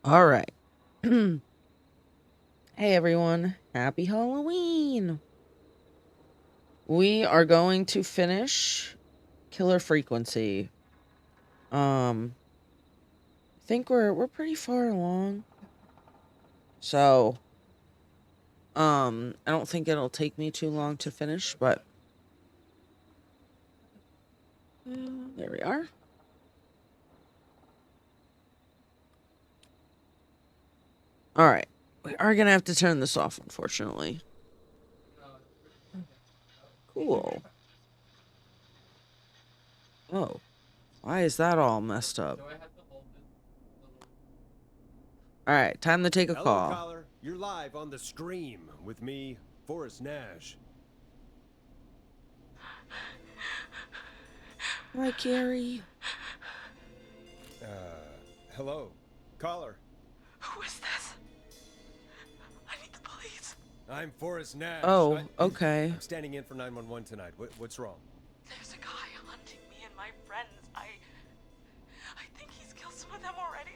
All right. Hey everyone, happy Halloween. We are going to finish Killer Frequency. I think we're pretty far along. So, I don't think it'll take me too long to finish, but there we are. All right. We are going to have to turn this off, unfortunately. Cool. Oh, why is that all messed up? All right, time to take a Hello, call. caller. You're live on the Scream with me, Forrest Nash. Hi, Carrie. Hello, caller. Who is this? I need the police. I'm Forrest Nash. Oh, okay. I'm standing in for 911 tonight. What's wrong? There's a guy hunting me and my friends. I think he's killed some of them already.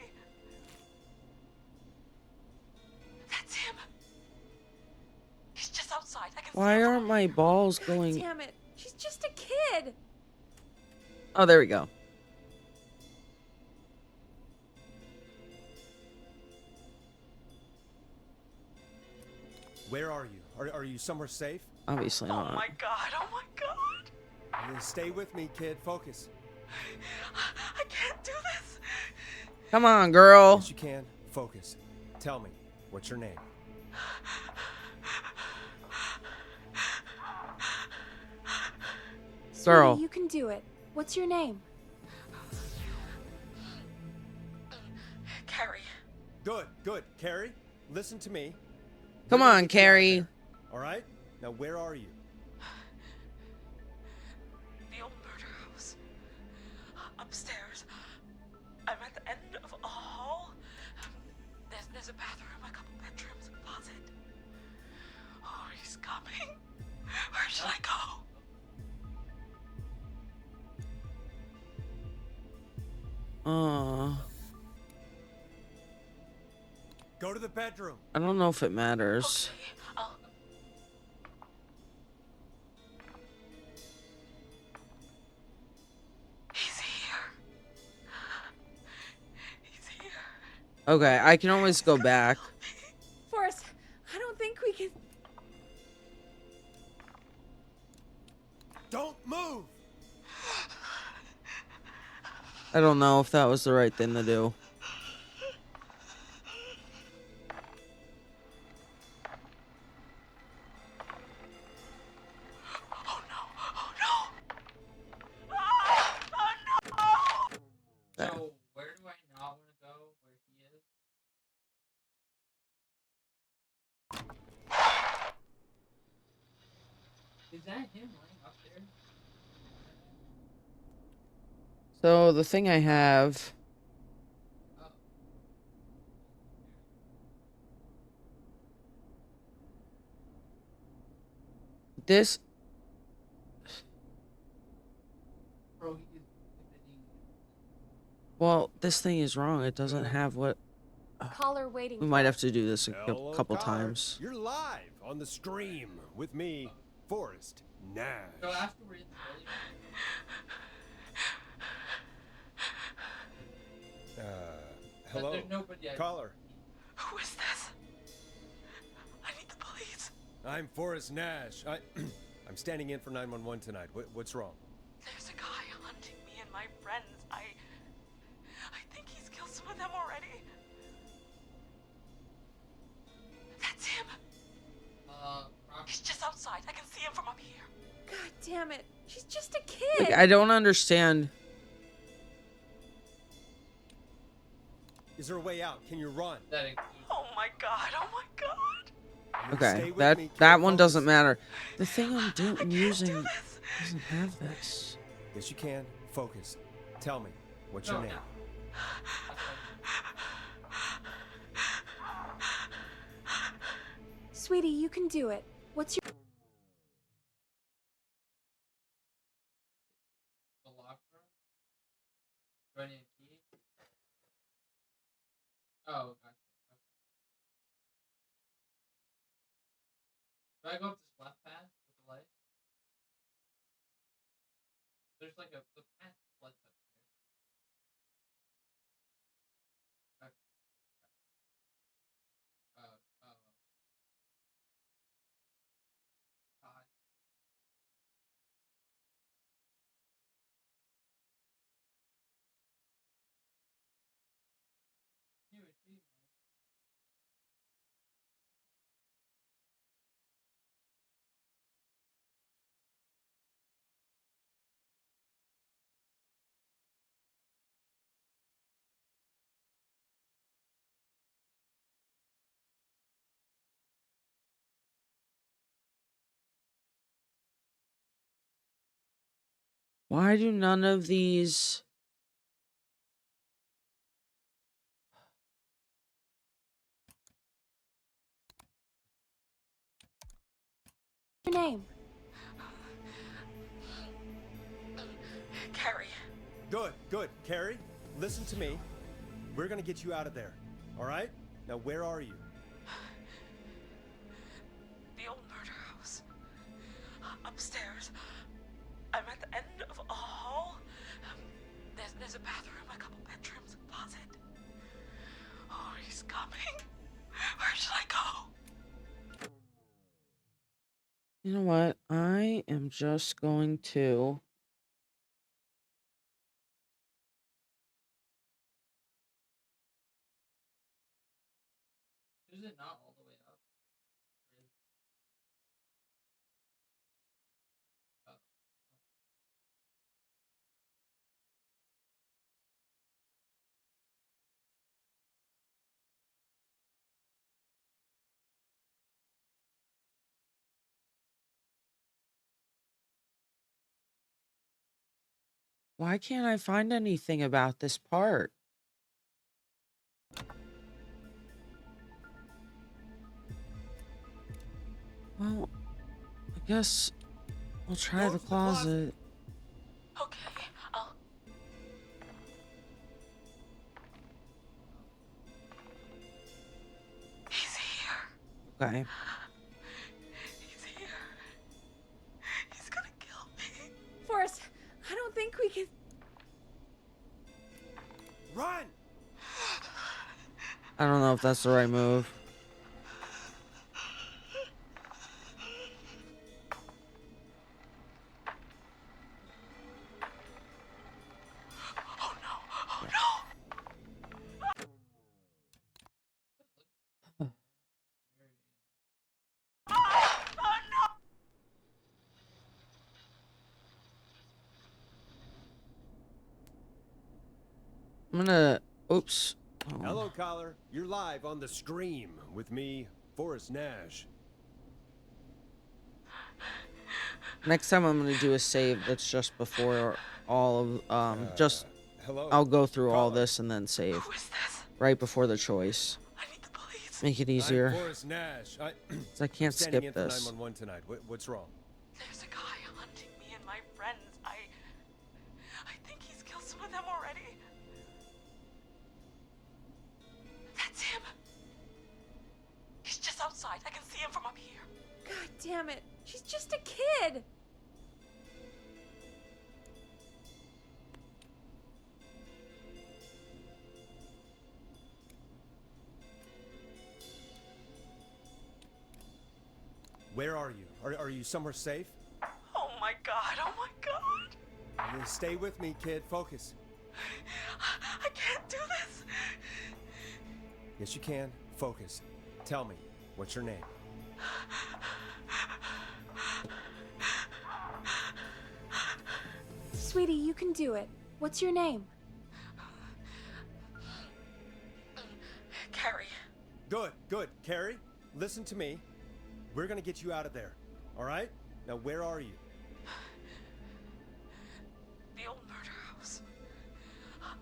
That's him. He's just outside. I can see Why him aren't my balls going? Damn it. She's just a kid. Oh, there we go. Where are you? Are you somewhere safe? Obviously not. Oh my god. Oh my god. Stay with me, kid. Focus. I can't do this. Come on, girl. Yes, you can. Focus. Tell me, what's your name? Girl. Sweetie, you can do it. What's your name? Carrie. Good. Carrie, listen to me. Come We're gonna on, get you out Carrie. there, all right? Now, where are you? The old murder house. Upstairs. I'm at the end of a hall. There's a bathroom, a couple bedrooms, a closet. Oh, he's coming. Where should I go? Go to the bedroom. I don't know if it matters. Okay, He's here. He's here. Okay, I can always go back. Forrest, I don't think we can. Don't move. I don't know if that was the right thing to do. Oh no! Oh no! Oh no! So, where do I not want to go? Where he is? Is that him lying up there? So the thing I have. Oh. This. Bro, he is committing. Well, this thing is wrong. It doesn't have what. Caller waiting. We might have to do this a Hello, couple caller. times. You're live on the Scream with me, Forrest Nash. So after we're in the building, but Hello, there's nobody I caller. Who is this? I need the police. I'm Forrest Nash. I'm standing in for 911 tonight. What's wrong? There's a guy hunting me and my friends. I think he's killed some of them already. That's him. He's just outside. I can see him from up here. God damn it. She's just a Like, kid. I don't understand. Is there a way out? Can you run? that includes. Oh my god. Oh my god. Okay, Stay with that me, kid. that one Focus. doesn't matter. The thing I I'm can't using do this. doesn't have this. Yes, you can. Focus. Tell me, what's No, your name? no. Sweetie, you can do it. What's your The locker room. Do I need a key? Oh, gotcha. Okay. Do I go up this left path with the light? There's like the path splits up here. Okay. Oh, oh. God. New achievement. Why do none of these... Your name? Carrie. Good, good. Carrie, listen to me. We're gonna get you out of there. All right? Now, where are you? The old murder house. Upstairs. I'm at the end of a hall. There's a bathroom, a couple bedrooms, a closet. Oh, he's coming. Where should I go? You know what? I am just going to... Is it not all the way up? Or is- Oh. Why can't I find anything about this part? Well, I guess we'll try Go the to the closet. closet. Okay, I'll. He's here. Okay. He's here. He's gonna kill me. Forrest, I don't think we can. Run! I don't know if that's the right move. Oh no! Oh no! Very, Oh no! I'm gonna... Oops. Oh. Hello, caller. You're live on the stream with me, Forrest Nash. Next time I'm gonna do a save that's just before all of... just... Hello. I'll go through all Caller. this and then save. Who is this? Right before the choice. I need the police. Make it I'm easier. Forrest Nash. 'Cause I can't standing skip in for this. 911 tonight. What's wrong? There's a guy hunting me and my friends. I think he's killed some of them already. That's him. He's just outside. I can see him from up here. God damn it. She's just a kid. Where are you? Are you somewhere safe? Oh my god. Oh my god. You stay with me, kid. Focus. I can't do this. Yes, you can. Focus. Tell me, what's your name? Sweetie, you can do it. What's your name? Carrie. Good, good. Carrie, listen to me. We're gonna get you out of there. All right? Now, where are you? The old murder house.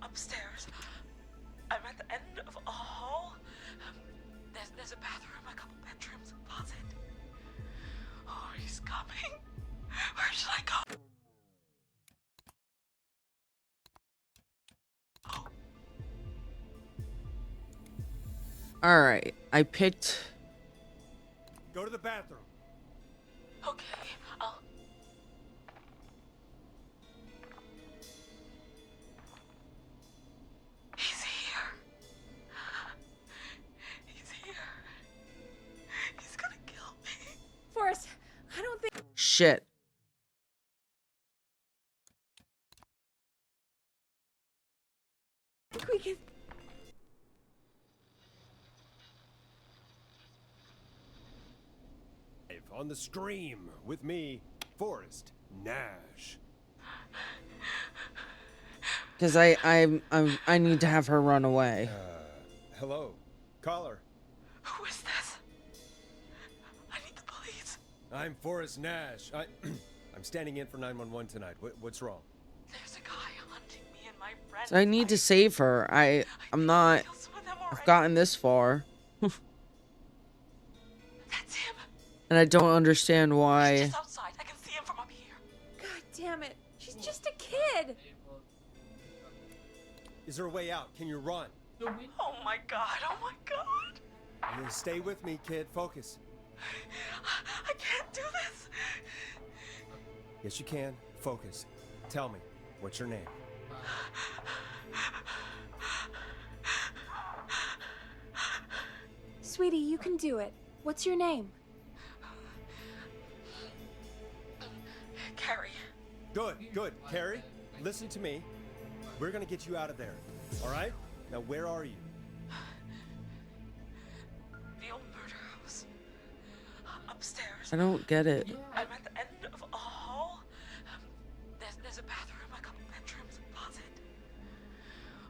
Upstairs. I'm at the end of a hall. There's a bathroom, a couple bedrooms, a closet. Oh, he's coming. Where should I go? Oh. All right, I picked. Go to the bathroom. Okay, I'll. He's here. He's here. He's gonna kill me. Forrest, I don't think Shit. we can. On the stream with me, Forrest Nash. Because I need to have her run away. Hello, caller. Who is this? I need the police. I'm Forrest Nash. I'm standing in for 911 tonight. What's wrong? There's a guy hunting me and my friend. So I need to save her. I'm not. Kill some of them I've already. gotten this far, That's him. and I don't understand He's why. just outside. I can see him from up here. God damn it. She's just a kid. Is there a way out? Can you run? Oh my god. Oh my god. You stay with me, kid. Focus. I can't do this. Yes, you can. Focus. Tell me, what's your name? Sweetie, you can do it. What's your name? Carrie. Good, good. Carrie, listen to me. We're gonna get you out of there. All right? Now, where are you? The old murder house. Upstairs. I don't get it. I'm at the end of a hall. There's a bathroom, a couple bedrooms, a closet.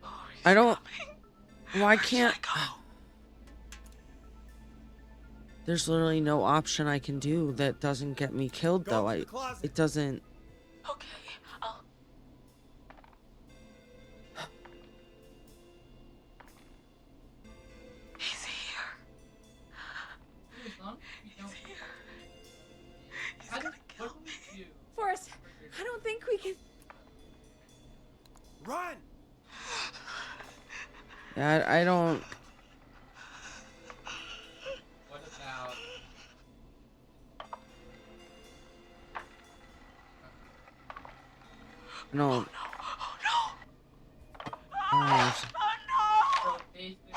Oh, he's I don't- coming. Why Where should can't? I go? There's literally no option I can do that doesn't get me killed, Go though. to the closet. It doesn't. Okay, I'll. He's here. He's here. He's gonna kill me. Forrest, I don't think we can. Run! Yeah, I don't. What about? No. Oh no! Oh, Oh no! So basically,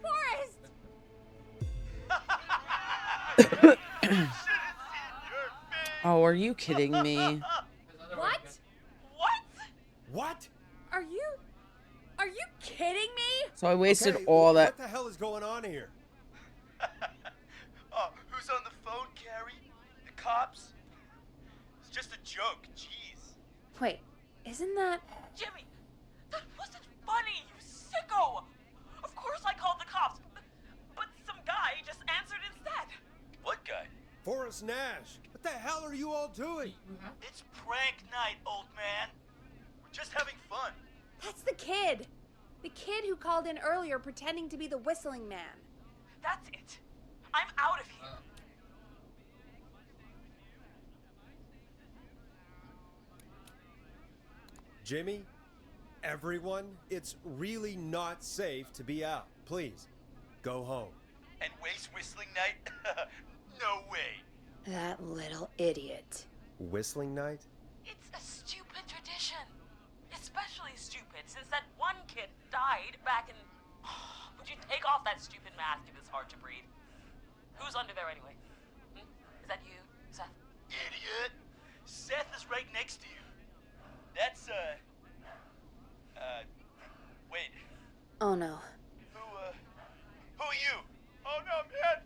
Forrest! Oh, are you kidding me? What? What? What? Are you kidding me? So I wasted Okay, all that. What the hell is going on here? Oh, who's on the phone, Carrie? The cops? It's just a joke, jeez. Wait, isn't that. Jimmy, that wasn't funny, you sicko! Of course I called the cops, but some guy just answered instead. What guy? Forrest Nash. What the hell are you all doing? It's prank night, old man. We're just having fun. That's the kid! The kid who called in earlier pretending to be the whistling man. That's it. I'm out of here. Jimmy, everyone, it's really not safe to be out. Please, go home. And waste whistling night? No way. That little idiot. Whistling night? It's a stupid tradition. Especially stupid since that one kid died back in. Would you take off that stupid mask if it's hard to breathe? Who's under there anyway? Is that you, Seth? Idiot. Seth is right next to you. That's, wait. Oh no. Who are you? Oh no, man.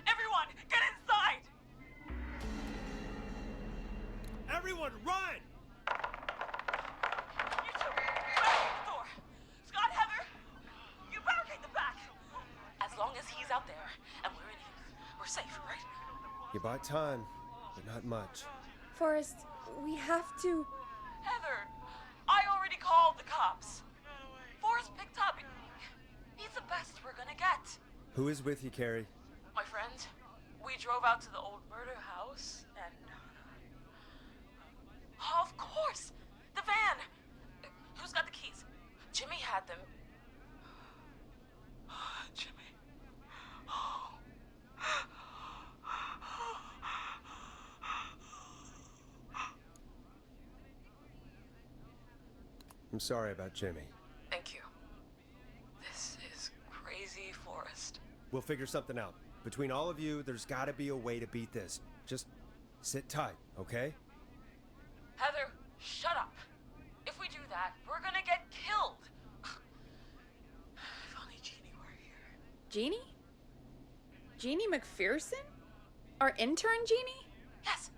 Everyone, get inside! Everyone, run! You two, barricade the door. Scott, Heather, you barricade the back. As long as he's out there and we're in here, we're safe, right? You bought time, but not much. Forrest, we have to. Heather, I already called the cops. Forrest picked up. He's the best we're gonna get. Who is with you, Carrie? My friend, we drove out to the old murder house and... Oh, of course! The van! Who's got the keys? Jimmy had them. Jimmy. I'm sorry about Jimmy. Thank you. This is crazy, Forrest. We'll figure something out. Between all of you, there's gotta be a way to beat this. Just sit tight, okay? Heather, shut up. If we do that, we're gonna get killed. If only Jeannie were here. Jeannie? Jeannie McPherson? Our intern Jeannie? Yes.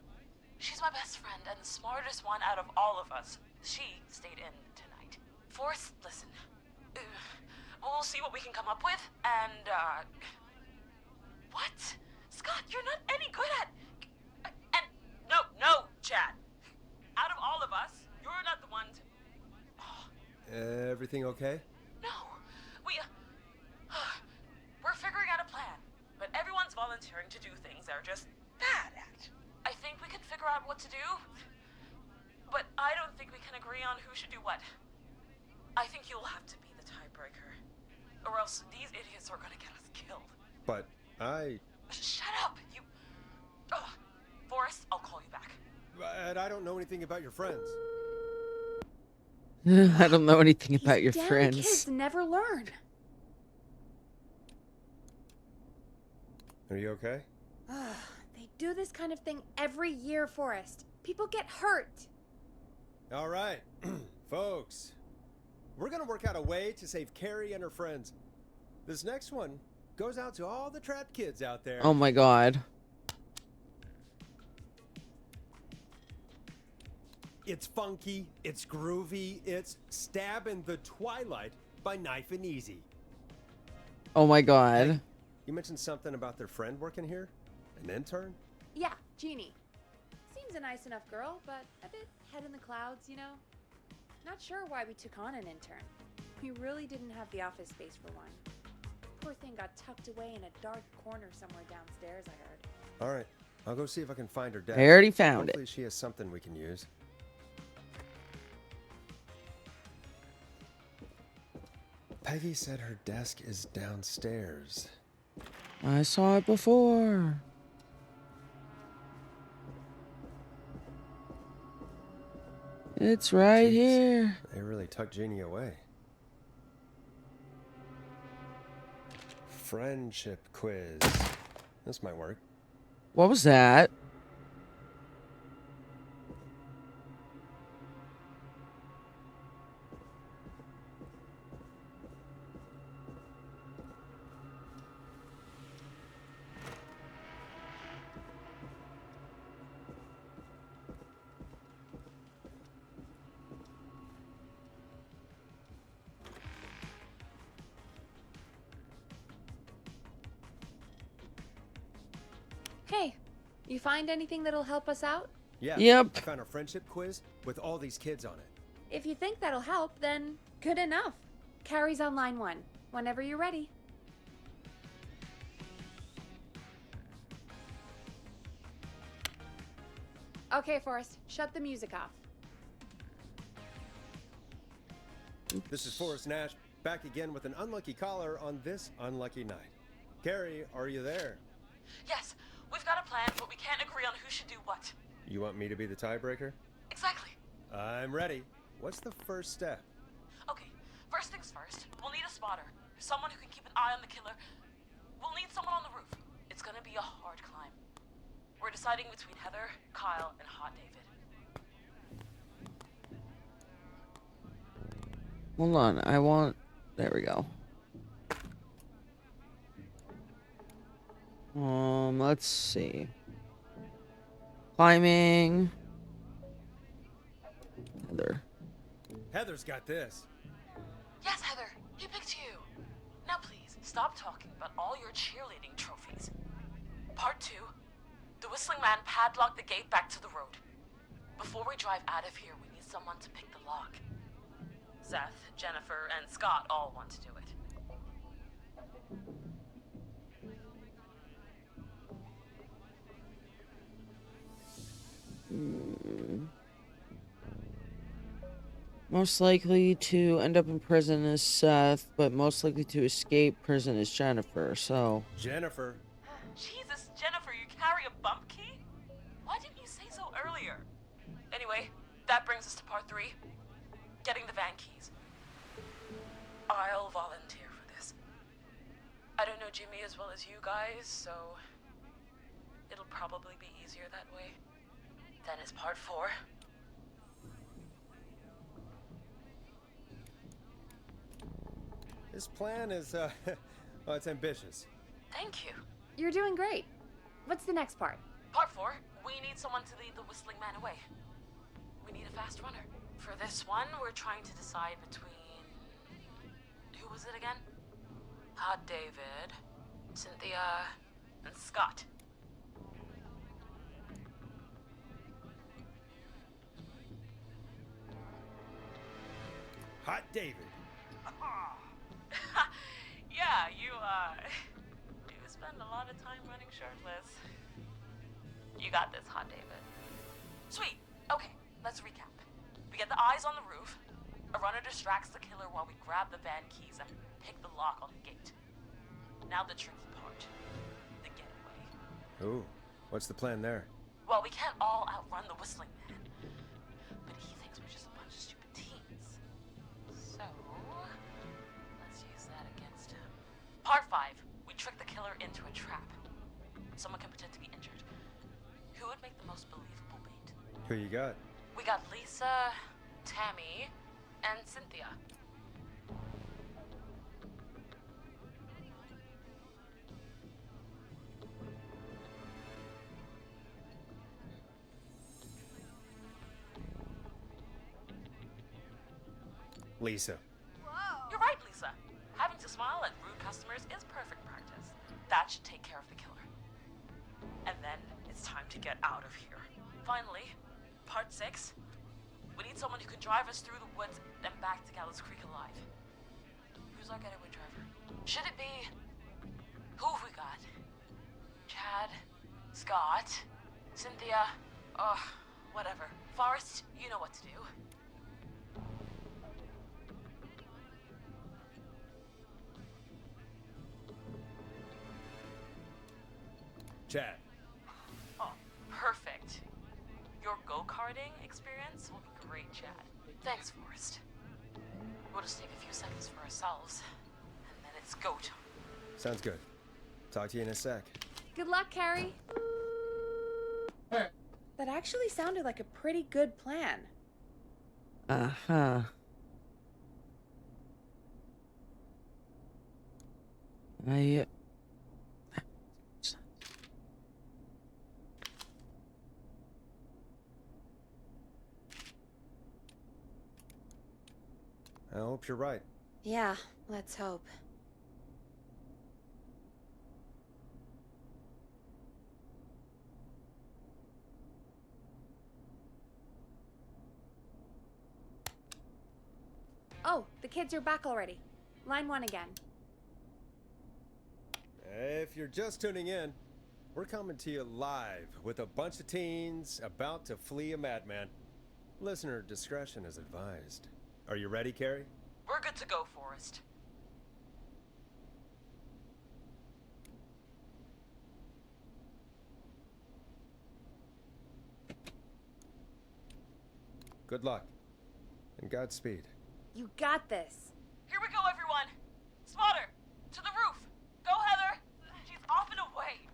She's my best friend and the smartest one out of all of us. She stayed in tonight. Forrest, listen. We'll see what we can come up with, and, What? Scott, you're not any good at... And... No, Chad. Out of all of us, you're not the one to... Everything okay? No. We're figuring out a plan, but everyone's volunteering to do things they're just bad at. I think we can figure out what to do, but I don't think we can agree on who should do what. I think you'll have to be the tiebreaker, or else these idiots are gonna get us killed. But Shut up, you... Forrest, I'll call you back. But I don't know anything about your friends. I don't know anything These about your damn friends. kids never learn. Are you okay? They do this kind of thing every year, Forrest. People get hurt. All right, folks. We're gonna work out a way to save Carrie and her friends. This next one goes out to all the trapped kids out there. Oh my god. It's funky, it's groovy, it's Stab in the Twilight by Knife and Easy. Oh my god. You mentioned something about their friend working here? An intern? Yeah, Jeannie. Seems a nice enough girl, but a bit head in the clouds, you know? Not sure why we took on an intern. We really didn't have the office space for one. Poor thing got tucked away in a dark corner somewhere downstairs, I heard. All right, I'll go see if I can find her desk. I already found Hopefully it. she has something we can use. Peggy said her desk is downstairs. I saw it before. It's right Jeez, here. They really tucked Jeannie away. Friendship quiz. This might work. What was that? Hey, you find anything that'll help us out? Yeah. Yep. I found a friendship quiz with all these kids on it. If you think that'll help, then good enough. Carrie's on line 1, whenever you're ready. Okay, Forrest, shut the music off. This is Forrest Nash, back again with an unlucky caller on this unlucky night. Carrie, are you there? Yes, we've got a plan, but we can't agree on who should do what. You want me to be the tiebreaker? Exactly. I'm ready. What's the first step? Okay, first things first, we'll need a spotter. Someone who can keep an eye on the killer. We'll need someone on the roof. It's gonna be a hard climb. We're deciding between Heather, Kyle, and Hot David. Hold on. I want... There we go. Let's see. Climbing. Heather. Heather's got this. Yes, Heather, he picked you. Now please, stop talking about all your cheerleading trophies. Part 2. The Whistling Man padlocked the gate back to the road. Before we drive out of here, we need someone to pick the lock. Seth, Jennifer, and Scott all want to do it. Most likely to end up in prison is Seth, but most likely to escape prison is Jennifer, so... Jennifer. Jesus, Jennifer, you carry a bump key? Why didn't you say so earlier? Anyway, that brings us to part 3. Getting the van keys. I'll volunteer for this. I don't know Jimmy as well as you guys, so it'll probably be easier that way. Then it's part 4. This plan is, well, it's ambitious. Thank you. You're doing great. What's the next part? Part 4, we need someone to lead the Whistling Man away. We need a fast runner. For this one, we're trying to decide between... Who was it again? Hot David, Cynthia, and Scott. Hot David. Yeah, you spend a lot of time running shirtless. You got this, Hot David. Sweet. Okay, let's recap. We get the eyes on the roof. A runner distracts the killer while we grab the van keys and pick the lock on the gate. Now the tricky part. The getaway. Ooh, what's the plan there? Well, we can't all outrun the Whistling Man. But he thinks we're just a bunch of stupid teens. So, let's use that against him. Part 5. We trick the killer into a trap. Someone can pretend to be injured. Who would make the most believable bait? Who you got? We got Lisa, Tammy, and Cynthia. Lisa. You're right, Lisa. Having to smile at rude customers is perfect practice. That should take care of the killer. And then it's time to get out of here. Finally, part 6. We need someone who can drive us through the woods and back to Gallows Creek alive. Who's our getaway driver? Should it be... Who have we got? Chad? Scott? Cynthia? Whatever. Forrest, you know what to do. Chad. Oh, perfect. Your go-karting experience will be great, Chad. Thanks, Forrest. We'll just take a few seconds for ourselves, and then it's go time. Sounds good. Talk to you in a sec. Good luck, Carrie. That actually sounded like a pretty good plan. Uh-huh. I hope you're right. Yeah, let's hope. Oh, the kids are back already. Line 1 again. If you're just tuning in, we're coming to you live with a bunch of teens about to flee a madman. Listener discretion is advised. Are you ready, Carrie? We're good to go, Forrest. Good luck. And Godspeed. You got this. Here we go, everyone. Spotter, to the roof. Go, Heather. She's off and away.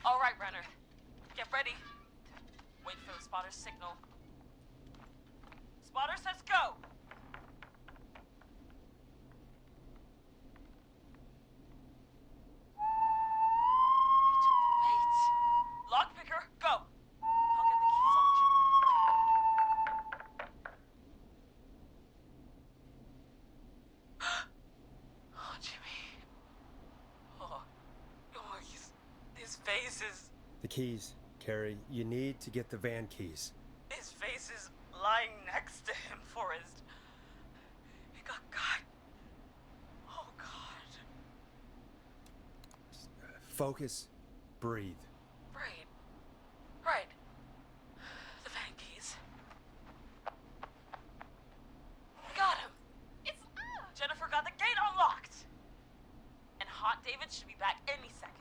All right, Renner. Get ready. Wait for the spotter's signal. Spotter says go. He took the bait. Lockpicker, go. I'll get the keys off Jimmy. Oh, Jimmy. Oh, his face is... The keys, Carrie. You need to get the van keys. His face is lying next to him, Forrest. He got caught. Oh, God. Focus. Breathe. Right. The van keys. Aunt David should be back any second.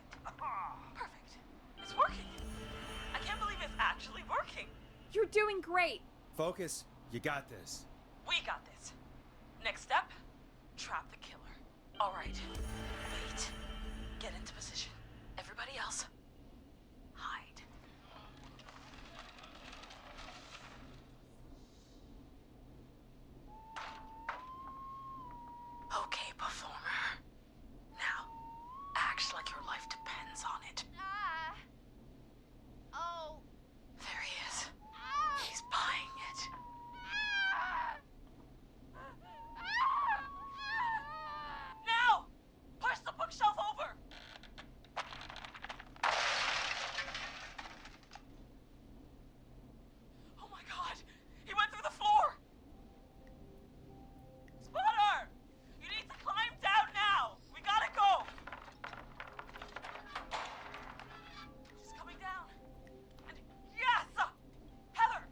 Perfect. It's working. I can't believe it's actually working. You're doing great. Focus. You got this. We got this. Next step, trap the killer. All right. Wait. Get into position. Everybody else, hide. Okay, performer. Now, act like your life depends on it. Oh. There he is. He's buying it. Now! Push the bookshelf over! Oh my god! He went through the floor! Spotter! You need to climb down now! We gotta go! She's coming down. And yes! Heather!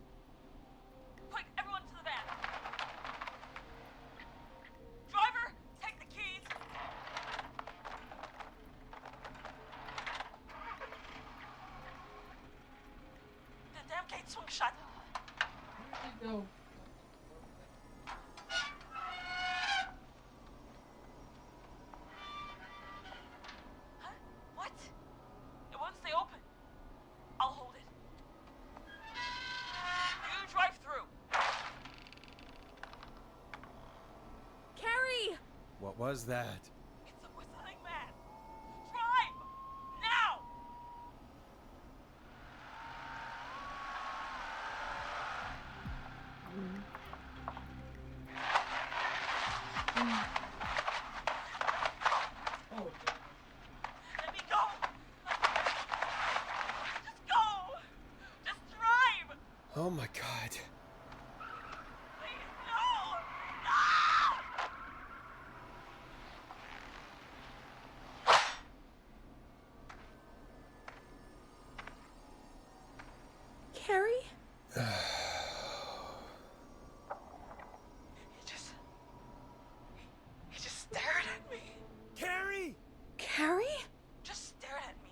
Quick, everyone to the van. Driver, take the keys. The damn gate swung shut. Where did he go? Huh? What? It won't stay open. I'll hold it. You drive through. Carrie! What was that? It's a whistling man. Drive! Now! Oh, Let me go! Just go! Just drive! Oh my god. Please, no! No! Carrie? He just stared at me. Carrie! Carrie? Just stared at me.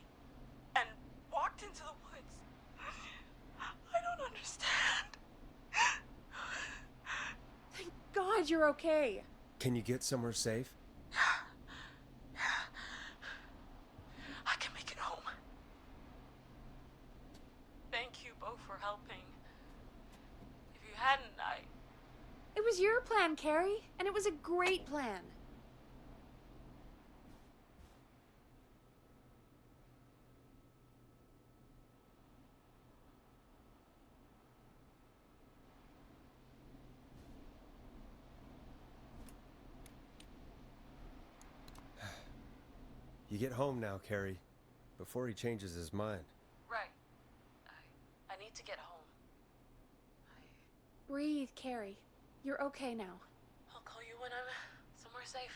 And walked into the woods. I don't understand. Thank God you're okay. Can you get somewhere safe? I can make it home. Thank you both for helping. If you hadn't, It was your plan, Carrie, and it was a great plan. You get home now, Carrie, before he changes his mind. Right. I need to get home. Breathe, Carrie. You're okay now. I'll call you when I'm somewhere safe.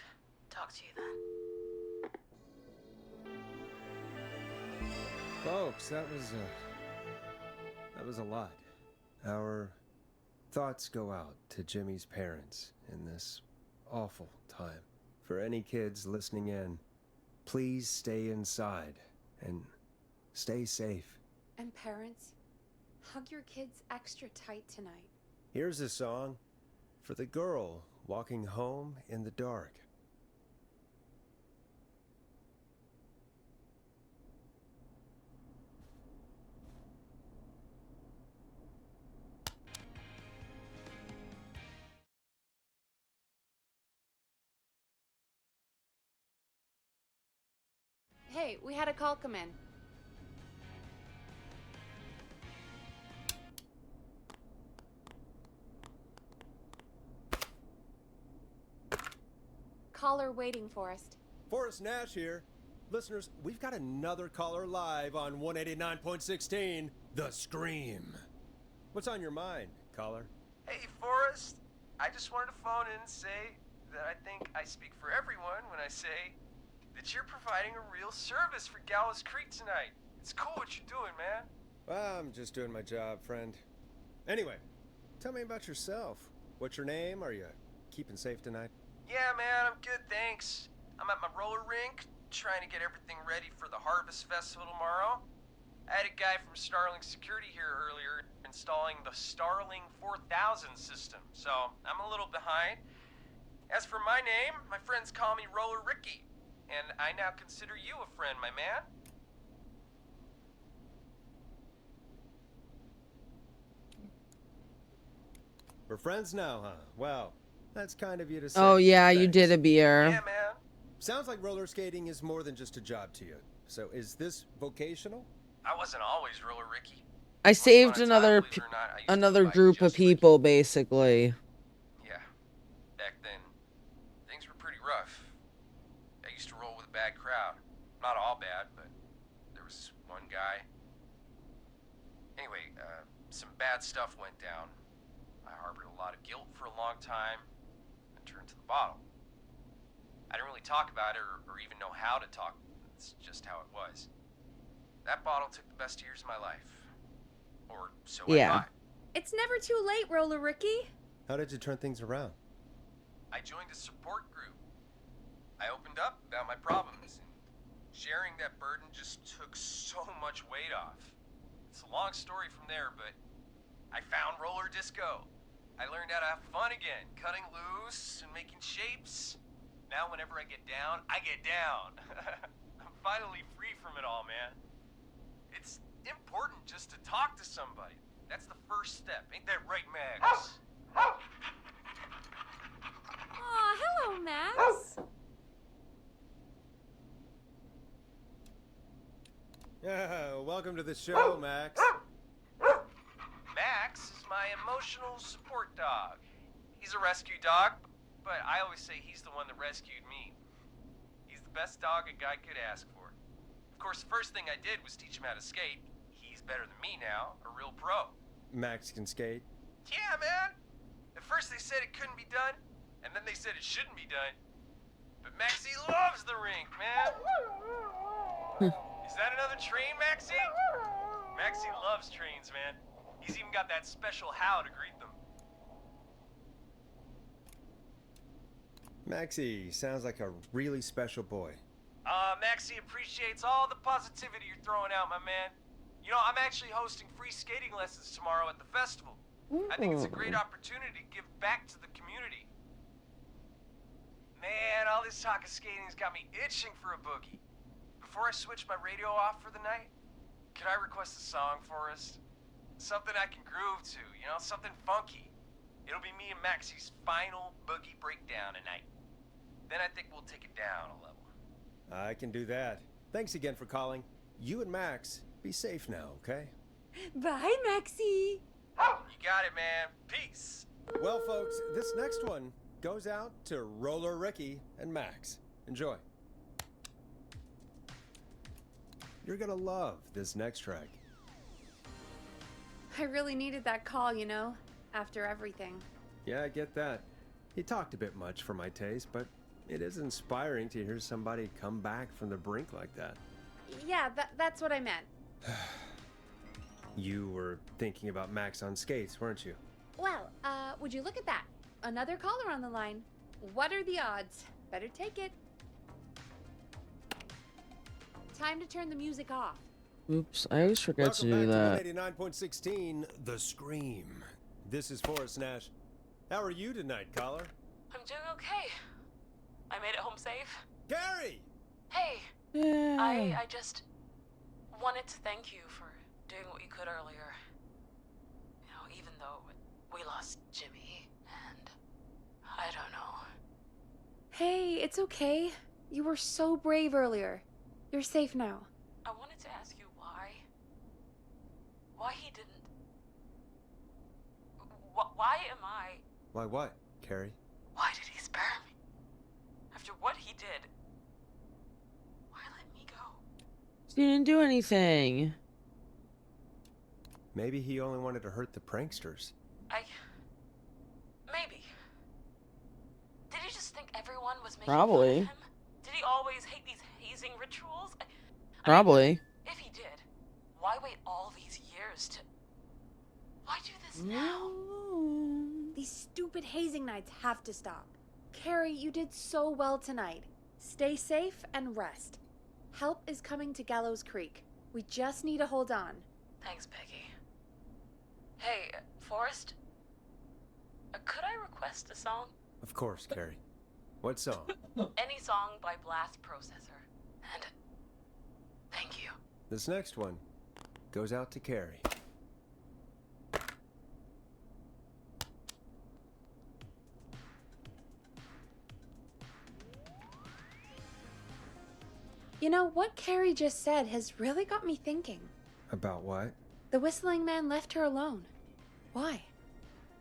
Talk to you then. Folks, that was a lot. Our thoughts go out to Jimmy's parents in this awful time. For any kids listening in, please stay inside and stay safe. And parents, hug your kids extra tight tonight. Here's a song for the girl walking home in the dark. Hey, we had a call come in. Caller waiting, Forrest. Forrest Nash here. Listeners, we've got another caller live on 189.16, The Scream. What's on your mind, caller? Hey, Forrest. I just wanted to phone in and say that I think I speak for everyone when I say that you're providing a real service for Gallows Creek tonight. It's cool what you're doing, man. Well, I'm just doing my job, friend. Anyway, tell me about yourself. What's your name? Are you keeping safe tonight? Yeah, man, I'm good, thanks. I'm at my roller rink, trying to get everything ready for the Harvest Festival tomorrow. I had a guy from Starling Security here earlier installing the Starling 4000 system, so I'm a little behind. As for my name, my friends call me Roller Ricky, and I now consider you a friend, my man. We're friends now, huh? Well, that's kind of you to say. Oh yeah, you Thanks. did a beer. Yeah, man. Sounds like roller skating is more than just a job to you. So is this vocational? I wasn't always Roller Ricky. I Once saved upon a time, another believe it or not, I used to another bike group of just Ricky. people, basically. Yeah, back then, things were pretty rough. I used to roll with a bad crowd. Not all bad, but there was one guy. Anyway, some bad stuff went down. I harbored a lot of guilt for a long time and turned to the bottle. I didn't really talk about it or even know how to talk. It's just how it was. That bottle took the best years of my life. Or so I Yeah. thought. It's never too late, Roller Ricky. How did you turn things around? I joined a support group. I opened up about my problems, and sharing that burden just took so much weight off. It's a long story from there, but I found roller disco. I learned how to have fun again, cutting loose and making shapes. Now whenever I get down, I get down. I'm finally free from it all, man. It's important just to talk to somebody. That's the first step. Ain't that right, Max? Aw, hello, Max. Yeah, welcome to the show, Max. Max is my emotional support dog. He's a rescue dog, but I always say he's the one that rescued me. He's the best dog a guy could ask for. Of course, the first thing I did was teach him how to skate. He's better than me now, a real pro. Max can skate. Yeah, man. At first they said it couldn't be done, and then they said it shouldn't be done. But Maxie loves the rink, man. Is that another train, Maxie? Maxie loves trains, man. He's even got that special how to greet them. Maxie sounds like a really special boy. Maxie appreciates all the positivity you're throwing out, my man. You know, I'm actually hosting free skating lessons tomorrow at the festival. I think it's a great opportunity to give back to the community. Man, all this talk of skating's got me itching for a boogie. Before I switch my radio off for the night, could I request a song for us? Something I can groove to, you know, something funky. It'll be me and Maxie's final boogie breakdown tonight. Then I think we'll take it down a level. I can do that. Thanks again for calling. You and Max, be safe now, okay? Bye, Maxie. You got it, man. Peace. Well, folks, this next one goes out to Roller Ricky and Max. Enjoy. You're gonna love this next track. I really needed that call, you know, after everything. Yeah, I get that. He talked a bit much for my taste, but it is inspiring to hear somebody come back from the brink like that. Yeah, that's what I meant. You were thinking about Max on skates, weren't you? Well, would you look at that? Another caller on the line. What are the odds? Better take it. Time to turn the music off. Oops, I always forget to Welcome do back that. to 89.16, The Scream. This is Forrest Nash. How are you tonight, caller? I'm doing okay. I made it home safe. Gary! Hey, Yeah. I just wanted to thank you for doing what you could earlier. You know, even though we lost Jimmy, and I don't know. Hey, it's okay. You were so brave earlier. You're safe now. I wanted to ask you why he didn't. Why am I? Why what, Carrie? Why did he spare me? After what he did, why let me go? She didn't do anything. Maybe he only wanted to hurt the pranksters. Maybe. Did he just think everyone was making Probably. fun of him? Did he always hate these hazing rituals? I mean, Probably. if he did, why wait all these years to... Why do this now? These stupid hazing nights have to stop. Carrie, you did so well tonight. Stay safe and rest. Help is coming to Gallows Creek. We just need to hold on. Thanks, Peggy. Hey, Forrest? Could I request a song? Of course, Carrie. What song? Any song by Blast Processor. And thank you. This next one goes out to Carrie. You know, what Carrie just said has really got me thinking. About what? The whistling man left her alone. Why?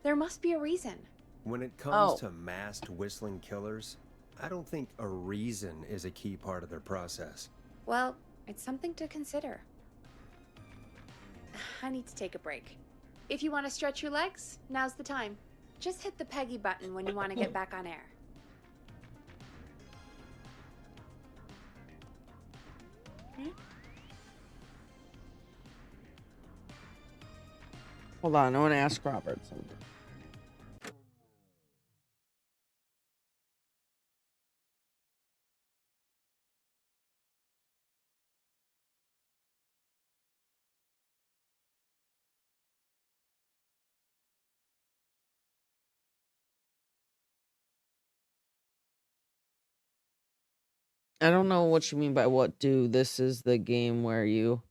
There must be a reason. When it comes Oh. to masked whistling killers, I don't think a reason is a key part of their process. Well, it's something to consider. I need to take a break. If you want to stretch your legs, now's the time. Just hit the Peggy button when you want to get back on air. Hold on, I want to ask Robert something. I don't know what you mean by what do. This is the game where you.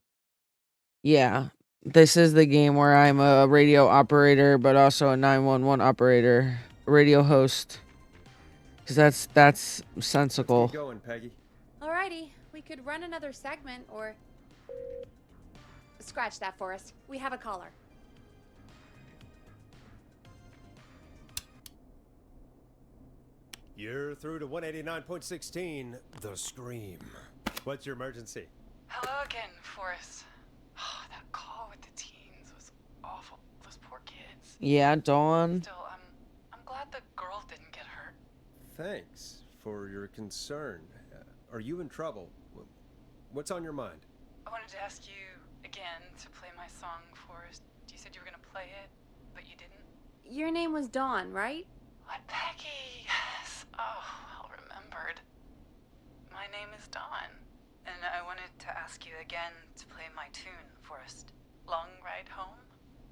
Yeah, this is the game where I'm a radio operator, but also a 911 operator, radio host. Because that's sensical. Let's get going, Peggy. Alrighty, we could run another segment or... Scratch that, Forrest. We have a caller. You're through to 189.16, The Scream. What's your emergency? Hello again, Forrest. Oh, that call with the teens was awful. Those poor kids. Yeah, Dawn. Still, I'm glad the girl didn't get hurt. Thanks for your concern. Are you in trouble? What's on your mind? I wanted to ask you again to play my song, Forrest. You said you were gonna play it, but you didn't. Your name was Dawn, right? What, Peggy? Yes. Oh, well remembered. My name is Dawn, and I wanted to ask you again to play my tune, Forrest. Long Ride Home?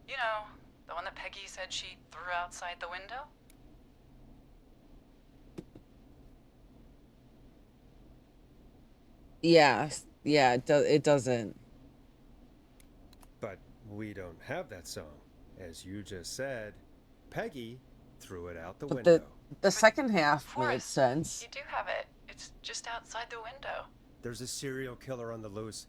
You know, the one that Peggy said she threw outside the window? Yeah, it doesn't. But we don't have that song. As you just said, Peggy threw it out the But window. the second half made Forrest, sense. You do have it. It's just outside the window. There's a serial killer on the loose.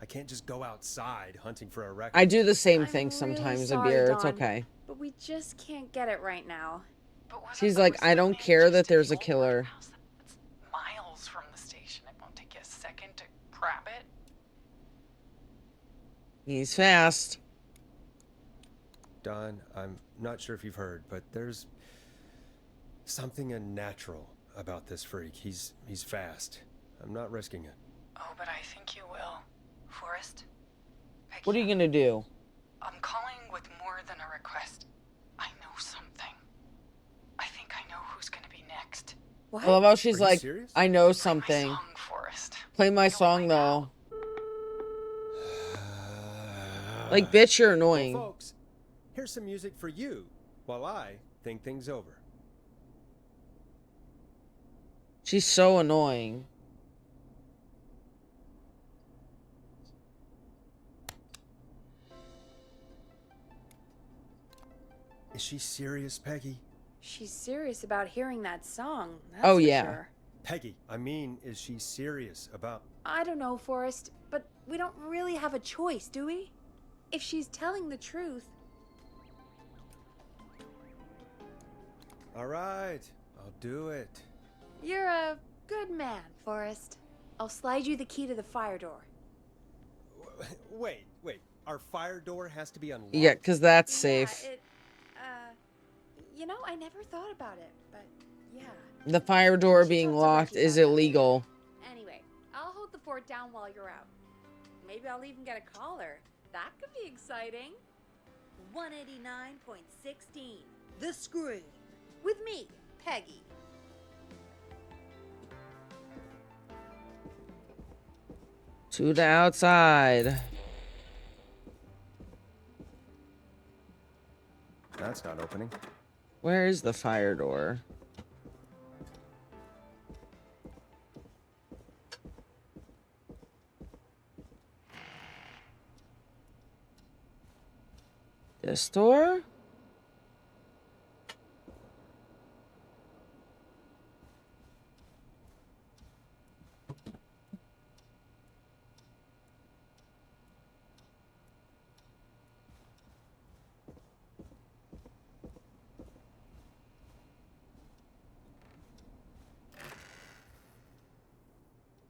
I can't just go outside hunting for a record. I do the same I'm thing really sometimes, sorry, Abir. It's Dawn. okay. But we just can't get it right now. But wasn't She's the like, I whistling don't man care just that a there's a old killer. farmhouse that's miles from the station. It won't take you a second to grab it. He's fast. Don, I'm not sure if you've heard, but there's something unnatural about this freak. He's fast. I'm not risking it. Oh, but I think you will, Forrest. Peggy, What are you gonna do? I'm calling with more than a request. I know something. I think I know who's gonna be next. What? I love how she's Are you like, serious? I know Play something. my song, Forrest. Play my Go song right now. though. Like, bitch, you're annoying. Well, folks, here's some music for you while I think things over. She's so annoying. Is she serious, Peggy? She's serious about hearing that song. That's Oh, for yeah. Sure. Peggy, I mean, is she serious about... I don't know, Forrest, but we don't really have a choice, do we? If she's telling the truth. All right, I'll do it. You're a good man, Forrest. I'll slide you the key to the fire door. Wait. Our fire door has to be unlocked? Yeah, because that's safe. Yeah, you know, I never thought about it, but yeah. The fire door She being talked to locked Ricky is about that. illegal. Anyway, I'll hold the fort down while you're out. Maybe I'll even get a caller. That could be exciting. 189.16 The Scream. With me, Peggy. To the outside. That's not opening. Where is the fire door? This door?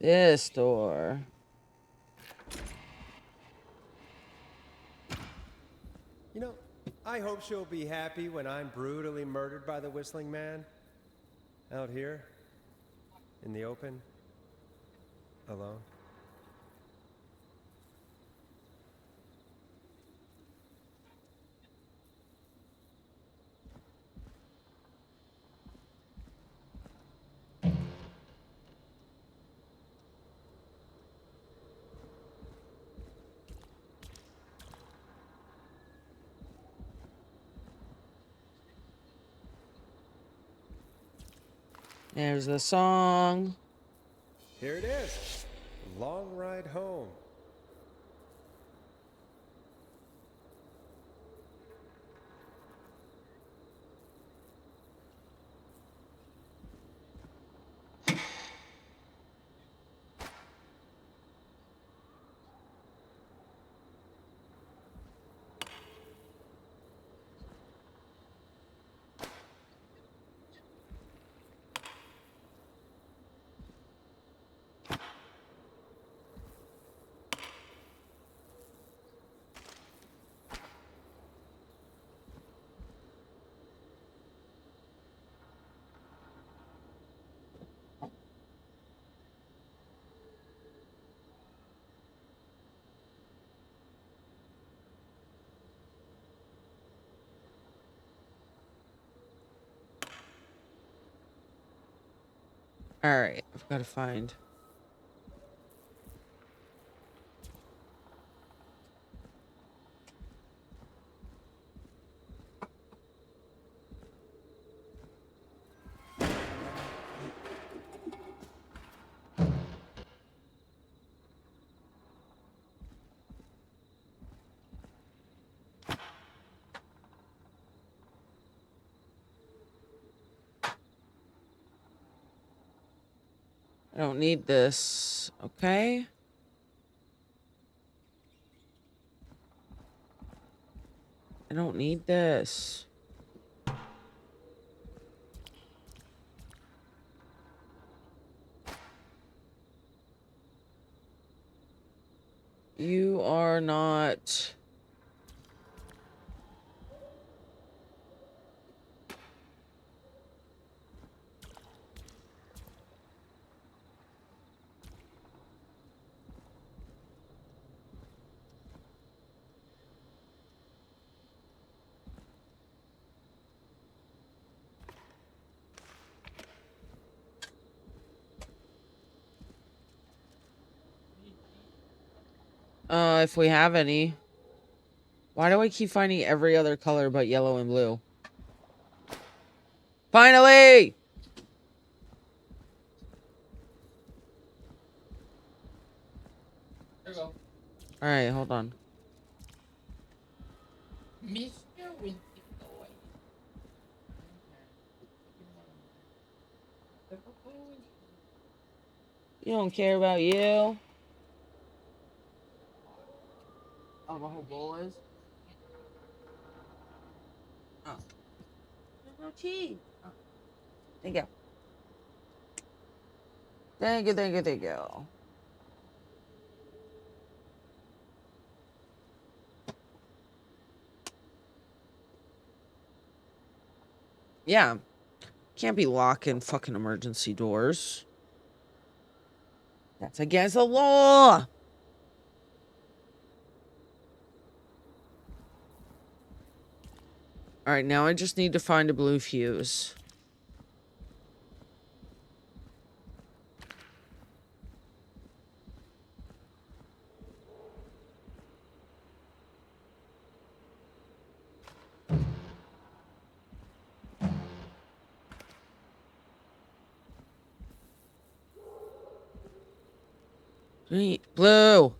This door. You know, I hope she'll be happy when I'm brutally murdered by the Whistling Man. Out here, in the open, alone. There's the song. Here it is. Long Ride Home. All right, I've got to find. I don't need this, okay? I don't need this. You are not... if we have any. Why do I keep finding every other color but yellow and blue? Finally! There you go. Alright, hold on. Mr. Winky Boy. You don't care about you. Oh, my whole bowl is? Oh. There's no cheese. Oh. Thank you. Thank you, thank you, thank you. Yeah. Can't be locking fucking emergency doors. That's against the law. Alright, now I just need to find a blue fuse. Green, blue.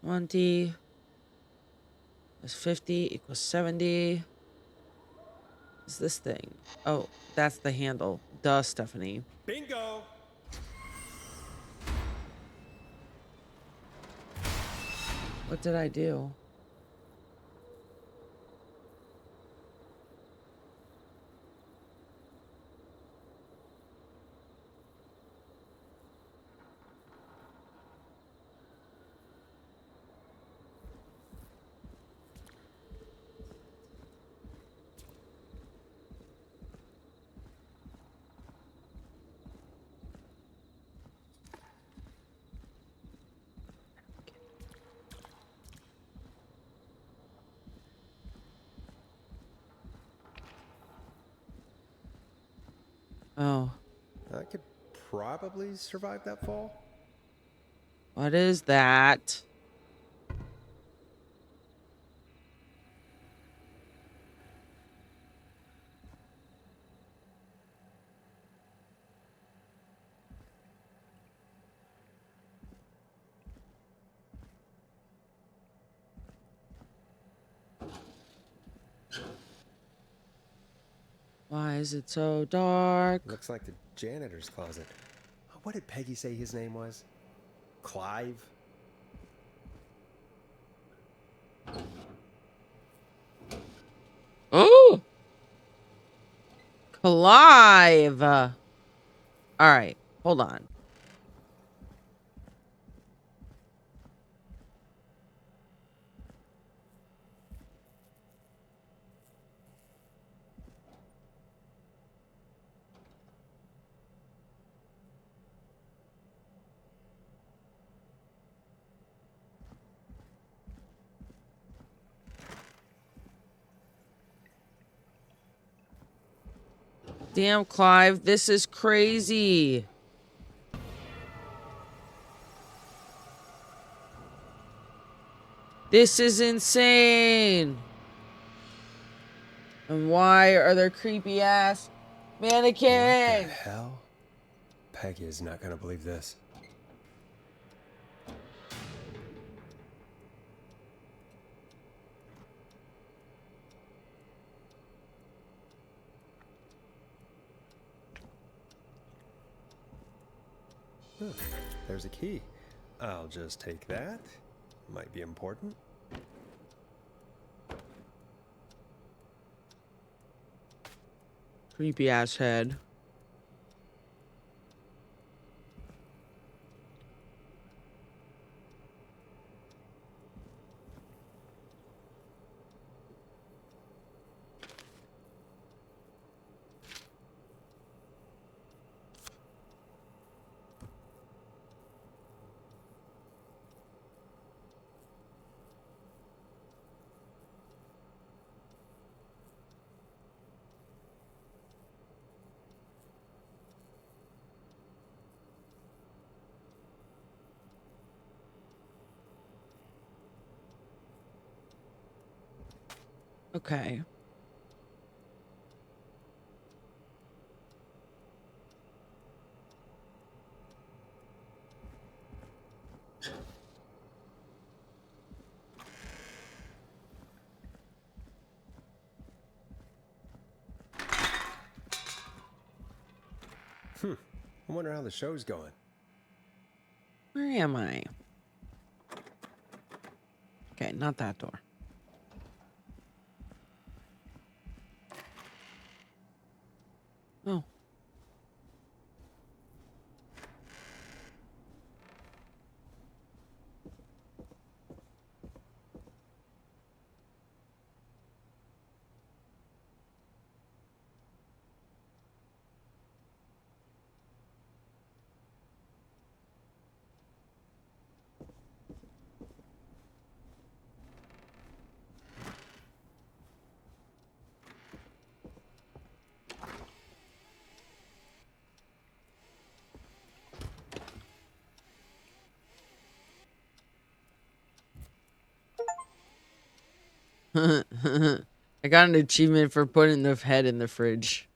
$20 plus 50 equals 70. What's this thing? Oh, that's the handle. Duh, Stephanie. Bingo! What did I do? Oh, I could probably survive that fall. what is that? Why is it so dark? Looks like the janitor's closet. What did Peggy say his name was? Clive? Oh! Clive! Alright, hold on. Damn, Clive, this is crazy. This is insane. And why are there creepy ass mannequins? What the hell? Peggy is not gonna believe this. Huh, there's a key. I'll just take that. Might be important. Creepy ass head. Okay. I wonder how the show's going. Where am I? Okay, not that door. Oh. I got an achievement for putting the head in the fridge.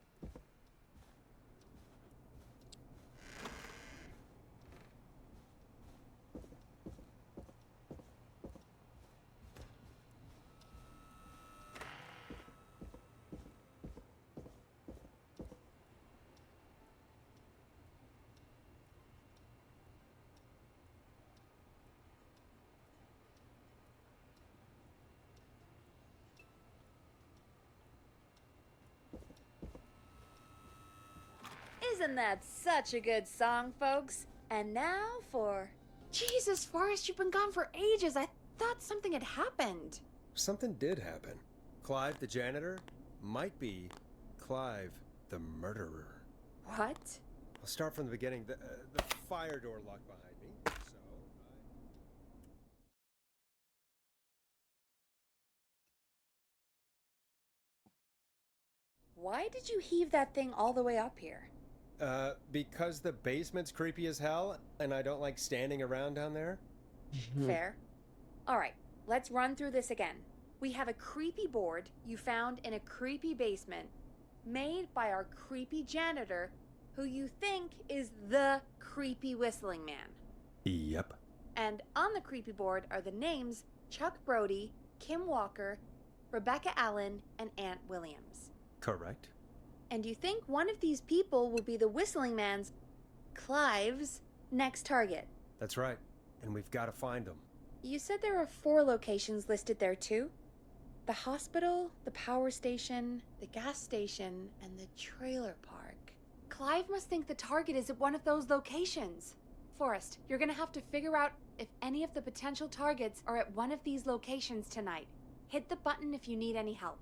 Isn't that such a good song, folks? And now for... Jesus, Forrest, you've been gone for ages. I thought something had happened. Something did happen. Clive the janitor might be Clive the murderer. What? I'll start from the beginning. The fire door locked behind me, so Why did you heave that thing all the way up here? because the basement's creepy as hell, and I don't like standing around down there. Fair. All right, let's run through this again. We have a creepy board you found in a creepy basement, made by our creepy janitor, who you think is the creepy whistling man. Yep. And on the creepy board are the names Chuck Brody, Kim Walker, Rebecca Allen, and Aunt Williams. Correct. And you think one of these people will be the whistling man's, Clive's, next target. That's right. And we've got to find them. You said there are 4 locations listed there too? The hospital, the power station, the gas station, and the trailer park. Clive must think the target is at one of those locations. Forrest, you're gonna have to figure out if any of the potential targets are at one of these locations tonight. Hit the button if you need any help.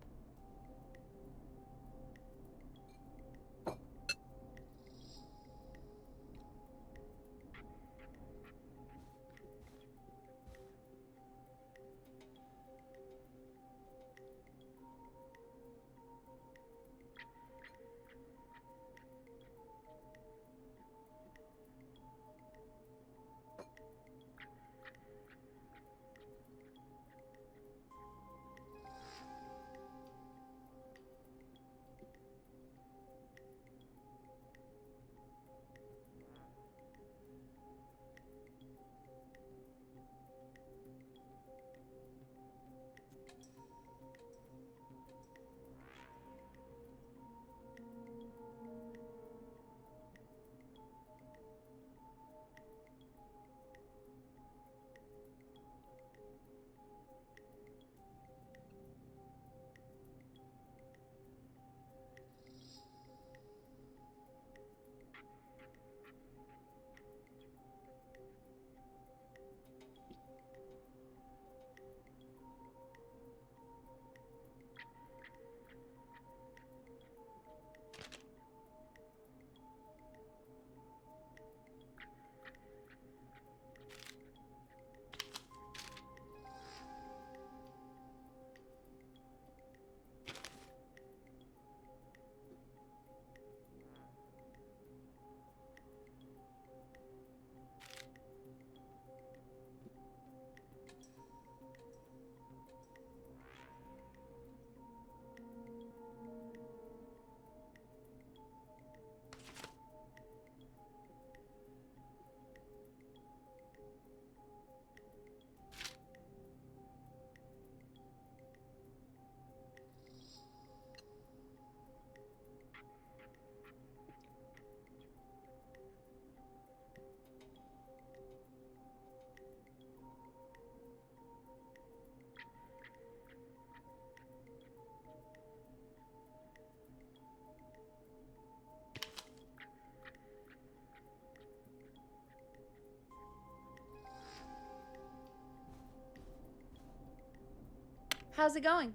How's it going?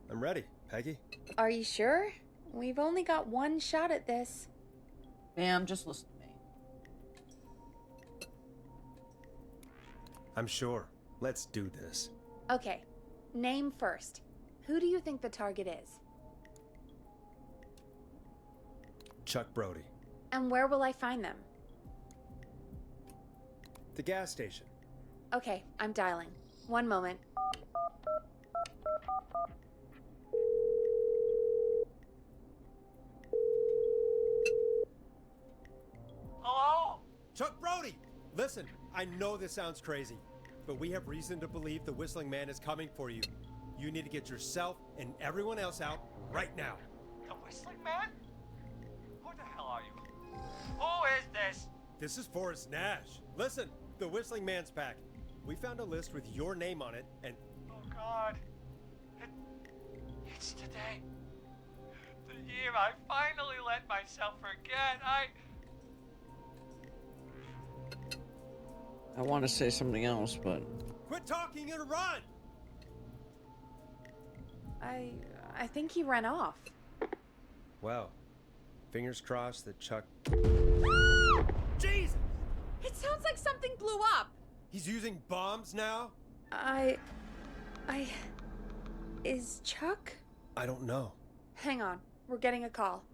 I'm ready, Peggy. Are you sure? We've only got one shot at this. Bam, just listen to me. I'm sure. Let's do this. Okay, name first. Who do you think the target is? Chuck Brody. And where will I find them? The gas station. Okay, I'm dialing. One moment. Hello? Chuck Brody! Listen, I know this sounds crazy, but we have reason to believe the Whistling Man is coming for you. You need to get yourself and everyone else out right now. The Whistling Man? Who the hell are you? Who is this? This is Forrest Nash. Listen, the Whistling Man's back. We found a list with your name on it, and Oh God. It's today. The year I finally let myself forget. I want to say something else, but quit talking and run! I think he ran off. Well, fingers crossed that Chuck... Jesus! It sounds like something blew up. He's using bombs now? Is Chuck? I don't know. Hang on, we're getting a call.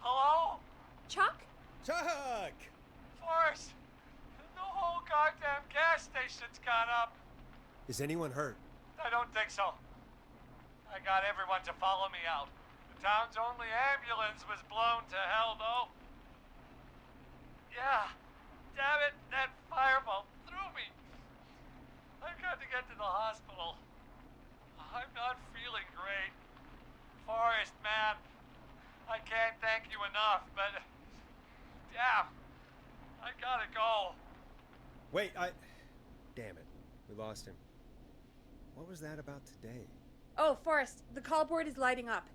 Hello? Chuck? Chuck! Forrest, the whole goddamn gas station's gone up. Is anyone hurt? I don't think so. I got everyone to follow me out. The town's only ambulance was blown to hell, though. Yeah, damn it, that fireball threw me. I've got to get to the hospital. I'm not feeling great. Forrest, man, I can't thank you enough, but damn, I gotta go. Wait, Damn it. We lost him. What was that about today? Oh, Forrest, the call board is lighting up.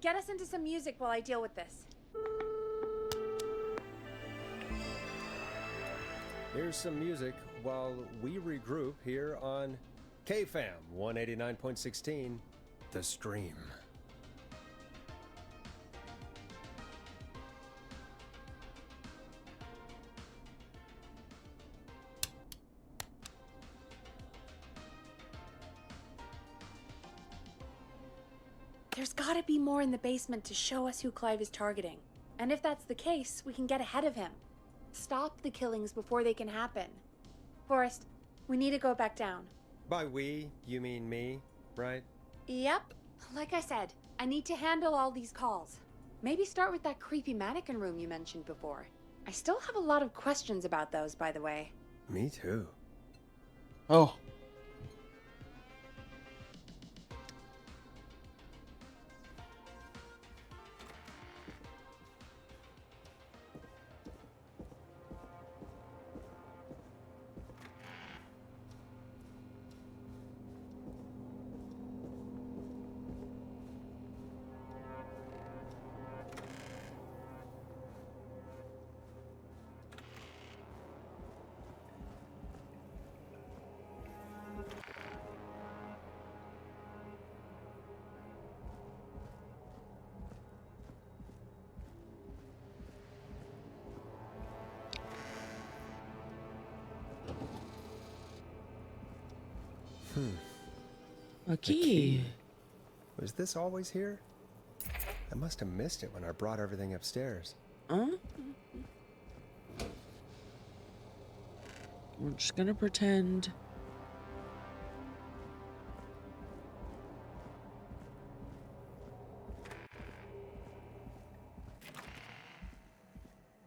Get us into some music while I deal with this. Here's some music while we regroup here on KFAM 189.16, The Stream. There's gotta be more in the basement to show us who Clive is targeting. And if that's the case, we can get ahead of him. Stop the killings before they can happen. Forrest, we need to go back down. By we, you mean me, right? Yep. Like I said, I need to handle all these calls. Maybe start with that creepy mannequin room you mentioned before. I still have a lot of questions about those, by the way. Me too. oh, a key. Was this always here? I must have missed it when I brought everything upstairs. Huh? We're just gonna pretend.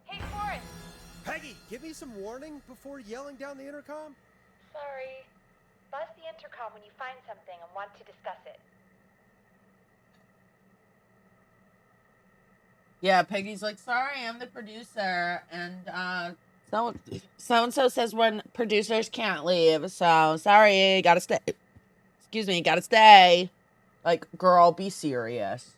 Hey, Forrest! Peggy, give me some warning before yelling down the intercom? Sorry. Buzz the intercom when you find something and want to discuss it. Yeah, Peggy's like, sorry, I'm the producer, and so-and-so says when producers can't leave, so sorry, gotta stay. Excuse me, gotta stay. Like, girl, be serious.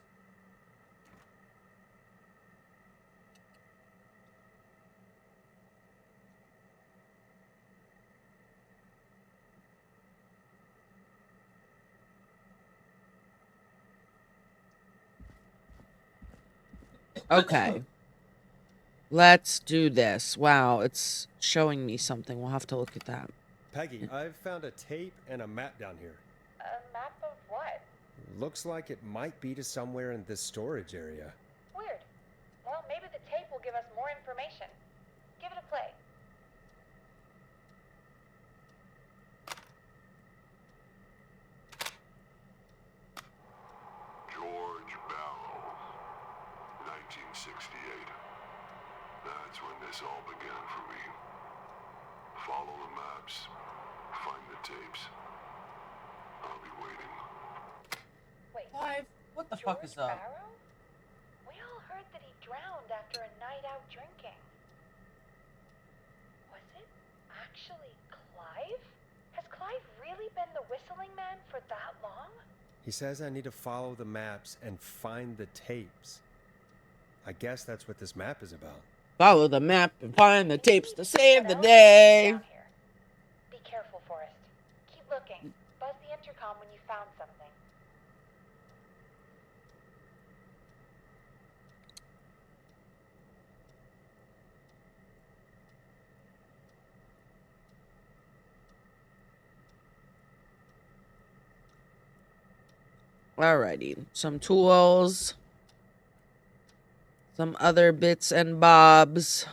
Okay. Let's do this. Wow, it's showing me something. We'll have to look at that. Peggy, I've found a tape and a map down here. A map of what? Looks like it might be to somewhere in this storage area. Weird. Well, maybe the tape will give us more information. Give it a play. 68. That's when this all began for me. Follow the maps. Find the tapes. I'll be waiting. Wait, Clive, what the George fuck is up? Barrow? We all heard that he drowned after a night out drinking. Was it actually Clive? Has Clive really been the whistling man for that long? He says I need to follow the maps and find the tapes. I guess that's what this map is about. Follow the map and find the tapes to Maybe save what the else is day. down here? Be careful, Forrest. Keep looking. Buzz the intercom when you found something. Alrighty, some tools, some other bits and bobs.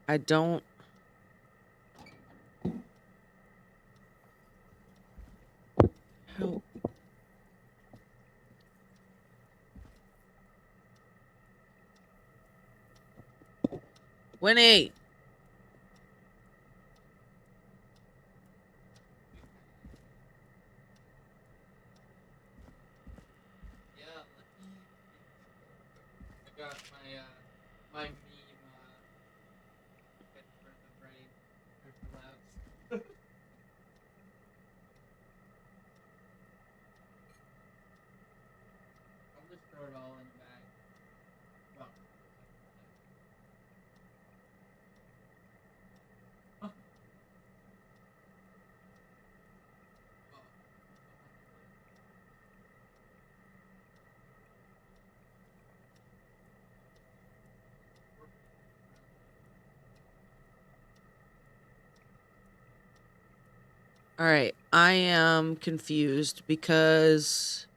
I don't. Help. Winnie. Yeah, I got my meme fit for the brain or collapse. I'll just throw it all in the bag. Well, All right, I am confused because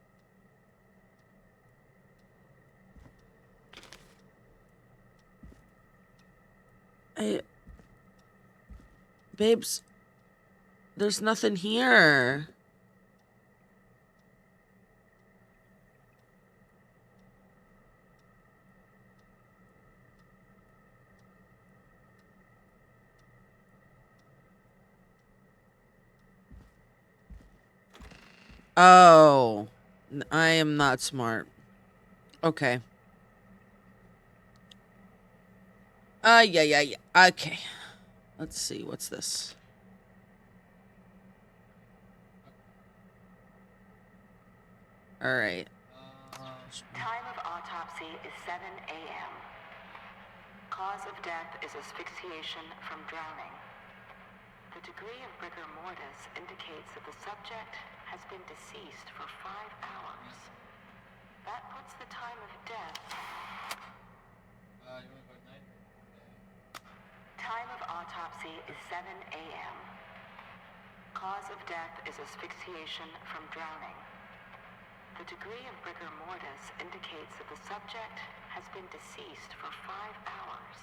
babes, there's nothing here. Oh, I am not smart. Okay. Yeah. Okay. Let's see. What's this? All right. Time of autopsy is 7 a.m. Cause of death is asphyxiation from drowning. The degree of rigor mortis indicates that the subject has been deceased for 5 hours. That puts the time of death. you want to go at night? Time of autopsy is 7 a.m. Cause of death is asphyxiation from drowning. The degree of rigor mortis indicates that the subject has been deceased for 5 hours.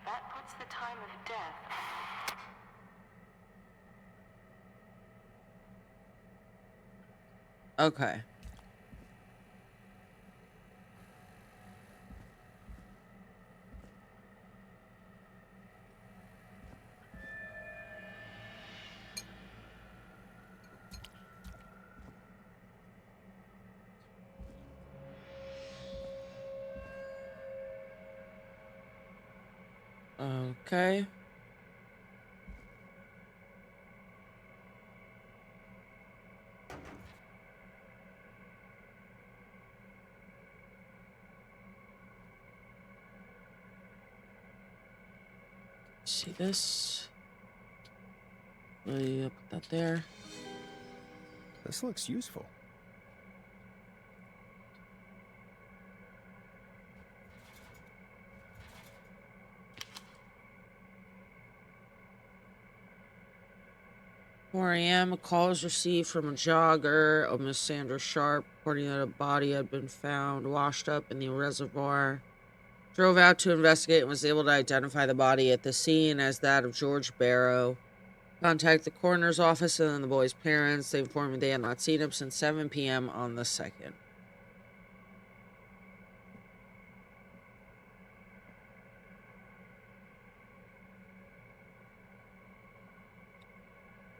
That puts the time of death. Okay. Okay. See this? Put that there. This looks useful. 4 a.m., a call was received from a jogger of Miss Sandra Sharp, reporting that a body had been found washed up in the reservoir. Drove out to investigate and was able to identify the body at the scene as that of George Barrow. Contact the coroner's office and then the boy's parents. They informed me they had not seen him since 7 p.m. on the 2nd.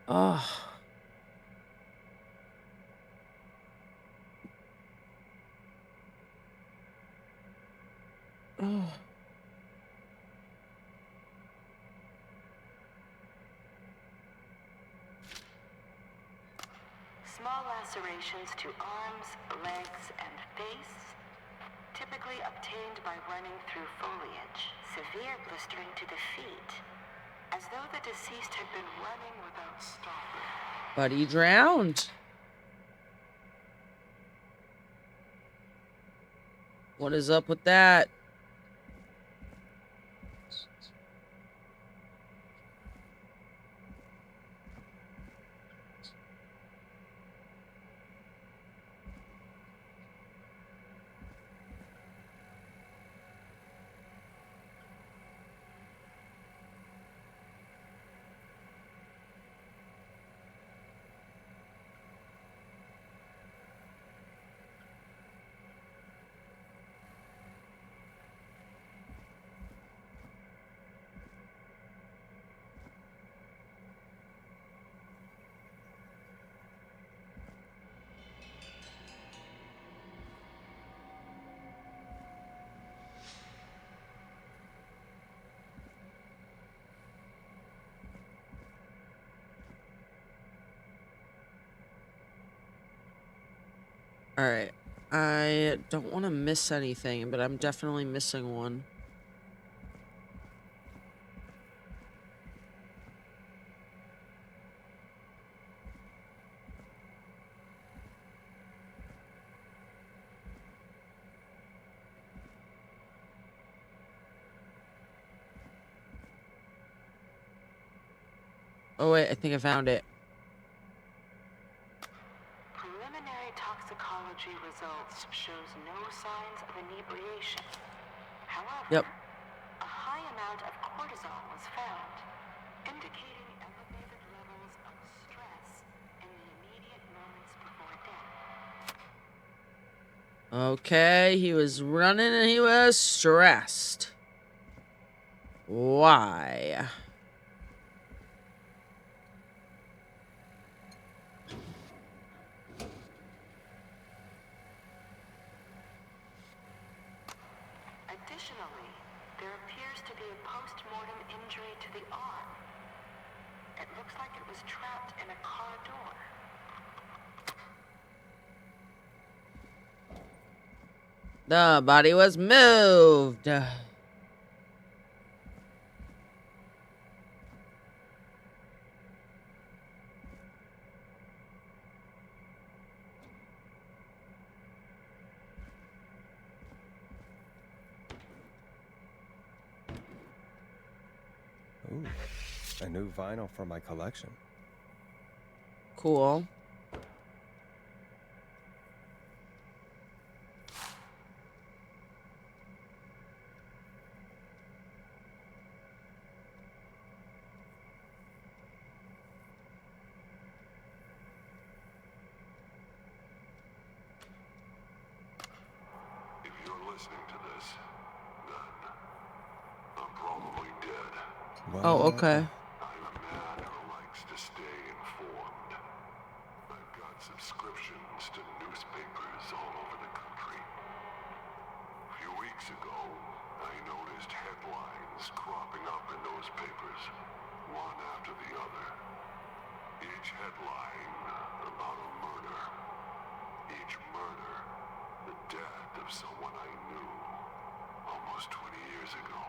Oh. Oh. Small lacerations to arms, legs, and face, typically obtained by running through foliage. Severe blistering to the feet, as though the deceased had been running without stopping. But he drowned. What is up with that? Alright, I don't want to miss anything, but I'm definitely missing one. Oh wait, I think I found it. Preliminary toxicology results shows no signs of inebriation. However, Yep. a high amount of cortisol was found, indicating elevated levels of stress in the immediate moments before death. Okay, he was running and he was stressed. Why? Additionally, there appears to be a post-mortem injury to the arm. It looks like it was trapped in a car door. The body was moved. Ooh, a new vinyl for my collection. Cool. If you're listening to this, then I'm probably dead. What? Oh, okay. I'm a man who likes to stay informed. I've got subscriptions to newspapers all over the country. A few weeks ago, I noticed headlines cropping up in those papers, one after the other. Each headline about a murder. Each murder, the death of someone I knew almost 20 years ago.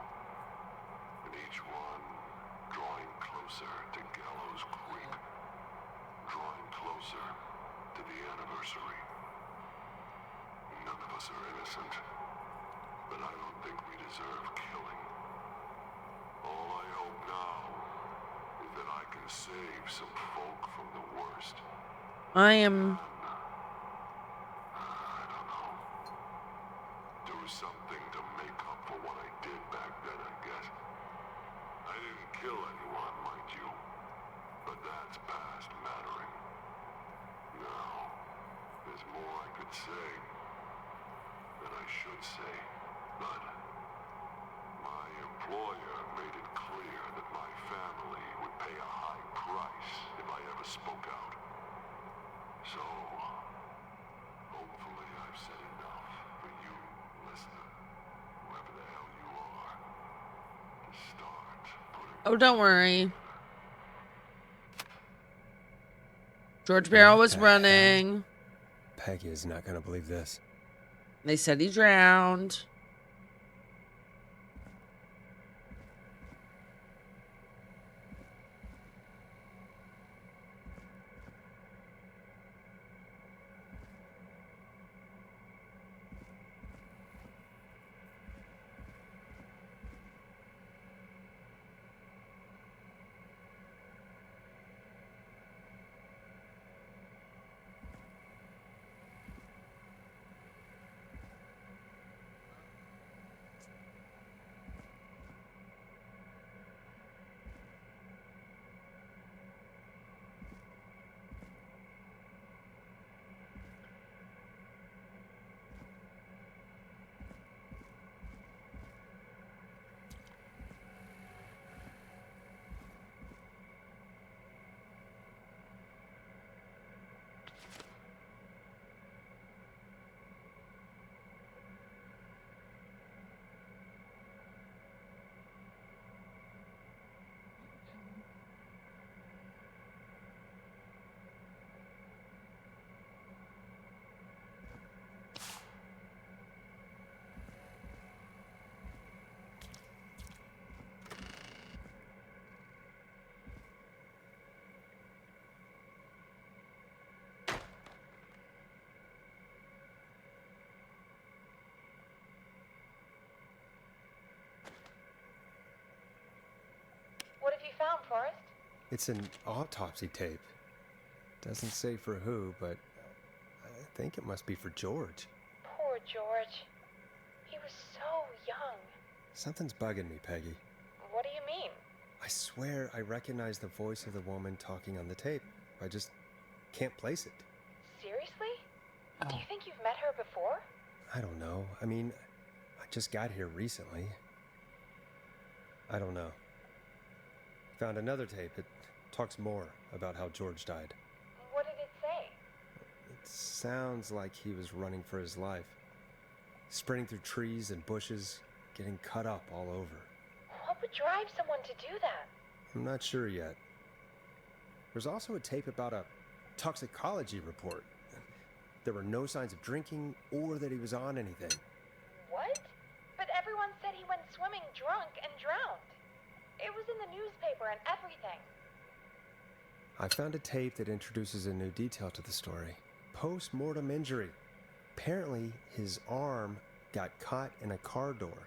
And each one drawing closer to Gallows Creek, drawing closer to the anniversary. None of us are innocent, but I don't think we deserve killing. All I hope now is that I can save some folk from the worst. I am. I don't know. Do something to make up for what I did back then, I guess. I didn't kill anyone, mind you. But that's past mattering. Now, there's more I could say. That I should say. But my employer made it clear that my family would pay a high price if I ever spoke out. So, hopefully I've said enough for you, listener, whoever the hell you are, to start putting... Oh, don't worry. George Barrow was running. Peggy is not gonna believe this. They said he drowned. What have you found, Forrest? It's an autopsy tape. Doesn't say for who, but I think it must be for George. Poor George. He was so young. Something's bugging me, Peggy. What do you mean? I swear I recognize the voice of the woman talking on the tape. I just can't place it. Seriously? Do you think you've met her before? I don't know. I mean, I just got here recently. I don't know. Found another tape. It talks more about how George died. What did it say? It sounds like he was running for his life. Sprinting through trees and bushes, getting cut up all over. What would drive someone to do that? I'm not sure yet. There's also a tape about a toxicology report. There were no signs of drinking or that he was on anything. What? But everyone said he went swimming drunk and drowned. It was in the newspaper and everything. I found a tape that introduces a new detail to the story. Post-mortem injury. Apparently, his arm got caught in a car door.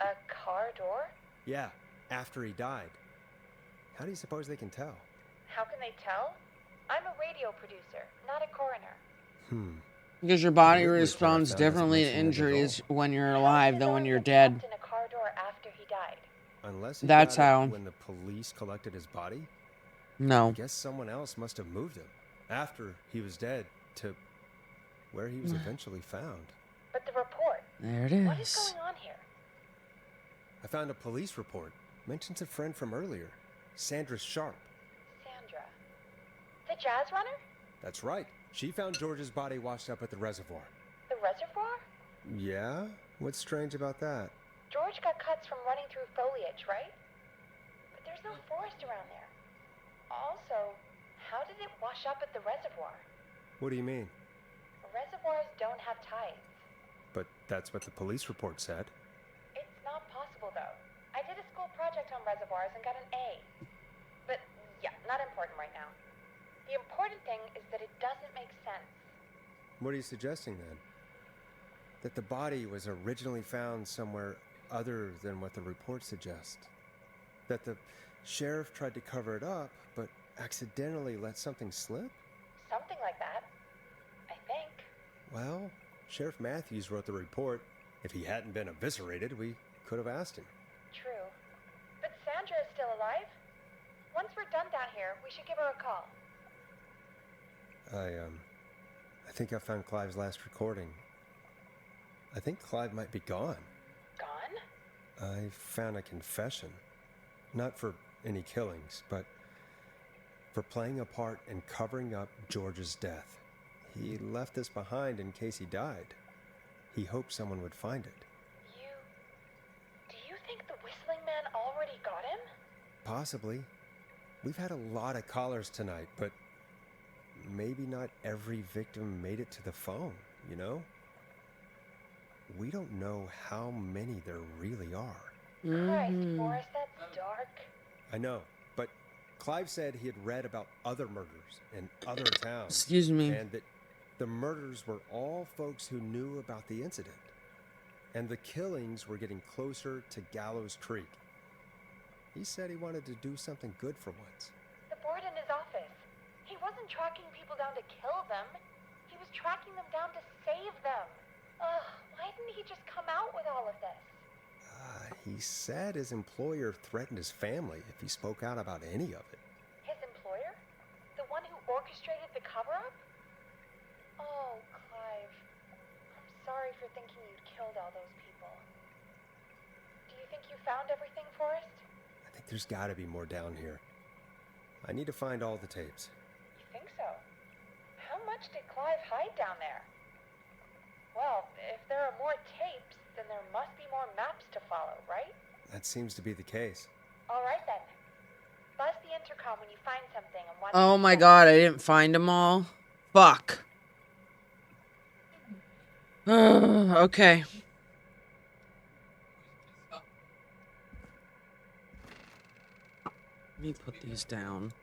A car door? Yeah, after he died. How do you suppose they can tell? How can they tell? I'm a radio producer, not a coroner. Because your body Weirdly, responds what I found differently to doesn't mention it at injuries all. when you're How alive did than his when arm you're get dead. trapped in a car door after he died? Unless he That's got it how. when the police collected his body? I No. guess someone else must have moved him after he was dead to where he was eventually found. But the report. There it What is is. going on here? I found a police report. Mentions a friend from earlier, Sandra Sharp. Sandra. The jazz runner? That's right. She found George's body washed up at the reservoir. The reservoir? Yeah? What's strange about that? George got cuts from running through foliage, right? But there's no forest around there. Also, how did it wash up at the reservoir? What do you mean? Reservoirs don't have tides. But that's what the police report said. It's not possible, though. I did a school project on reservoirs and got an A. But, yeah, not important right now. The important thing is that it doesn't make sense. What are you suggesting then? That the body was originally found somewhere other than what the report suggests? That the Sheriff tried to cover it up, but accidentally let something slip? Something like that. I think. Well, Sheriff Matthews wrote the report. If he hadn't been eviscerated, we could have asked him. True. But Sandra is still alive? Once we're done down here, we should give her a call. I think I found Clive's last recording. I think Clive might be gone. Gone? I found a confession. Not for any killings, but for playing a part in covering up George's death. He left this behind in case he died. He hoped someone would find it. Do you think the Whistling Man already got him? Possibly. We've had a lot of callers tonight, but maybe not every victim made it to the phone, you know? We don't know how many there really are. Christ, Forrest, that's dark. I know, but Clive said he had read about other murders in other towns. Excuse me. And that the murders were all folks who knew about the incident. And the killings were getting closer to Gallows Creek. He said he wanted to do something good for once. The board in his office. He wasn't tracking people down to kill them. He was tracking them down to save them. Ugh, why didn't he just come out with all of this? He said his employer threatened his family if he spoke out about any of it. His employer? The one who orchestrated the cover-up? Oh, Clive. I'm sorry for thinking you'd killed all those people. Do you think you found everything, Forrest? I think there's got to be more down here. I need to find all the tapes. You think so? How much did Clive hide down there? Well, if there are more tapes, then there must be more maps to follow, right? That seems to be the case. All right, then. Buzz the intercom when you find something and watch. Oh my god, I didn't find them all. Fuck. Okay. Let me put these down.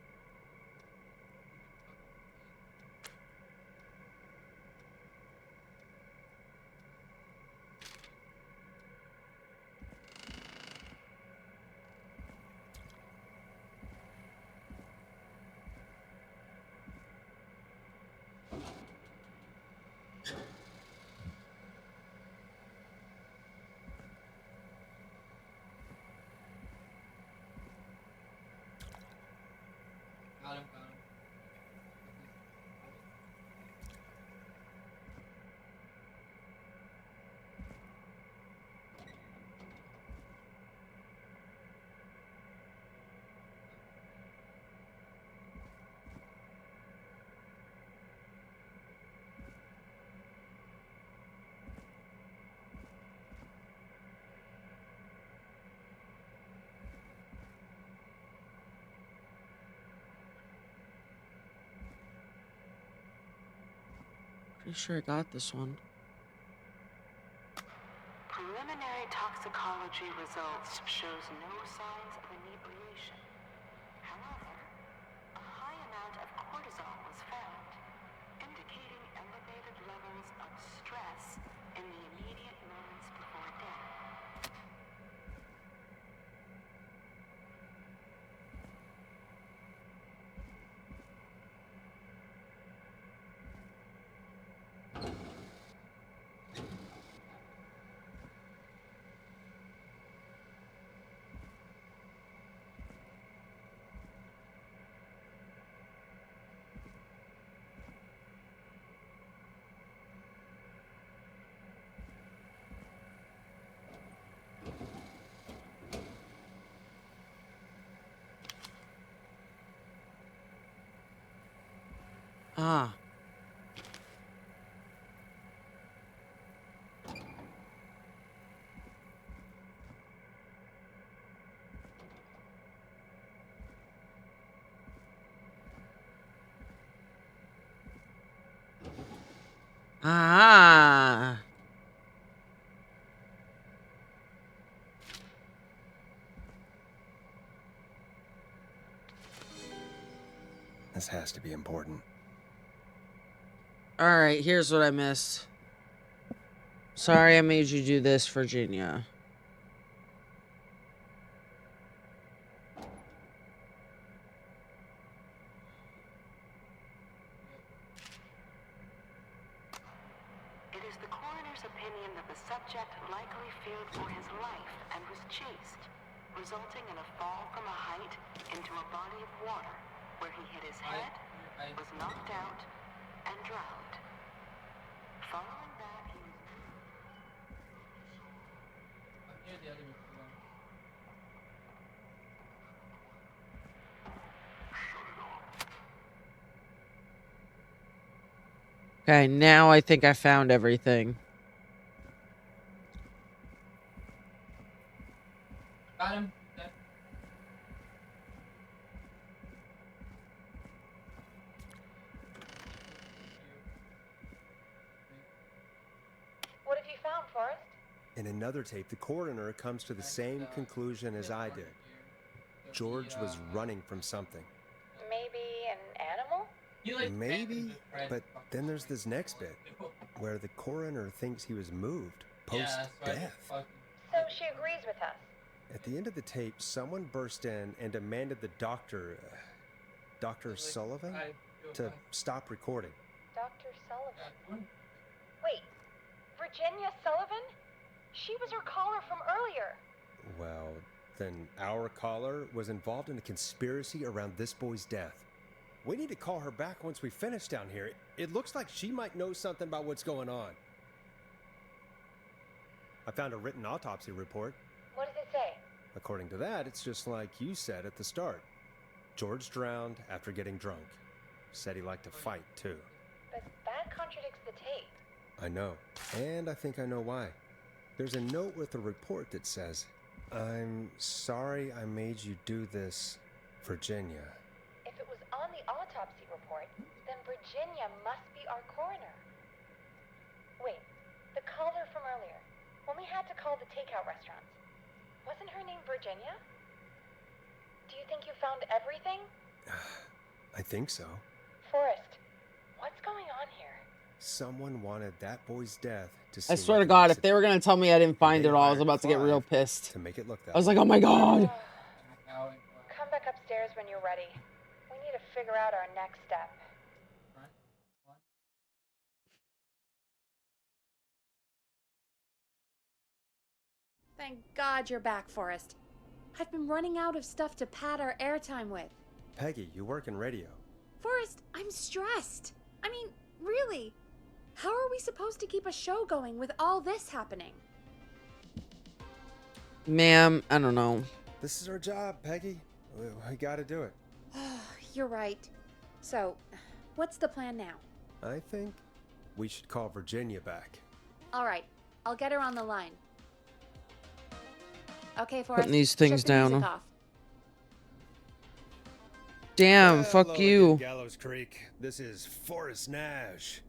Got him. Pretty sure I got this one. Preliminary toxicology results shows no signs of inebriation. However, a high amount of cortisol was found, indicating elevated levels of stress in the immediate moments before death. Ah. Ah. This has to be important. All right, here's what I missed. Sorry I made you do this, Virginia. expert's opinion that the subject likely feared for his life and was chased, resulting in a fall from a height into a body of water where he hit his head, was knocked out, and drowned. Following that, he was... I'm near the other one. Okay, now I think I found everything. Got him. Dead. What have you found, Forrest? In another tape, the coroner comes to the same conclusion as I did. George was running from something. Maybe an animal? He, like, Maybe, ran but then there's this next bit where the coroner thinks he was moved Yeah, that's why I post-death. fucking- So she agrees with us. At the end of the tape, someone burst in and demanded the doctor, Dr. Sullivan, to stop recording. Dr. Sullivan. Yeah, Wait, Virginia Sullivan? She was her caller from earlier. Well, then our caller was involved in a conspiracy around this boy's death. We need to call her back once we finish down here. It looks like she might know something about what's going on. I found a written autopsy report. What does it say? According to that, it's just like you said at the start. George drowned after getting drunk. Said he liked to fight, too. But that contradicts the tape. I know. And I think I know why. There's a note with the report that says, "I'm sorry I made you do this, Virginia." If it was on the autopsy report, then Virginia must be our coroner. Wait, the caller from earlier, when we had to call the takeout restaurants, wasn't her name Virginia? Do you think you found everything? I think so. Forrest, what's going on here? Someone wanted that boy's death to I seem swear to like an God, if they accident, were gonna tell me I didn't find they it all, I was hired about to get real Clive pissed. to make it look that I was way. like, oh my God. Come back upstairs when you're ready. We need to figure out our next step. Thank God you're back, Forrest. I've been running out of stuff to pad our airtime with. Peggy, you work in radio. Forrest, I'm stressed. I mean, really. How are we supposed to keep a show going with all this happening? Ma'am, I don't know. This is our job, Peggy. We gotta do it. You're right. So, what's the plan now? I think we should call Virginia back. All right, I'll get her on the line. Okay, Forrest. Putting these things shut the music down. off. Damn, Hello fuck again, you. Gallows Creek. This is Forrest Nash.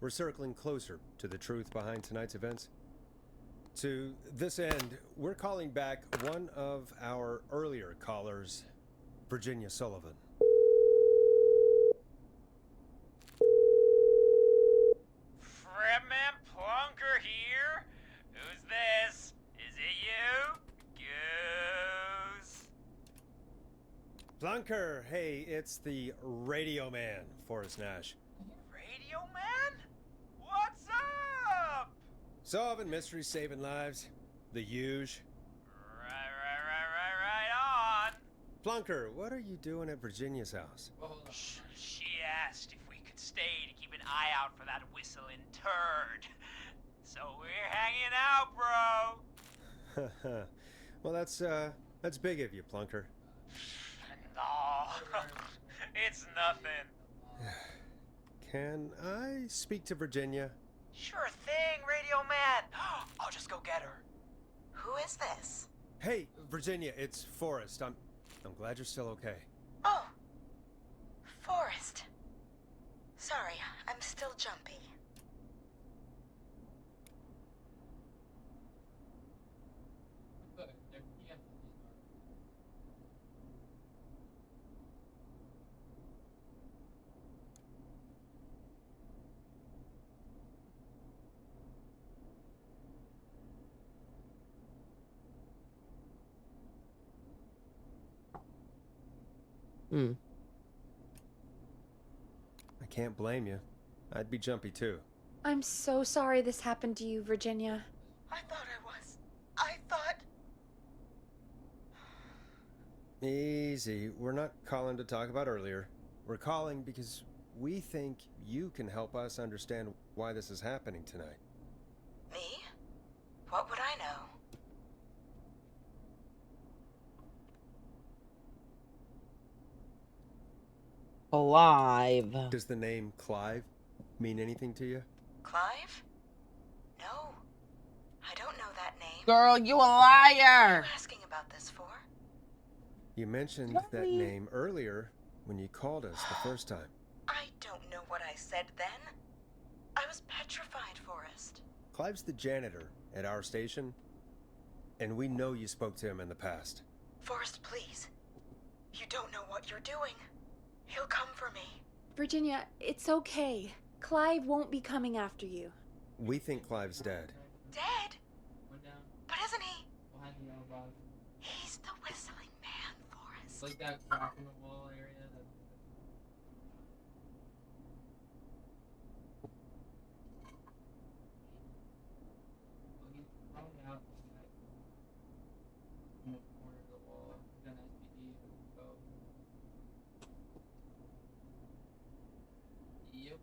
We're circling closer to the truth behind tonight's events. To this end, we're calling back one of our earlier callers, Virginia Sullivan. Fredman Plunker here. Who's this? Is it you? Goose. Plunker, hey, it's the Radio Man, Forrest Nash. Radio Man? What's up? Solving mysteries, saving lives. The huge. Right on. Plunker, what are you doing at Virginia's house? She asked if we could stay to keep an eye out for that whistling turd. So we're hanging out, bro. Well, that's big of you, Plunker. No, it's nothing. Can I speak to Virginia? Sure thing, Radio Man. I'll just go get her. Who is this? Hey, Virginia, it's Forrest. I'm glad you're still okay. Oh, Forrest. Sorry, I'm still jumpy. I can't blame you. I'd be jumpy too. I'm so sorry this happened to you, Virginia. I thought I was. I thought. Easy. We're not calling to talk about earlier. We're calling because we think you can help us understand why this is happening tonight. Me? What would I know? Alive. Does the name Clive mean anything to you? Clive? No. I don't know that name. Girl, you a What are liar. you asking about this for? You mentioned that Sorry. name earlier when you called us the first time. I don't know what I said then. I was petrified, Forrest. Clive's the janitor at our station, and we know you spoke to him in the past. Forrest, please. You don't know what you're doing. He'll come for me. Virginia, it's okay. Clive won't be coming after you. We think Clive's dead. Dead? Went down But isn't he? behind the yellow box. He's the whistling man, Forrest. Like that crack in the wall area. He's probably out in the corner of the wall. He's got an SPD. Go. Yep.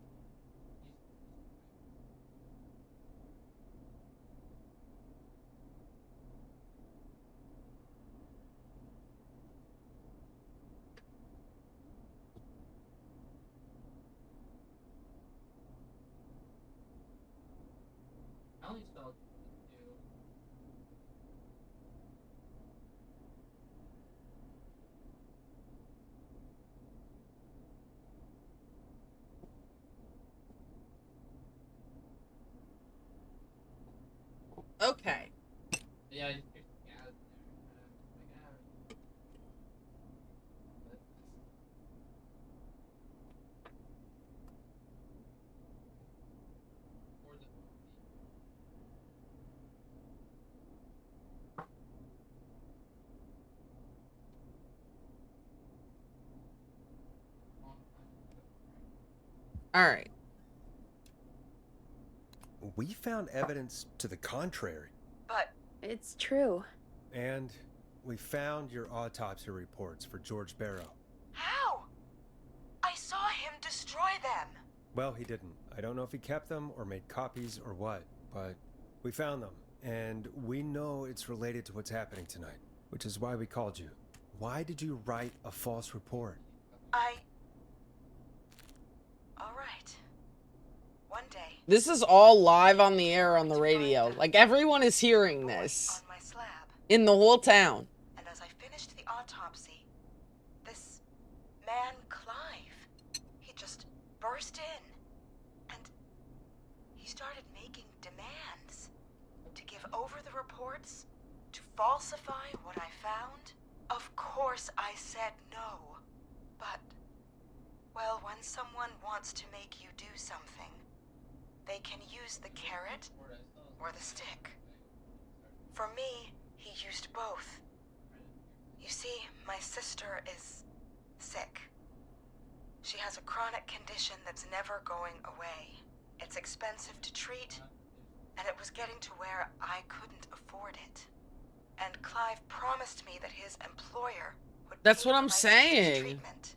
I only saw two. Okay. Yeah, I just picked the gas in there. Like, or the All right. We found evidence to the contrary. But It's true. And we found your autopsy reports for George Barrow. how? I saw him destroy them. Well, he didn't. I don't know if he kept them or made copies or what, but we found them. And we know it's related to what's happening tonight, which is why we called you. Why did you write a false report? All right. One day. This is all live on the air on the radio. Like, everyone is hearing voice this on my slab. in the whole town. And as I finished the autopsy, this man, Clive, he just burst in. And he started making demands to give over the reports, to falsify what I found. Of course I said no. But, well, when someone wants to make you do something, they can use the carrot or the stick. For me, he used both. You see, my sister is sick. She has a chronic condition that's never going away. It's expensive to treat, and it was getting to where I couldn't afford it. And Clive promised me that his employer would That's pay what for I'm my sister's saying. treatment.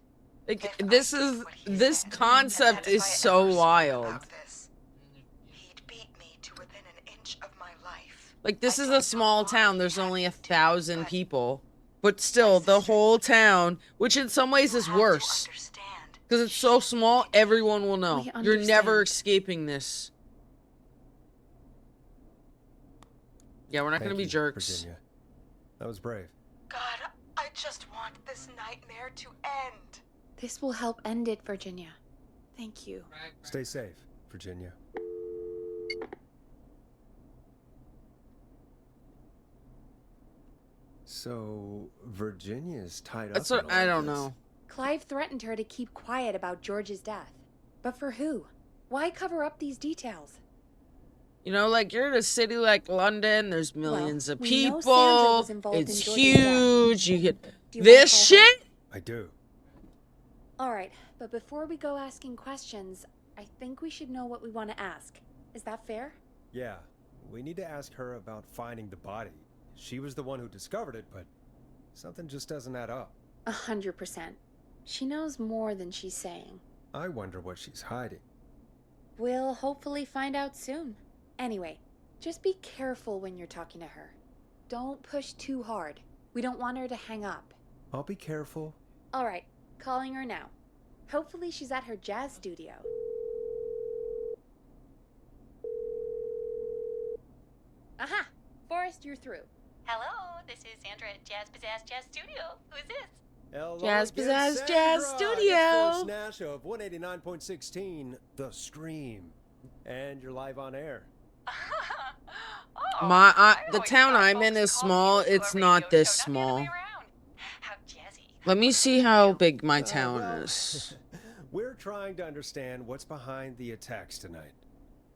Like, If I this did is what he this said, concept and if is I so ever spoke wild. about this, he'd beat me to within an inch of my life. Like, this I is don't a small know why town. he There's had only to, 1,000 but people. But still, the whole town, which in some ways you is have to worse. understand. Because it's so small, everyone will know. We You're never understand. escaping this. Yeah, we're not going to Thank be you, jerks. Virginia. That was brave. God, I just want this nightmare to end. This will help end it, Virginia. Thank you. Stay safe, Virginia. So, Virginia's tied That's up in what all I of don't this. know. Clive threatened her to keep quiet about George's death. But for who? Why cover up these details? You know, like, you're in a city like London, there's millions of we know Sandra was people, involved it's in George's death. huge, you get Do you wanna this call her? shit? I do. All right, but before we go asking questions, I think we should know what we want to ask. Is that fair? Yeah, we need to ask her about finding the body. She was the one who discovered it, but something just doesn't add up. 100%. She knows more than she's saying. I wonder what she's hiding. We'll hopefully find out soon. Anyway, just be careful when you're talking to her. Don't push too hard. We don't want her to hang up. I'll be careful. Alright, calling her now. Hopefully she's at her jazz studio. Aha! Forrest, you're through. Hello, this is Sandra at Jazz Pizzazz Jazz Studio. Who's this? Hello Jazz again, Pizzazz Sandra. Jazz Studio. It's Forrest Nash of 189.16, The Scream. And you're live on air. Oh, My I the always town thought I'm folks in is called small. you to a It's radio not this show, not the other way small. around. How jazzy. Let me see how big my town Well, is. we're trying to understand what's behind the attacks tonight.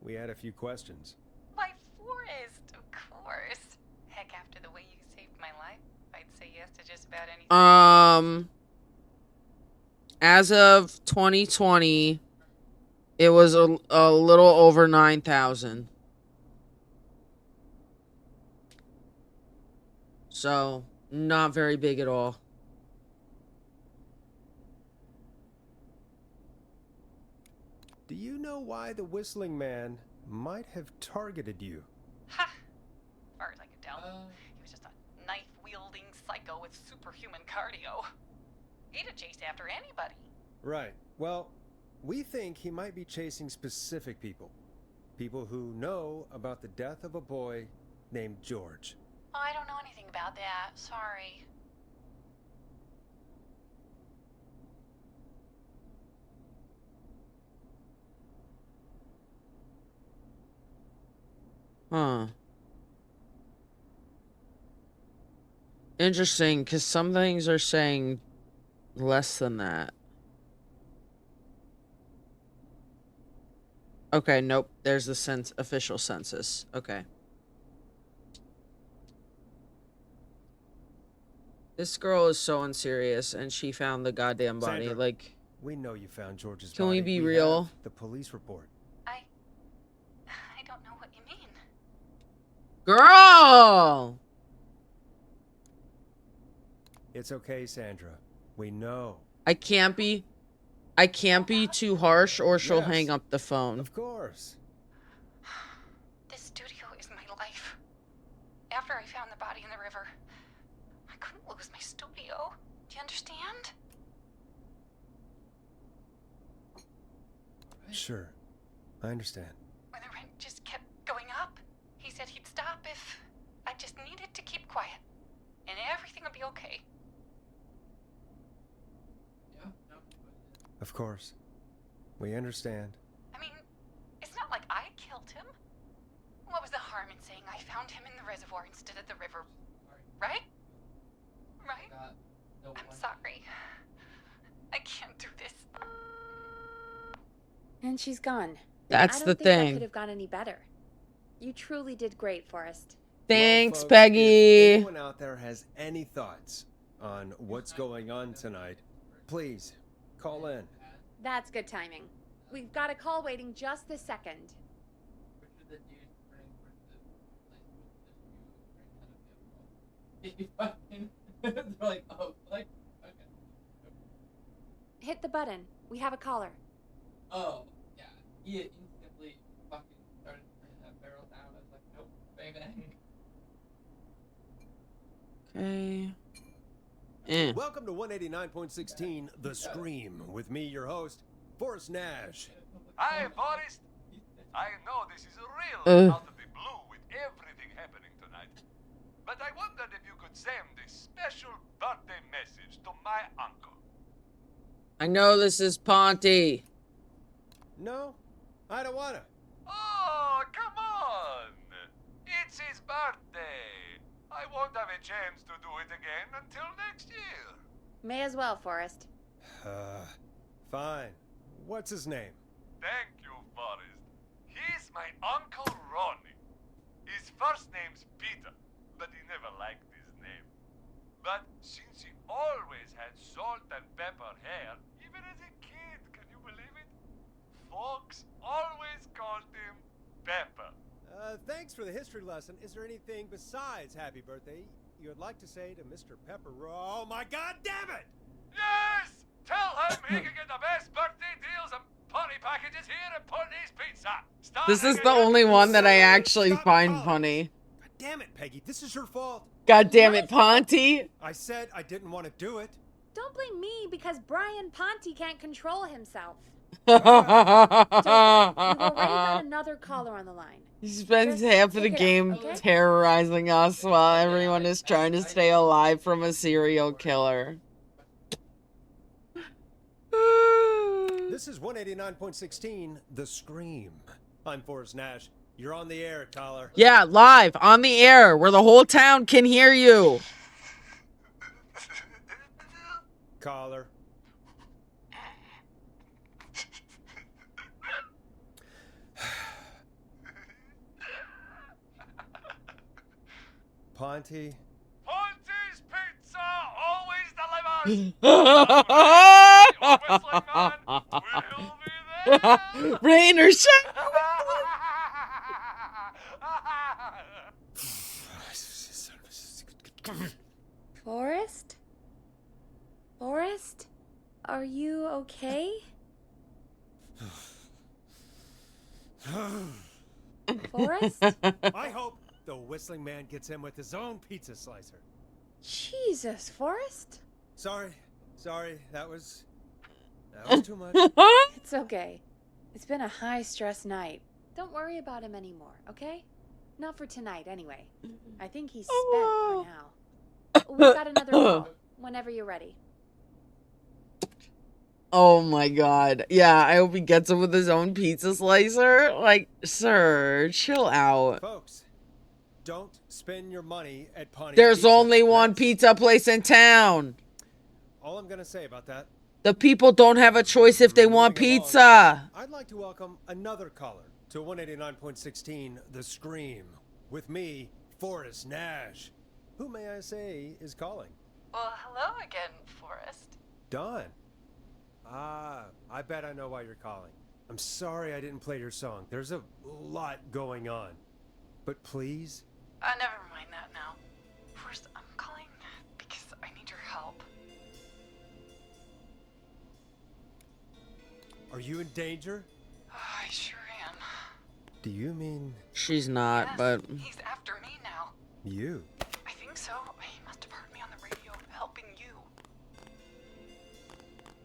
We had a few questions. Why, Forrest, of course. Heck, after the way you saved my life, I'd say yes to just about anything. As of 2020, it was a little over 9,000. So, not very big at all. Do you know why the Whistling Man might have targeted you? Ha! As far as I could tell, he was just a knife-wielding psycho with superhuman cardio. He'd have chased after anybody. Right. Well, we think he might be chasing specific people. People who know about the death of a boy named George. Oh, I don't know anything about that. Sorry. Huh. Interesting, because some things are saying less than that. Okay, nope. There's the official census. Okay. This girl is so unserious, and she found the goddamn body. Sandra, Like, we know you found George's can body. we be real? have the police report. I don't know what you mean. Girl! It's okay, Sandra. We know. I can't be too harsh, or she'll Yes. hang up the phone. Of course. This studio is my life. After I found the body in the river, I couldn't lose my studio. Do you understand? Sure. I understand. When the rent just kept going up, he said he'd stop if I just needed to keep quiet. And everything would be okay. Of course. We understand. I mean, it's not like I killed him. What was the harm in saying I found him in the reservoir instead of the river? Right? Right? I'm sorry. I can't do this. And she's gone. That's I the don't think that thing. could have gone any better. You truly did great, Forrest. Thanks, Well, folks, Peggy. If anyone out there has any thoughts on what's going on tonight, please call in. That's good timing. We've got a call waiting just this second. They're like, oh, like, okay. Hit the button. We have a caller. Oh, yeah. He instantly fucking started turning that barrel down. I was like, nope, bang bang. Okay. Eh. Welcome to 189.16 The Scream with me, your host, Forrest Nash. Hi, Forrest. I know this is real out of the blue with everything happening tonight. But I wondered if you could send a special birthday message to my uncle. I know this is Ponty. No, I don't wanna. Oh, come on. It's his birthday. I won't have a chance to do it again until next year. May as well, Forrest. Fine. What's his name? Thank you, Forrest. He's my Uncle Ronnie. His first name's Peter, but he never liked his name. But since he always had salt and pepper hair, even as a kid, can you believe it? Folks always called him Pepper. Thanks for the history lesson. Is there anything besides happy birthday you would like to say to Mr. Pepper? Oh my god damn it! Yes! Tell him he can get the best birthday deals and party packages here at Putney's Pizza. This is the only one that I actually find funny. God damn it, Peggy. This is your fault. God damn it, Ponty. I said I didn't want to do it. Don't blame me because Brian Ponty can't control himself. He We've already got another caller on the line. spends Just half of the pick it up, game okay? terrorizing us while everyone is trying to stay alive from a serial killer. This is 189.16, The Scream. I'm Forrest Nash. You're on the air, caller. Yeah, live, on the air, where the whole town can hear you. Caller. Ponty. Ponty's Pizza always delivers. Rain or shine. Forrest? Forrest? Are you okay? Forrest? I hope the Whistling Man gets him with his own pizza slicer. Jesus, Forrest? Sorry, that was too much. It's okay. It's been a high-stress night. Don't worry about him anymore, okay? Not for tonight, anyway. I think he's spent for now. We've got another call, whenever you're ready. Oh my god. Yeah, I hope he gets him with his own pizza slicer. Like, sir, chill out. Folks, don't spend your money at Ponty's There's Pizza. only one That's pizza place in town. all I'm gonna say about that. The people don't have a choice if they want Moving along, pizza. I'd like to welcome another caller to 189.16 The Scream. With me, Forrest Nash. Who may I say is calling? Well, hello again, Forrest. Don. Ah, I bet I know why you're calling. I'm sorry I didn't play your song. There's a lot going on. But please? Never mind that now. Forrest, I'm calling because I need your help. Are you in danger? I sure am. Do you mean She's not, Yes, but he's after me now. you? I think so. He must have heard me on the radio helping you.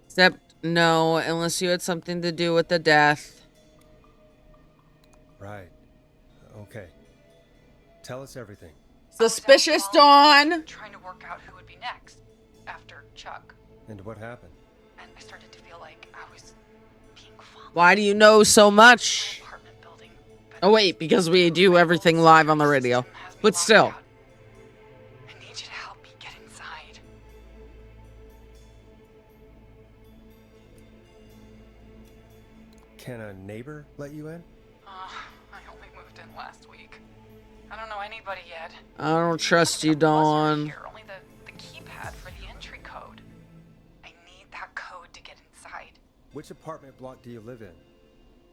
except no, unless you had something to do with the death. Right. Okay. Tell us everything. Suspicious, Dawn. Trying to work out who would be next after Chuck. And what happened? And I started to feel like I was being followed. Why do you know so much? Apartment building. Oh wait, because we do everything live on the radio. But still. I need you to help me get inside. Can a neighbor let you in? I only moved in last week. I don't know anybody yet. I don't trust you, Some buzzer Dawn. here, only the keypad for the entry code. I need that code to get inside. Which apartment block do you live in?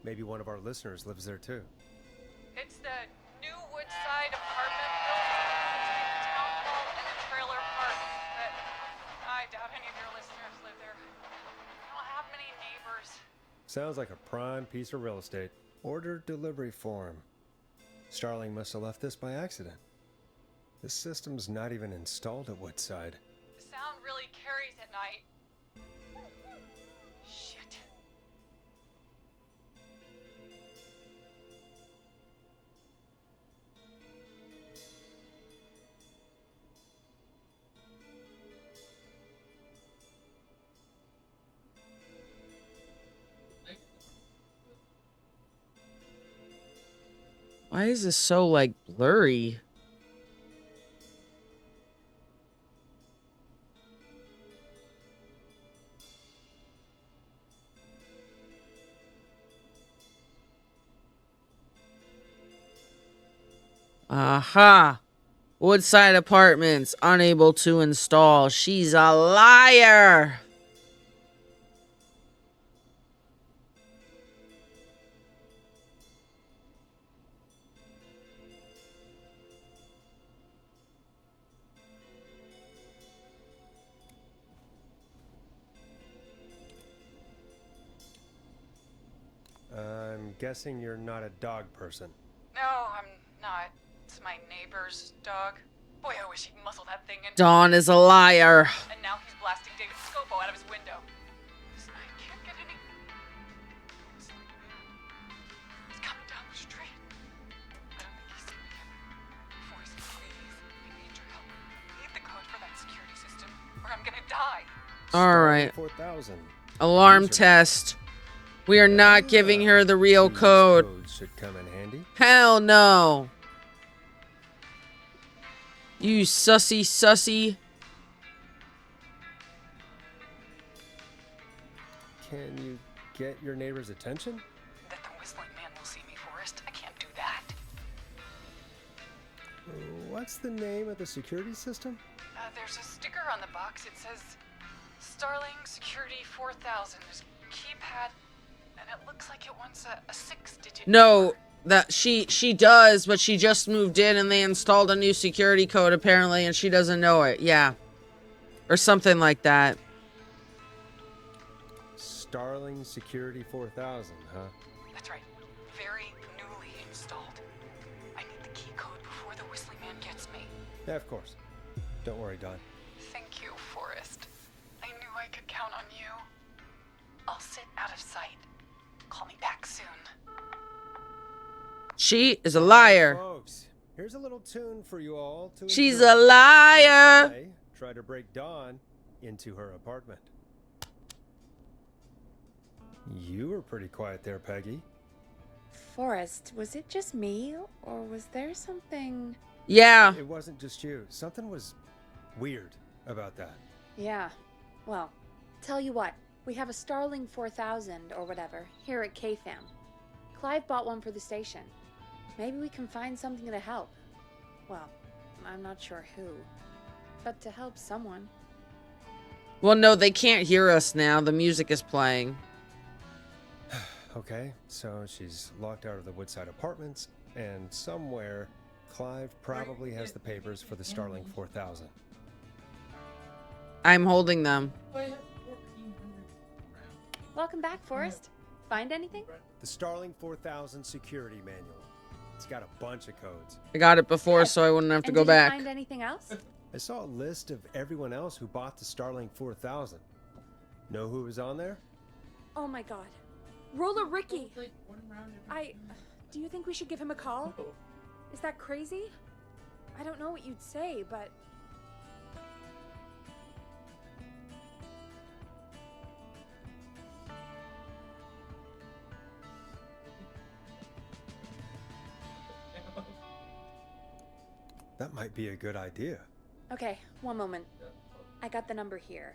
Maybe one of our listeners lives there too. It's the New Woodside apartment building between the town hall and the trailer park. But I doubt any of your listeners live there. I don't have many neighbors. Sounds like a prime piece of real estate. Order delivery form. Starling must have left this by accident. This system's not even installed at Woodside. The sound really carries at night. Shit. Why is this so, like, blurry? Aha! Woodside Apartments, unable to install. She's a liar! guessing you're not a dog person. No, I'm not. It's my neighbor's dog. Boy, I wish he'd muzzle that thing in. Dawn is a liar. And now he's blasting David Scopo out of his window. I can't get any. He's coming down the street. I don't think he's seen me yet. Forrest, please. I need your help. I need the code for that security system, or I'm gonna die. All right. 4000. Alarm test. We are not giving her the real These code. codes should come in handy. Hell no. You sussy. Can you get your neighbor's attention? That the whistling man will see me, Forrest. I can't do that. What's the name of the security system? There's a sticker on the box. It says Starling Security 4000. There's a keypad, and it looks like it wants a 6-digit No, number. that she does, but she just moved in and they installed a new security code apparently, and she doesn't know it. Yeah, or something like that. Starling Security 4000, huh? That's right. Very newly installed. I need the key code before the whistling man gets me. Yeah, of course. Don't worry, Don. Thank you, Forrest. I knew I could count on you. I'll sit out of sight. Call me back soon. She is a liar. Folks, here's a little tune for you all to She's enjoy. a liar. I try to break Dawn into her apartment. You were pretty quiet there, Peggy. Forrest, was it just me, or was there something? Yeah. It wasn't just you. Something was weird about that. Yeah. Well, tell you what, we have a Starling 4000 or whatever here at KFAM. Clive bought one for the station. Maybe we can find something to help. Well, I'm not sure who, but to help someone. Well, no, they can't hear us now. The music is playing. Okay, so she's locked out of the Woodside Apartments, and somewhere Clive probably has the papers for the Starling 4000. I'm holding them. Welcome back, Forrest. Find anything? The Starling 4000 security manual. It's got a bunch of codes. I got it before, so I wouldn't have to And go did you back. find anything else? I saw a list of everyone else who bought the Starling 4000. Know who was on there? Oh my god. Roller Ricky! Do you think we should give him a call? Is that crazy? I don't know what you'd say, but... That might be a good idea. Okay, one moment. I got the number here.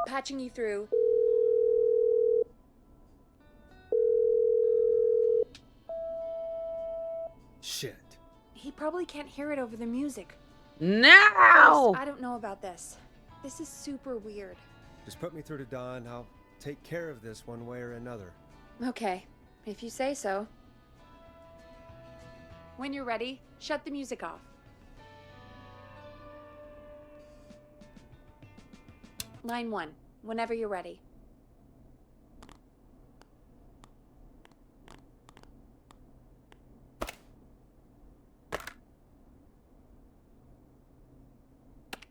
Patching you through. Shit. He probably can't hear it over the music. No! I don't know about this. This is super weird. Just put me through to Don. I'll take care of this one way or another. Okay, if you say so. When you're ready, shut the music off. Line 1, whenever you're ready.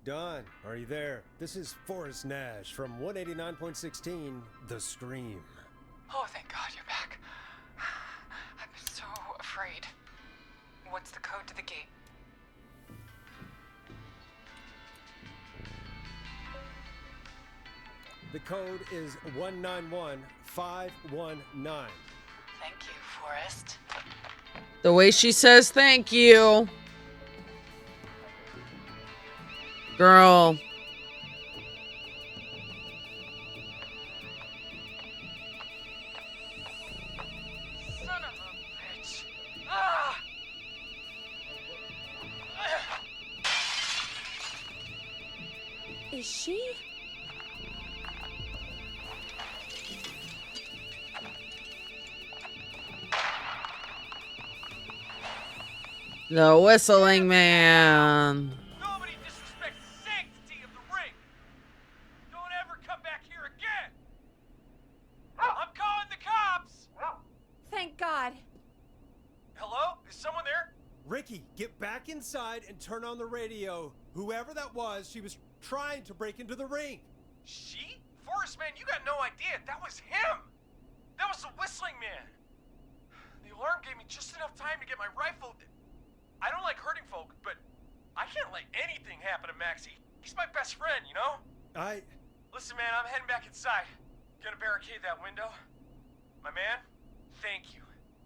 Don, are you there? This is Forrest Nash from 189.16, The Scream. Oh, thank God you're back. I've been so afraid. What's the code to the gate? The code is 191519. Thank you, Forrest. The way she says thank you. Girl. Son of a bitch. Ah! Is she? The whistling man. Nobody disrespects the sanctity of the ring. Don't ever come back here again. I'm calling the cops. Ricky, get back inside and turn on the radio. Whoever that was, she was trying to break into the ring. She? Forrest, man, you got no idea. That was him. That was the Whistling Man. The alarm gave me just enough time to get my rifle. I don't like hurting folk, but I can't let anything happen to Maxie. He's my best friend, you know? Listen, man, I'm heading back inside. Gonna barricade that window. My man, thank you.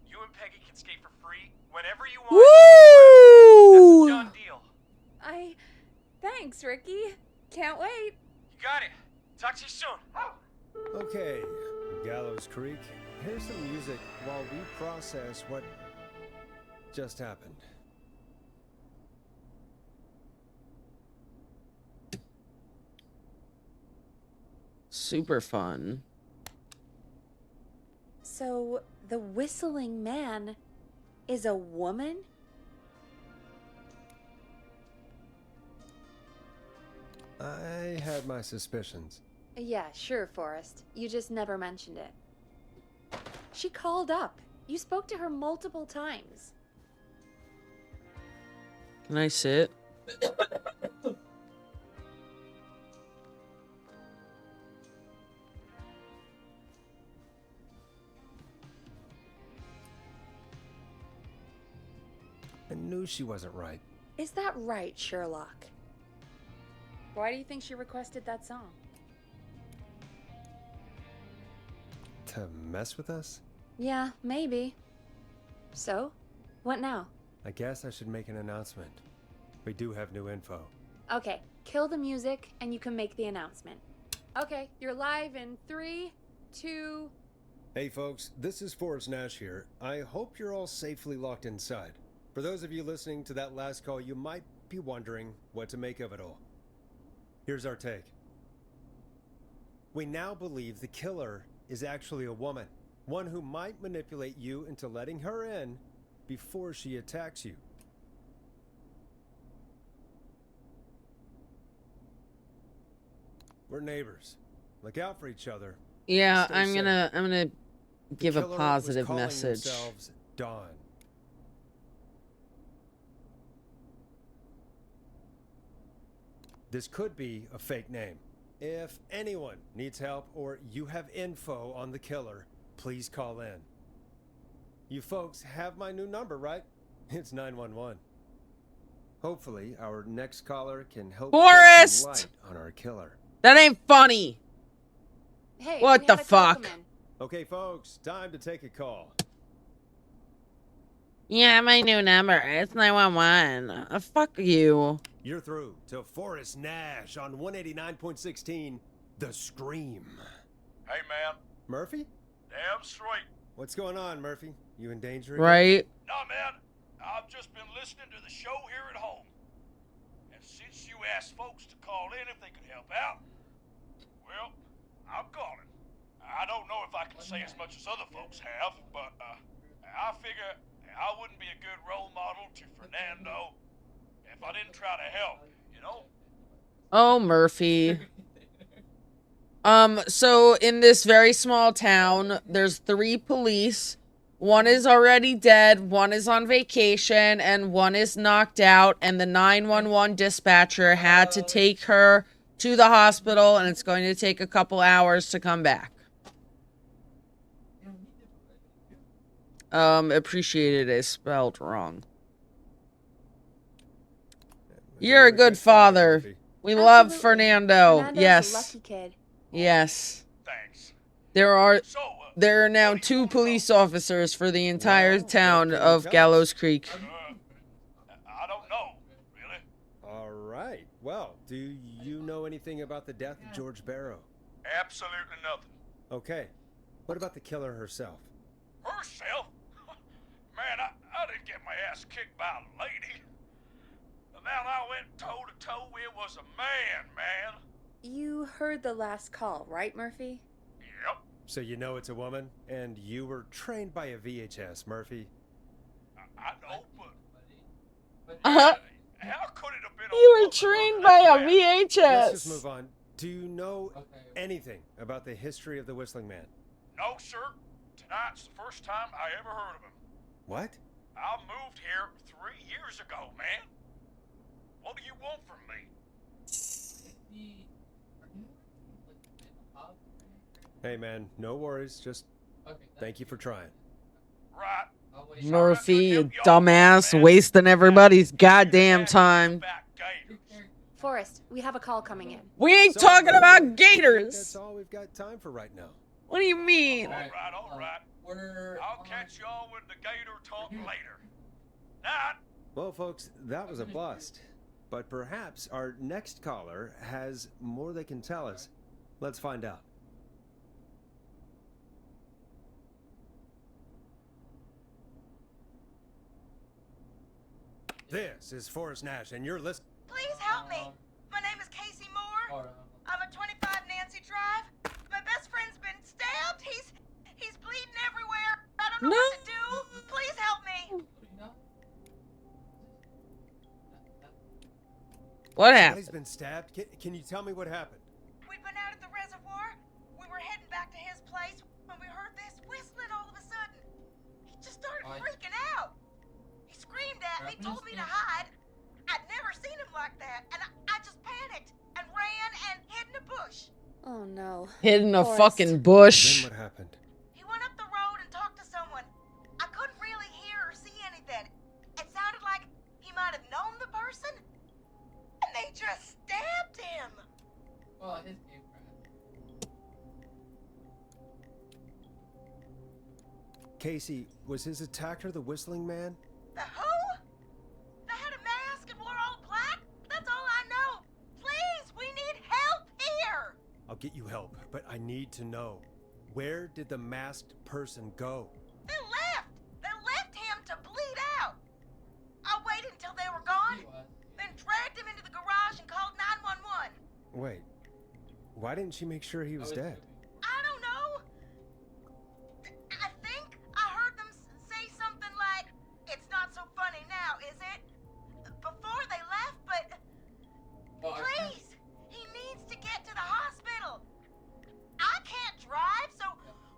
You and Peggy can skate for free whenever you want. Woo! That's a done deal. Thanks, Ricky. Can't wait. You got it. Talk to you soon. Okay, Gallows Creek, here's some music while we process what just happened. Super fun. So, the Whistling Man is a woman? I had my suspicions. Yeah, sure, Forrest. You just never mentioned it. She called up. You spoke to her multiple times. Can I sit? I knew she wasn't right. Is that right, Sherlock? Why do you think she requested that song? To mess with us? Yeah, maybe. So, what now? I guess I should make an announcement. We do have new info. Okay, kill the music and you can make the announcement. Okay, you're live in 3, 2... Hey folks, this is Forrest Nash here. I hope you're all safely locked inside. For those of you listening to that last call, you might be wondering what to make of it all. Here's our take. We now believe the killer is actually a woman. One who might manipulate you into letting her in before she attacks you. We're neighbors. Look out for each other. Yeah, Stay I'm safe. gonna give a Killer was positive calling message. themselves Dawn. This could be a fake name. If anyone needs help or you have info on the killer, please call in. You folks have my new number, right? It's 911. Hopefully, our next caller can help shed Forrest! some light on our killer. That ain't funny. Hey, What we the had a call fuck? come in. Okay, folks, time to take a call. Yeah, my new number. It's 911. Fuck you. You're through to Forrest Nash on 189.16, The Scream. Hey, man. Murphy? Damn straight. What's going on, Murphy? You in danger again? Right? Nah, man. I've just been listening to the show here at home. And since you asked folks to call in if they could help out, well, I'm calling. I don't know if I can say as much as other folks have, but I figure I wouldn't be a good role model to Fernando if I didn't try to help, you know? Oh, Murphy. So in this very small town, there's 3 police. One is already dead, one is on vacation, and one is knocked out, and the 911 dispatcher had to take her to the hospital, and it's going to take a couple hours to come back. Appreciated is spelled wrong. You're a good father. Murphy. We love Absolutely. Fernando. Fernando's Yes. a lucky kid. Yes. Thanks. There are So, there are now what do you 2 wanna know? police officers for the entire Well, town what can you of tell Gallows Creek. I don't know, really. All right. Well, do you know anything about the death of George Barrow? Absolutely nothing. Okay. What about the killer herself? Herself? Man, I didn't get my ass kicked by a lady. The man I went toe to toe with was a man. You heard the last call, right, Murphy? Yep. So you know it's a woman, and you were trained by a VHS, Murphy. I know, but Uh-huh. how could it have been? You were trained by a Let's just VHS. move on. Do you know anything about the history of the Whistling Man? No, sir. Tonight's the first time I ever heard of him. What? I moved here 3 years ago, man. What do you want from me? Hey, man, no worries. Just thank you for trying. Right. Murphy, you dumbass, wasting everybody's goddamn time. Forrest, we have a call coming in. We ain't Sorry, talking buddy. about That's gators. all we've got time for right now. What do you mean? All right. I'll catch y'all with the gator talk later. Night. Well, folks, that was a bust. But perhaps our next caller has more they can tell us. Let's find out. This is Forrest Nash, and you're listening. Please help me. My name is Casey Moore. I'm at 25 Nancy Drive. My best friend's been stabbed. He's bleeding everywhere. I don't know what to do. Please help me. What happened? Somebody's been stabbed. Can you tell me what happened? We'd been out at the reservoir. We were heading back to his place when we heard this whistling all of a sudden. He just started freaking out. He screamed at me, told me to hide. I'd never seen him like that, and I just panicked and ran and hid in a bush. Oh no. Hid in a Forrest. fucking bush. Then what happened? He went up the road and talked to someone. I couldn't really hear or see anything. It sounded like he might have known the person, and they just stabbed him. Well, his game crashed. Casey, was his attacker the whistling man? The who? They had a mask and wore all black? That's all I know. Please, we need help here. I'll get you help, but I need to know. Where did the masked person go? They left. They left him to bleed out. I waited until they were gone, then dragged him into the garage and called 911. Wait, why didn't she make sure he was dead? I don't know. I think I heard them say something like, "It's not so funny now, is it?" before they left, but please, he needs to get to the hospital. I can't drive, so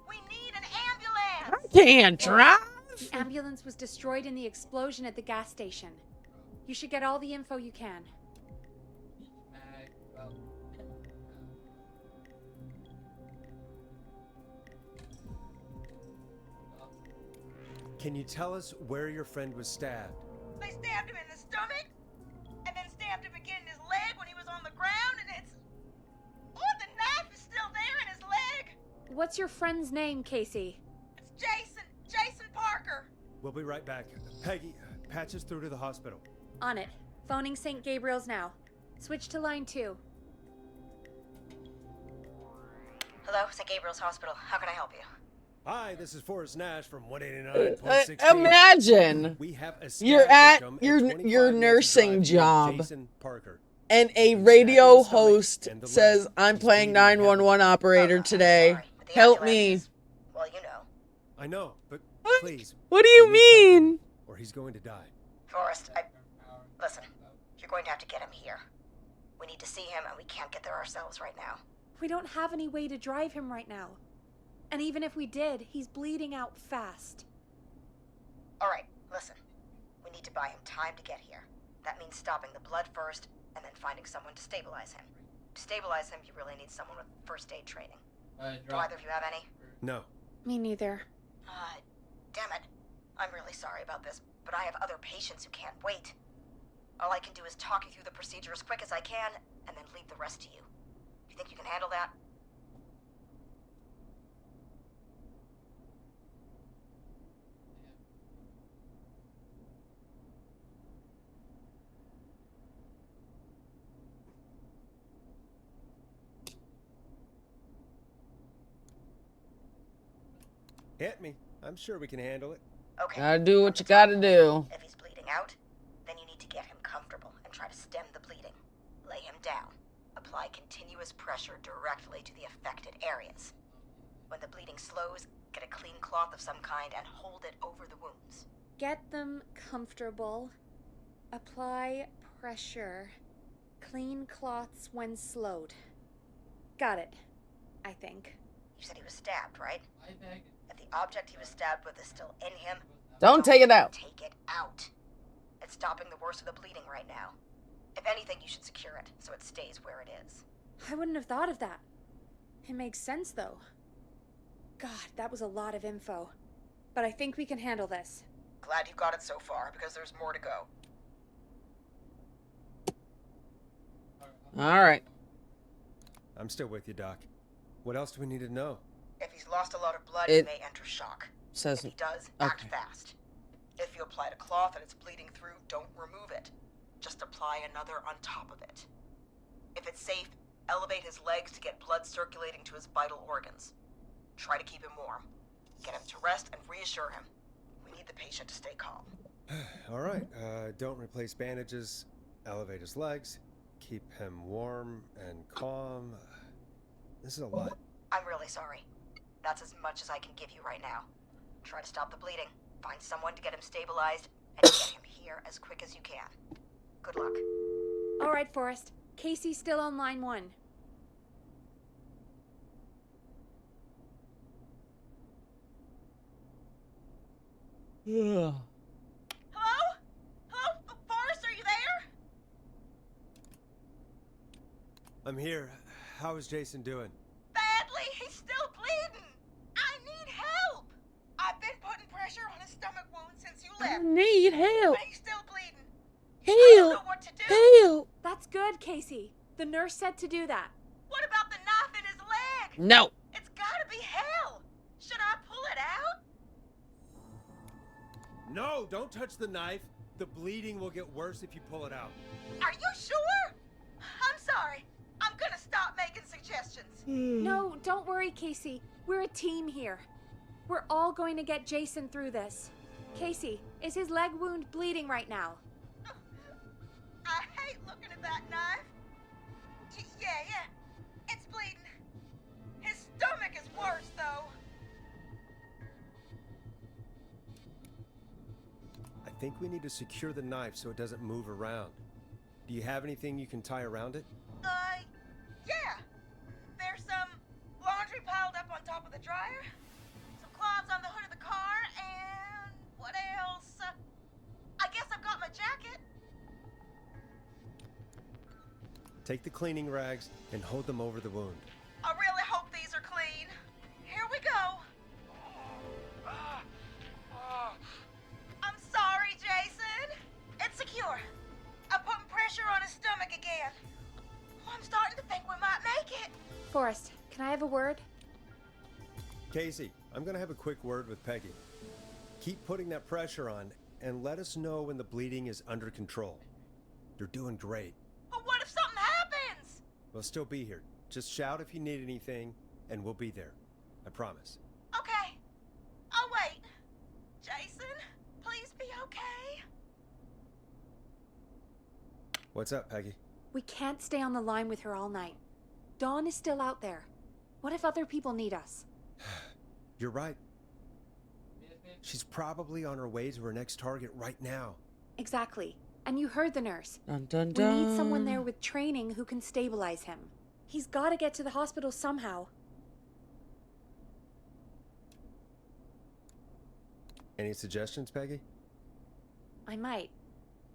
we need an ambulance. Can't drive. The ambulance was destroyed in the explosion at the gas station. You should get all the info you can. Can you tell us where your friend was stabbed? They stabbed him in the stomach, and then stabbed him again in his leg when he was on the ground, and it's... Oh, the knife is still there in his leg. What's your friend's name, Casey? It's Jason Parker. We'll be right back. Peggy, patch us through to the hospital. On it. Phoning St. Gabriel's now. Switch to line 2. Hello, St. Gabriel's Hospital. How can I help you? Hi, this is Forrest Nash from 189.16. Imagine we have a you're at your nursing job, Jason Parker, and a radio host says, "I'm playing 911 operator today. Help me." Well, you know. I know, but please. What do you mean? Or he's going to die. Forrest, listen, you're going to have to get him here. We need to see him, and we can't get there ourselves right now. We don't have any way to drive him right now. And even if we did, he's bleeding out fast. All right, listen. We need to buy him time to get here. That means stopping the blood first, and then finding someone to stabilize him. To stabilize him, you really need someone with first aid training. Do either of you have any? No. Me neither. Damn it. I'm really sorry about this, but I have other patients who can't wait. All I can do is talk you through the procedure as quick as I can, and then leave the rest to you. You think you can handle that? Hit me. I'm sure we can handle it. Okay. Gotta do what you gotta do. If he's bleeding out, then you need to get him comfortable and try to stem the bleeding. Lay him down. Apply continuous pressure directly to the affected areas. When the bleeding slows, get a clean cloth of some kind and hold it over the wounds. Get them comfortable. Apply pressure. Clean cloths when slowed. Got it. I think. You said he was stabbed, right? If If the object he was stabbed with is still in him, Don't take it out. take it out. It's stopping the worst of the bleeding right now. If anything, you should secure it so it stays where it is. I wouldn't have thought of that. It makes sense, though. God, that was a lot of info. But I think we can handle this. Glad you got it so far, because there's more to go. All right. I'm still with you, Doc. What else do we need to know? If he's lost a lot of blood, he may enter shock. Says If he does, act okay. fast. If you applied a cloth and it's bleeding through, don't remove it. Just apply another on top of it. If it's safe, elevate his legs to get blood circulating to his vital organs. Try to keep him warm. Get him to rest and reassure him. We need the patient to stay calm. All right. Don't replace bandages. Elevate his legs. Keep him warm and calm. This is a lot. I'm really sorry. That's as much as I can give you right now. Try to stop the bleeding. Find someone to get him stabilized and get him here as quick as you can. Good luck. All right, Forrest. Casey's still on line 1. Yeah. Hello? Hello? Forrest, are you there? I'm here. How is Jason doing? Badly. He's still bleeding. I need help. I've been putting pressure on his stomach wound since you I left. need help. But he's still bleeding. I don't know Help. what to do. Help. That's good, Casey. The nurse said to do that. What about the knife in his leg? No. It's gotta be hell. Should I pull it out? No, don't touch the knife. The bleeding will get worse if you pull it out. Are you sure? I'm sorry. I'm gonna stop making suggestions. No, don't worry, Casey. We're a team here. We're all going to get Jason through this. Casey, is his leg wound bleeding right now? I hate looking at that knife. Yeah. It's bleeding. His stomach is worse, though. I think we need to secure the knife so it doesn't move around. Do you have anything you can tie around it? Yeah. There's some laundry piled up on top of the dryer, some cloths on the hood of the car, and what else? I guess I've got my jacket. Take the cleaning rags and hold them over the wound. I really hope these are clean. Here we go. I'm sorry, Jason. It's secure. I'm putting pressure on his stomach again. I'm starting to think we might make it. Forrest, can I have a word? Casey, I'm gonna have a quick word with Peggy. Keep putting that pressure on and let us know when the bleeding is under control. You're doing great. But what if something happens? We'll still be here. Just shout if you need anything, and we'll be there. I promise. Okay. I'll wait. Jason, please be okay. What's up, Peggy? We can't stay on the line with her all night. Dawn is still out there. What if other people need us? You're right. She's probably on her way to her next target right now. Exactly. And you heard the nurse. Dun, dun, We dun. need someone there with training who can stabilize him. He's got to get to the hospital somehow. Any suggestions, Peggy? I might.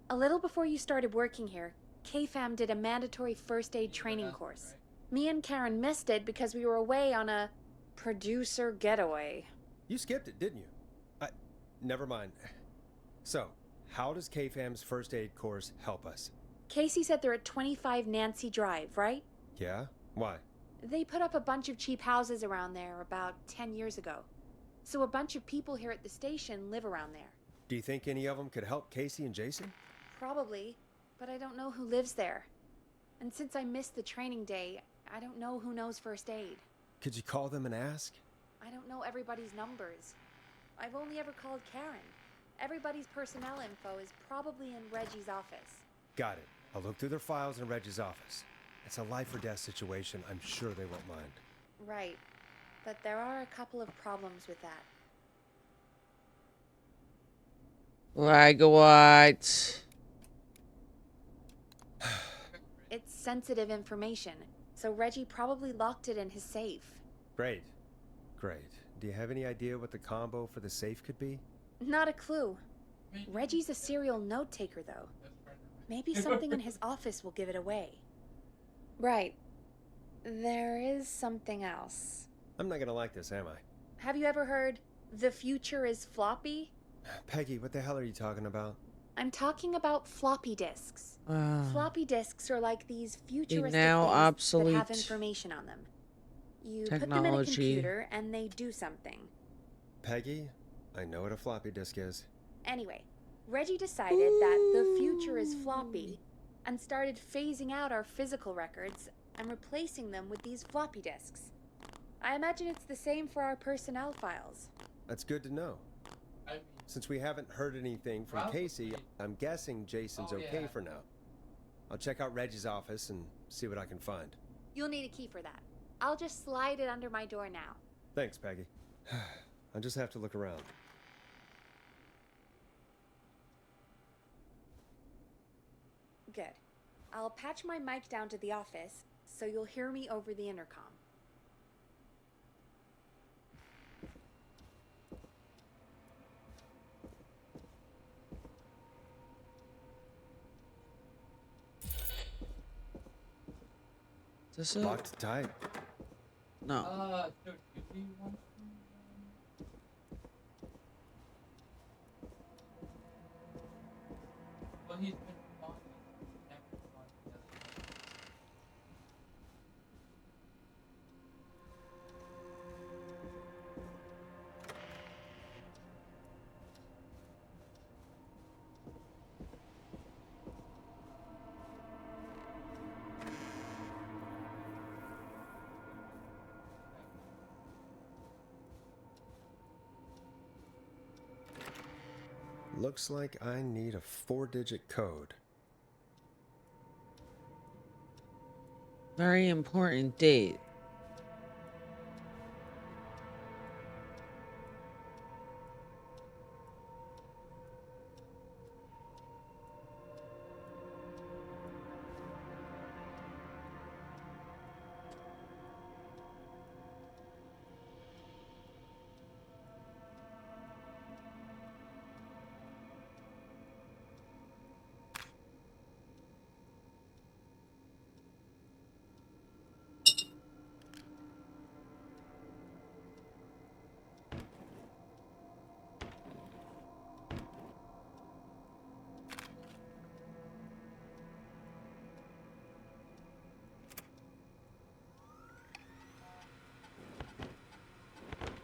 A little before you started working here, KFAM did a mandatory first aid training course. Me and Karen missed it because we were away on a producer getaway. You skipped it, didn't you? Never mind. So, how does KFAM's first aid course help us? Casey said they're at 25 Nancy Drive, right? Yeah? Why? They put up a bunch of cheap houses around there about 10 years ago. So a bunch of people here at the station live around there. Do you think any of them could help Casey and Jason? Probably, but I don't know who lives there. And since I missed the training day, I don't know who knows first aid. Could you call them and ask? I don't know everybody's numbers. I've only ever called Karen. Everybody's personnel info is probably in Reggie's office. Got it. I'll look through their files in Reggie's office. It's a life or death situation. I'm sure they won't mind. Right. But there are a couple of problems with that. Like what? It's sensitive information, so Reggie probably locked it in his safe. Great. Great. Do you have any idea what the combo for the safe could be? Not a clue. Reggie's a serial note taker, though. Maybe something in his office will give it away. Right. There is something else. I'm not gonna like this, am I? Have you ever heard, the future is floppy? Peggy, what the hell are you talking about? I'm talking about floppy disks. Floppy disks are like these futuristic now things obsolete that have information on them. You put them in a technology. computer and they do something. Peggy, I know what a floppy disk is. Anyway, Reggie decided that the future is floppy and started phasing out our physical records and replacing them with these floppy disks. I imagine it's the same for our personnel files. That's good to know. Since we haven't heard anything from Casey, I'm guessing Jason's okay for now. I'll check out Reggie's office and see what I can find. You'll need a key for that. I'll just slide it under my door now. Thanks, Peggy. I'll just have to look around. Good. I'll patch my mic down to the office, so you'll hear me over the intercom. Is this it? Locked tight. No. So do we want to? Well, he's been fine. Never gone together. Looks like I need a 4-digit code. Very important date.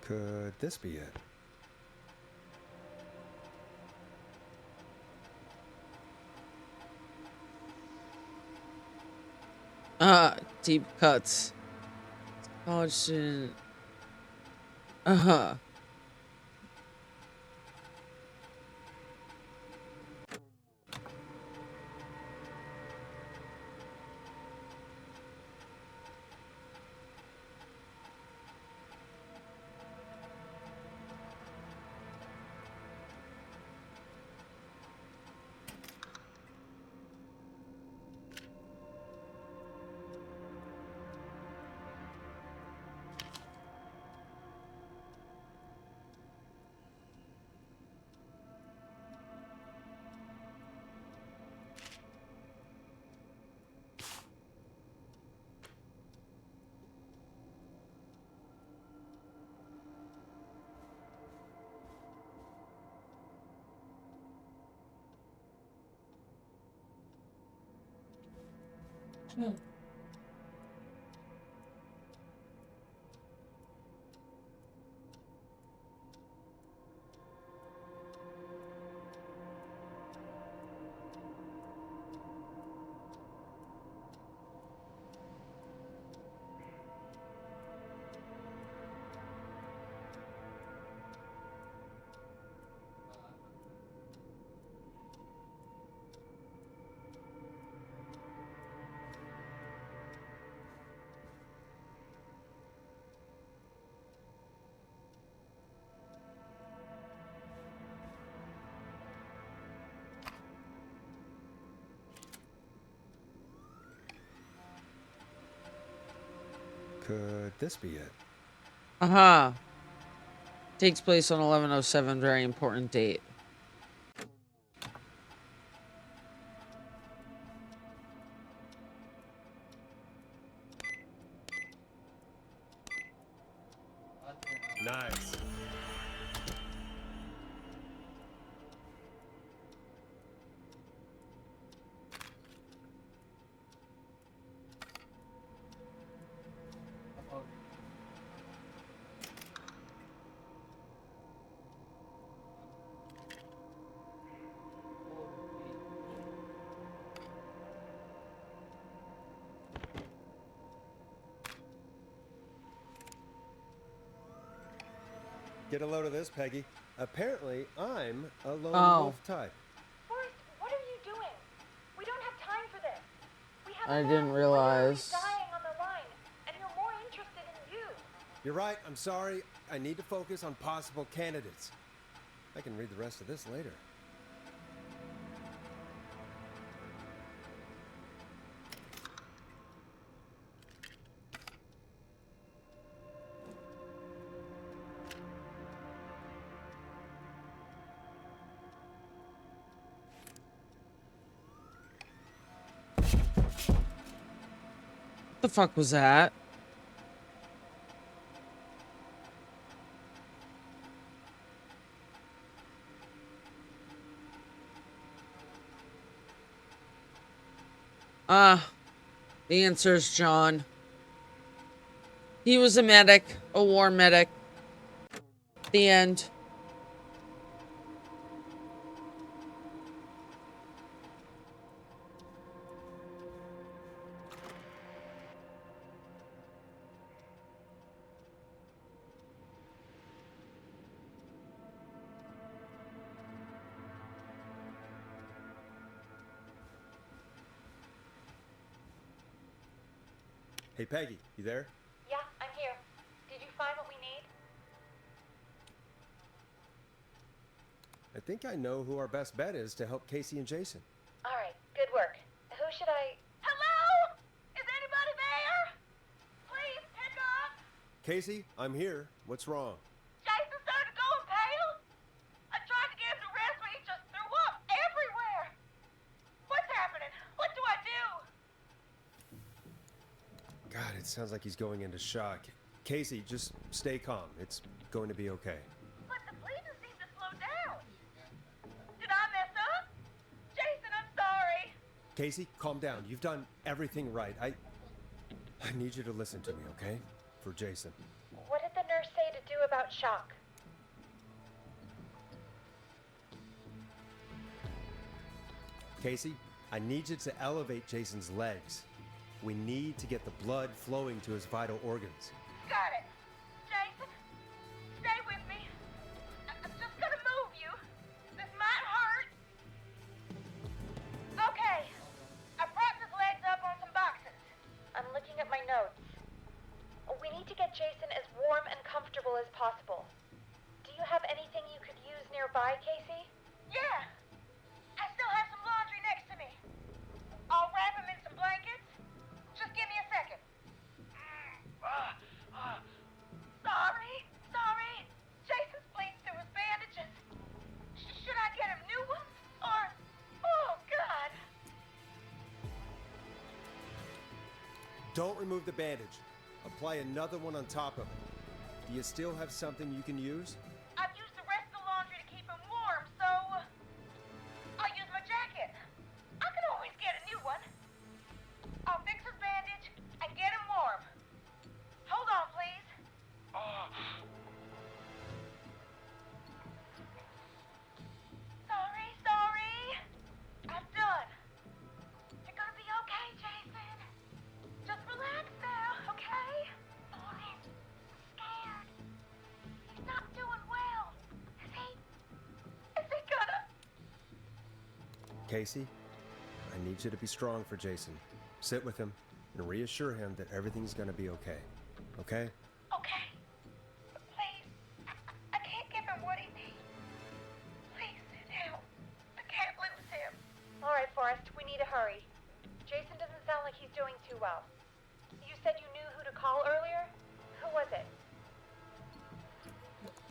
Could this be it? Deep cuts. College student. Uh-huh. Could this be it? Uh-huh. Takes place on 11/07, very important date. Nice. Get a load of this, Peggy. Apparently, I'm a lone wolf type. Forrest, what are you doing? We don't have time for this. We have I didn't realize. dying on the line, and you're more interested in you. You're right. I'm sorry. I need to focus on possible candidates. I can read the rest of this later. What the fuck was that? The answer is John. He was a medic, a war medic. The end. Hey, Peggy, you there? Yeah, I'm here. Did you find what we need? I think I know who our best bet is to help Casey and Jason. All right, good work. Who should I... Hello? Is anybody there? Please pick up. Casey, I'm here. What's wrong? Jason started going pale. I tried to get him to rest, but he just threw up everywhere. What's happening? What do I do? God, it sounds like he's going into shock. Casey, just stay calm. It's going to be okay. But the bleeding seemed to slow down. Did I mess up? Jason, I'm sorry. Casey, calm down. You've done everything right. I need you to listen to me, okay? For Jason. What did the nurse say to do about shock? Casey, I need you to elevate Jason's legs. We need to get the blood flowing to his vital organs. Got it. Jason, stay with me. I'm just gonna move you. This might hurt. Okay. I propped his legs up on some boxes. I'm looking at my notes. We need to get Jason as warm and comfortable as possible. Do you have anything you could use nearby, Casey? Yeah. I still have some laundry next to me. I'll wrap him in some blankets. Just give me a second. Sorry. Jason's bleeding through his bandages. Should I get him new ones? Or... Oh, God. Don't remove the bandage. Apply another one on top of it. Do you still have something you can use? I've used the rest of the laundry to keep him warm, so... I'll use my jacket. I can always get a new one. I'll fix his bandage and get him warm. Hold on, please. Sorry. I'm done. You're gonna be okay, Jason. Just relax now, okay? Boris, scared. He's not doing well. Is he gonna... Casey, I need you to be strong for Jason. Sit with him and reassure him that everything's gonna be okay. Okay? Okay. Please. I can't give him what he needs. Please sit down. I can't lose him. All right, Forrest, we need to hurry. Jason doesn't sound like he's doing too well. You said you knew who to call earlier? Who was it?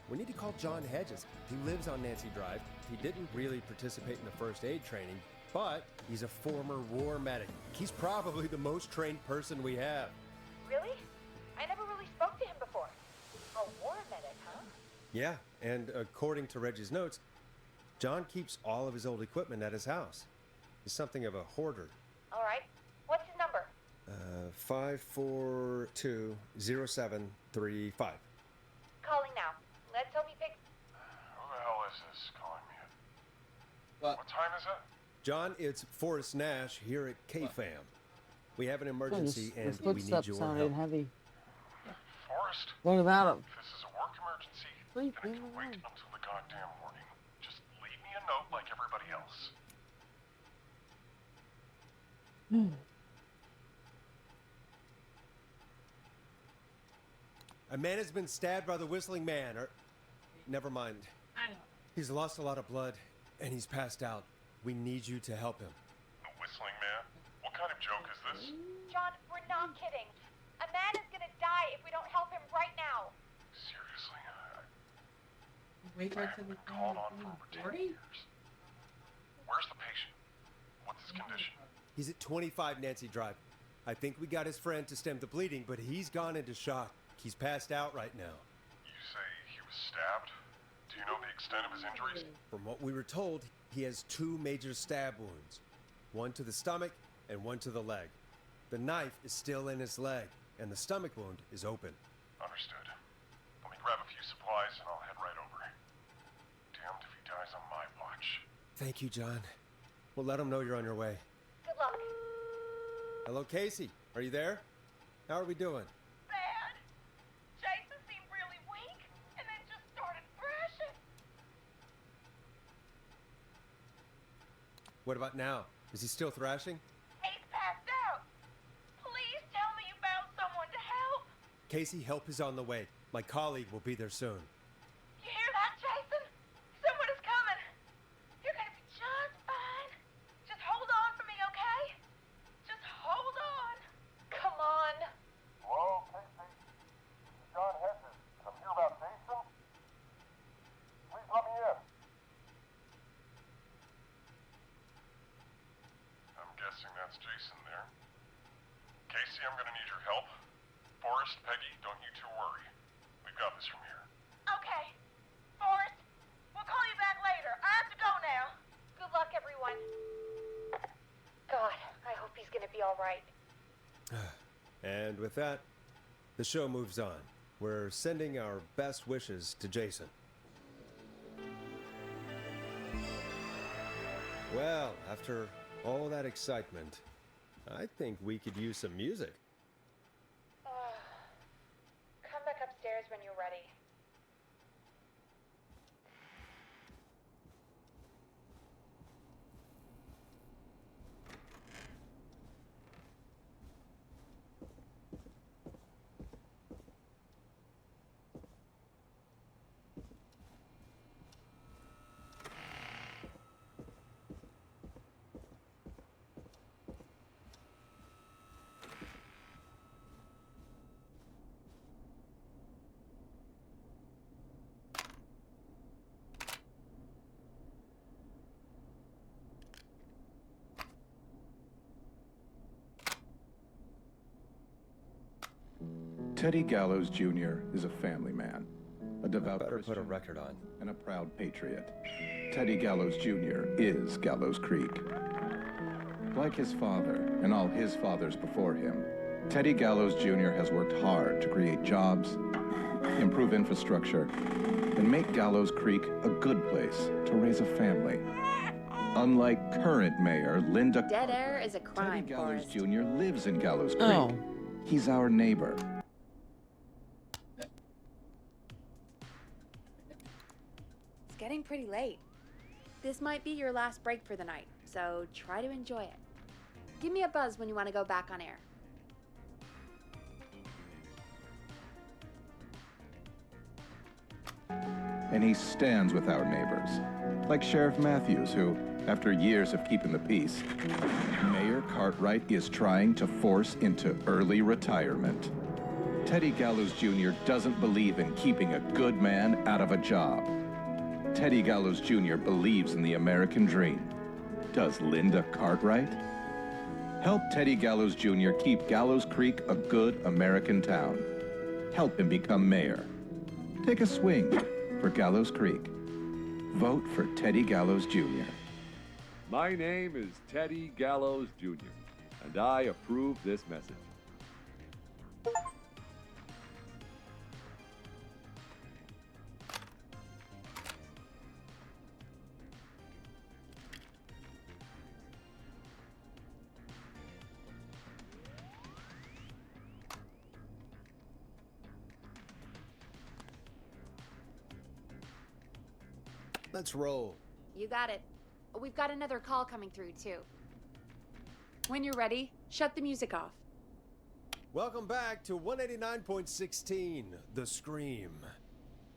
We need to call John Hedges. He lives on Nancy Drive. He didn't really participate in the first aid training, but he's a former war medic. He's probably the most trained person we have. Really? I never really spoke to him before. A war medic, huh? Yeah, and according to Reggie's notes, John keeps all of his old equipment at his house. He's something of a hoarder. All right. What's his number? 5420735. Calling now. Let's hope he picks. Who the hell is this calling me? What? What time is it? John, it's Forrest Nash here at KFAM. We have an emergency His and we need footsteps your sounded help. heavy. Forrest? What about him? If this is a work emergency, Sleep, then I leave can him wait alone. until the goddamn morning. Just leave me a note like everybody else. A man has been stabbed by the Whistling Man, or... Never mind. I know. He's lost a lot of blood, and he's passed out. We need you to help him. The Whistling Man? What kind of joke is this? John, we're not kidding. A man is gonna die if we don't help him right now. Seriously? Wait I till haven't the been called on for over 10 40? years. Where's the patient? What's his condition? He's at 25 Nancy Drive. I think we got his friend to stem the bleeding, but he's gone into shock. He's passed out right now. You say he was stabbed? Do you know the extent of his injuries? From what we were told, he has 2 major stab wounds. One to the stomach and one to the leg. The knife is still in his leg, and the stomach wound is open. Understood. Let me grab a few supplies and I'll head right over. Damned if he dies on my watch. Thank you, John. We'll let him know you're on your way. Good luck. Hello, Casey. Are you there? How are we doing? Bad. Jason seemed really weak and then just started thrashing. What about now? Is he still thrashing? He's passed out. Please tell me you found someone to help. Casey, help is on the way. My colleague will be there soon. You hear that, Jason? Someone is coming. You're gonna be just fine. Just hold on for me, okay? Just hold on. Come on. Hello, Casey. This is John Hedges. I'm here about Jason. Please let me in. I'm guessing that's Jason there. Casey, I'm gonna need your help. Forrest, Peggy, don't you two worry. We've got this from here. Okay. Forrest, we'll call you back later. I have to go now. Good luck, everyone. God, I hope he's gonna be all right. And with that, the show moves on. We're sending our best wishes to Jason. Well, after all that excitement, I think we could use some music. Come back upstairs when you're ready. Teddy Gallows Jr. is a family man, a devout Better Christian, put a record on. and a proud patriot. Teddy Gallows Jr. is Gallows Creek. Like his father and all his fathers before him, Teddy Gallows Jr. has worked hard to create jobs, improve infrastructure, and make Gallows Creek a good place to raise a family. Unlike current mayor Linda Dead air is a crime, Teddy Gallows Forrest. Jr. lives in Gallows Creek. Oh. He's our neighbor. It's getting pretty late. This might be your last break for the night, so try to enjoy it. Give me a buzz when you want to go back on air. And he stands with our neighbors, like Sheriff Matthews, who, after years of keeping the peace, Mayor Cartwright is trying to force into early retirement. Teddy Gallows Jr. doesn't believe in keeping a good man out of a job. Teddy Gallows Jr. believes in the American dream. Does Linda Cartwright? Help Teddy Gallows Jr. keep Gallows Creek a good American town. Help him become mayor. Take a swing for Gallows Creek. Vote for Teddy Gallows Jr. My name is Teddy Gallows Jr., and I approve this message. Let's roll. You got it. We've got another call coming through, too. When you're ready, shut the music off. Welcome back to 189.16, The Scream.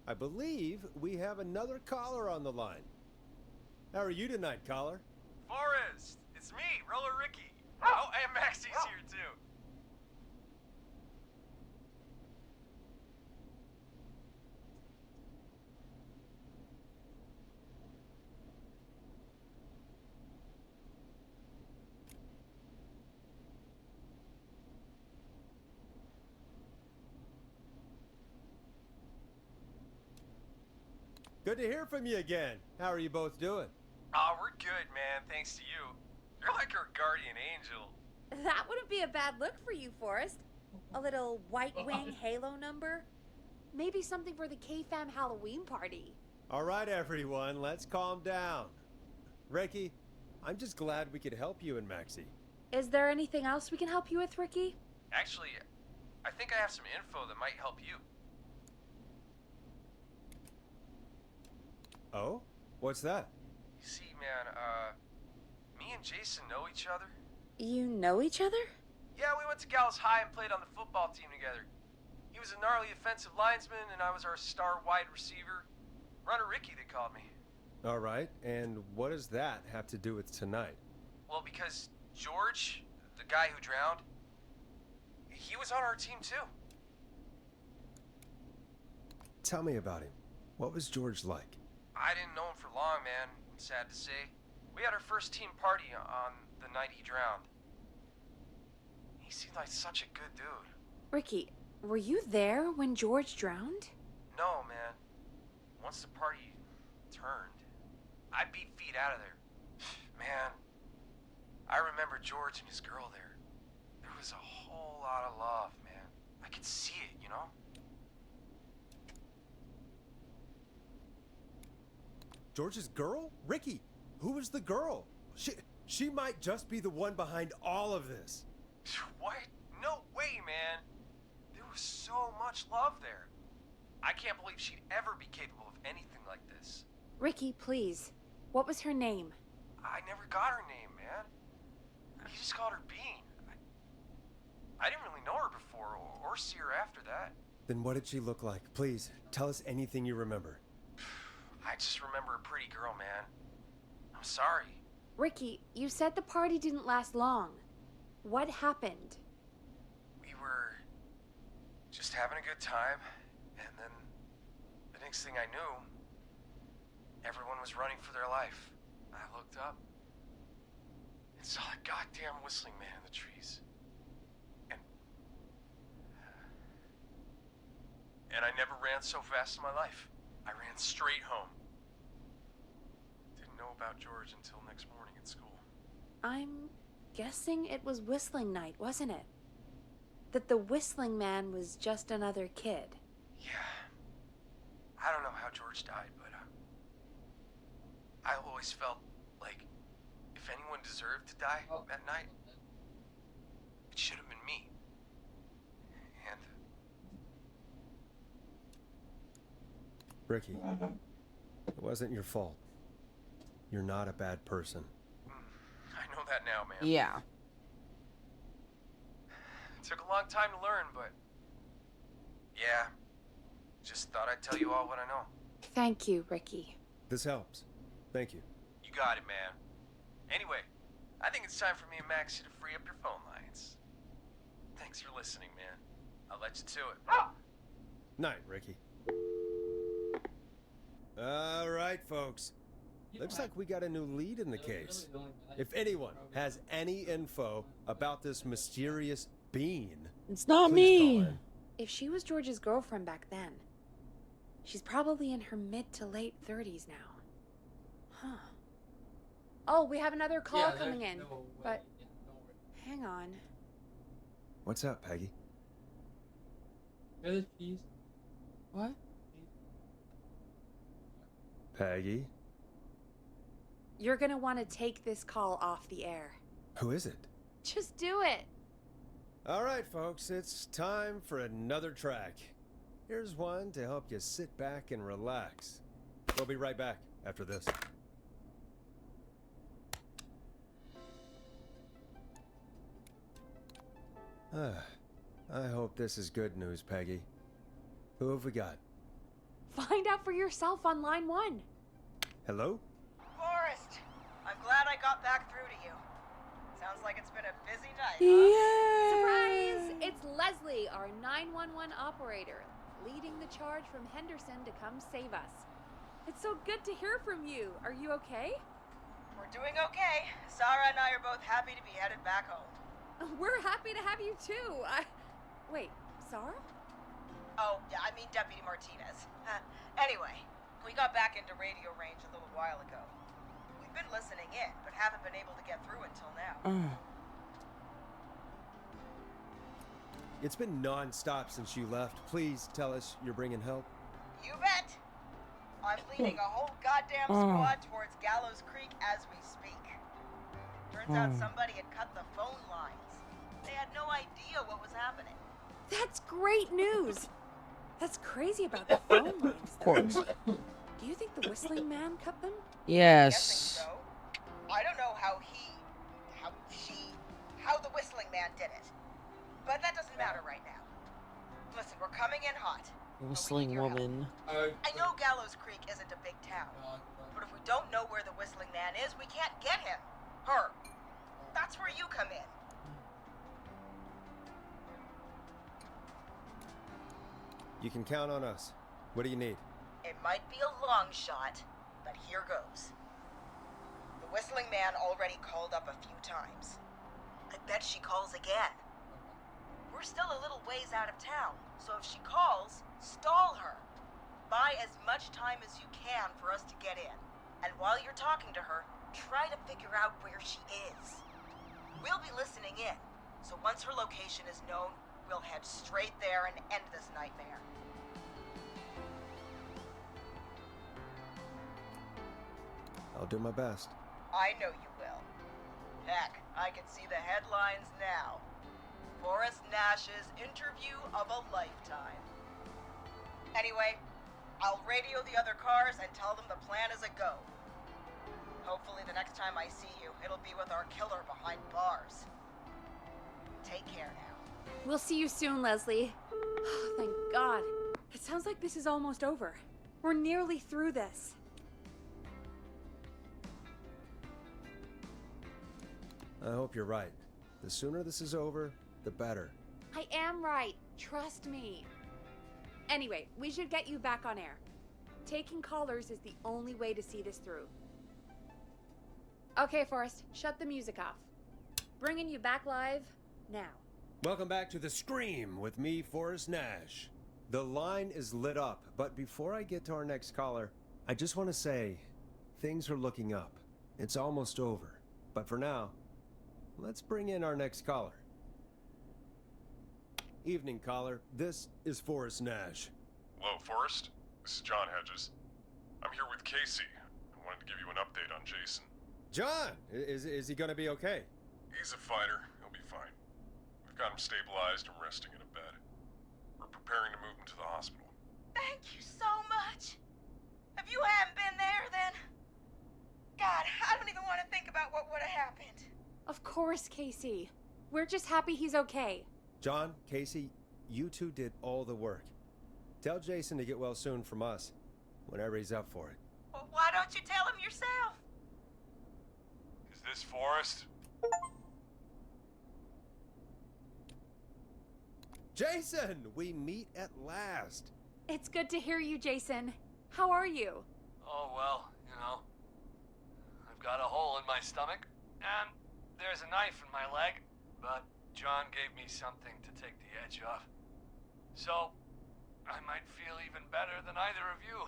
I believe we have another caller on the line. How are you tonight, caller? Forrest, it's me, Roller Ricky. Oh, and Maxie's here too. Good to hear from you again. How are you both doing? Oh, we're good, man, thanks to you. You're like our guardian angel. That wouldn't be a bad look for you, Forrest. A little White Wing Halo number? Maybe something for the K-Fam Halloween party. All right, everyone, let's calm down. Ricky, I'm just glad we could help you and Maxie. Is there anything else we can help you with, Ricky? Actually, I think I have some info that might help you. Oh? What's that? You see, man, me and Jason know each other. You know each other? Yeah, we went to Gallows High and played on the football team together. He was a gnarly offensive linesman, and I was our star wide receiver. Runner Ricky, they called me. All right, and what does that have to do with tonight? Well, because George, the guy who drowned, he was on our team too. Tell me about him. What was George like? I didn't know him for long, man. Sad to say. We had our first team party on the night he drowned. He seemed like such a good dude. Ricky, were you there when George drowned? No, man. Once the party turned, I beat feet out of there. Man, I remember George and his girl there. There was a whole lot of love, man. I could see it, you know? George's girl? Ricky, who was the girl? She might just be the one behind all of this. What? No way, man. There was so much love there. I can't believe she'd ever be capable of anything like this. Ricky, please. What was her name? I never got her name, man. He just called her Bean. I didn't really know her before or see her after that. Then what did she look like? Please, tell us anything you remember. I just remember a pretty girl, man. I'm sorry. Ricky, you said the party didn't last long. What happened? We were just having a good time, and then the next thing I knew, everyone was running for their life. I looked up and saw a goddamn whistling man in the trees. And I never ran so fast in my life. I ran straight home. Didn't know about George until next morning at school. I'm guessing it was whistling night, wasn't it? That the whistling man was just another kid. Yeah. I don't know how George died, but I always felt like if anyone deserved to die that night, it should have been me. And Ricky, it wasn't your fault. You're not a bad person. I know that now, man. Yeah. It took a long time to learn, but yeah, just thought I'd tell you all what I know. Thank you, Ricky. This helps. Thank you. You got it, man. Anyway, I think it's time for me and Maxie to free up your phone lines. Thanks for listening, man. I'll let you to it. Night, Ricky. All right, folks. Looks like we got a new lead in the case. If anyone has any info about this mysterious being, It's not please call me. in. If she was George's girlfriend back then, she's probably in her mid to late 30s now. Huh. Oh, we have another call Yeah, coming there's in. no way. But Yeah, no way. hang on. What's up, Peggy? Where are the cheese? What? Peggy? You're gonna want to take this call off the air. Who is it? Just do it. All right, folks, it's time for another track. Here's one to help you sit back and relax. We'll be right back after this. I hope this is good news, Peggy. Who have we got? Find out for yourself on line 1. Hello? Forrest, I'm glad I got back through to you. Sounds like it's been a busy night, Yeah. Surprise! It's Leslie, our 911 operator, leading the charge from Henderson to come save us. It's so good to hear from you. Are you okay? We're doing okay. Sarah and I are both happy to be headed back home. We're happy to have you too. Wait, Sarah? Oh, yeah, I mean Deputy Martinez. Anyway, we got back into radio range a little while ago. We've been listening in, but haven't been able to get through until now. It's been non-stop since you left. Please tell us you're bringing help. You bet! I'm leading a whole goddamn squad towards Gallows Creek as we speak. Turns out somebody had cut the phone lines. They had no idea what was happening. That's great news. That's crazy about the phone lines. Of course. Do you think the Whistling Man cut them? Yes. So, I don't know how the Whistling Man did it. But that doesn't matter right now. Listen, we're coming in hot. Whistling woman. I know Gallows Creek isn't a big town, but if we don't know where the Whistling Man is, we can't get him. Her. That's where you come in. You can count on us. What do you need? It might be a long shot, but here goes. The Whistling Man already called up a few times. I bet she calls again. We're still a little ways out of town, so if she calls, stall her. Buy as much time as you can for us to get in. And while you're talking to her, try to figure out where she is. We'll be listening in, so once her location is known, we'll head straight there and end this nightmare. I'll do my best. I know you will. Heck, I can see the headlines now. Forrest Nash's interview of a lifetime. Anyway, I'll radio the other cars and tell them the plan is a go. Hopefully the next time I see you, it'll be with our killer behind bars. Take care now. We'll see you soon, Leslie. Thank God. It sounds like this is almost over. We're nearly through this. I hope you're right. The sooner this is over, the better. I am right. Trust me. Anyway, we should get you back on air. Taking callers is the only way to see this through. Okay, Forrest, shut the music off. Bringing you back live now. Welcome back to The Scream with me, Forrest Nash. The line is lit up, but before I get to our next caller, I just want to say, things are looking up. It's almost over. But for now, let's bring in our next caller. Evening, caller. This is Forrest Nash. Hello, Forrest. This is John Hedges. I'm here with Casey. I wanted to give you an update on Jason. John! Is he gonna be okay? He's a fighter. He'll be fine. We've got him stabilized and resting in a bed. We're preparing to move him to the hospital. Thank you so much. If you hadn't been there, then... God, I don't even want to think about what would have happened. Of course, Casey. We're just happy he's okay. John, Casey, you two did all the work. Tell Jason to get well soon from us, whenever he's up for it. Well, why don't you tell him yourself? Is this Forrest? Jason! We meet at last. It's good to hear you, Jason. How are you? Oh, well, you know. I've got a hole in my stomach, and there's a knife in my leg, but John gave me something to take the edge off. So, I might feel even better than either of you.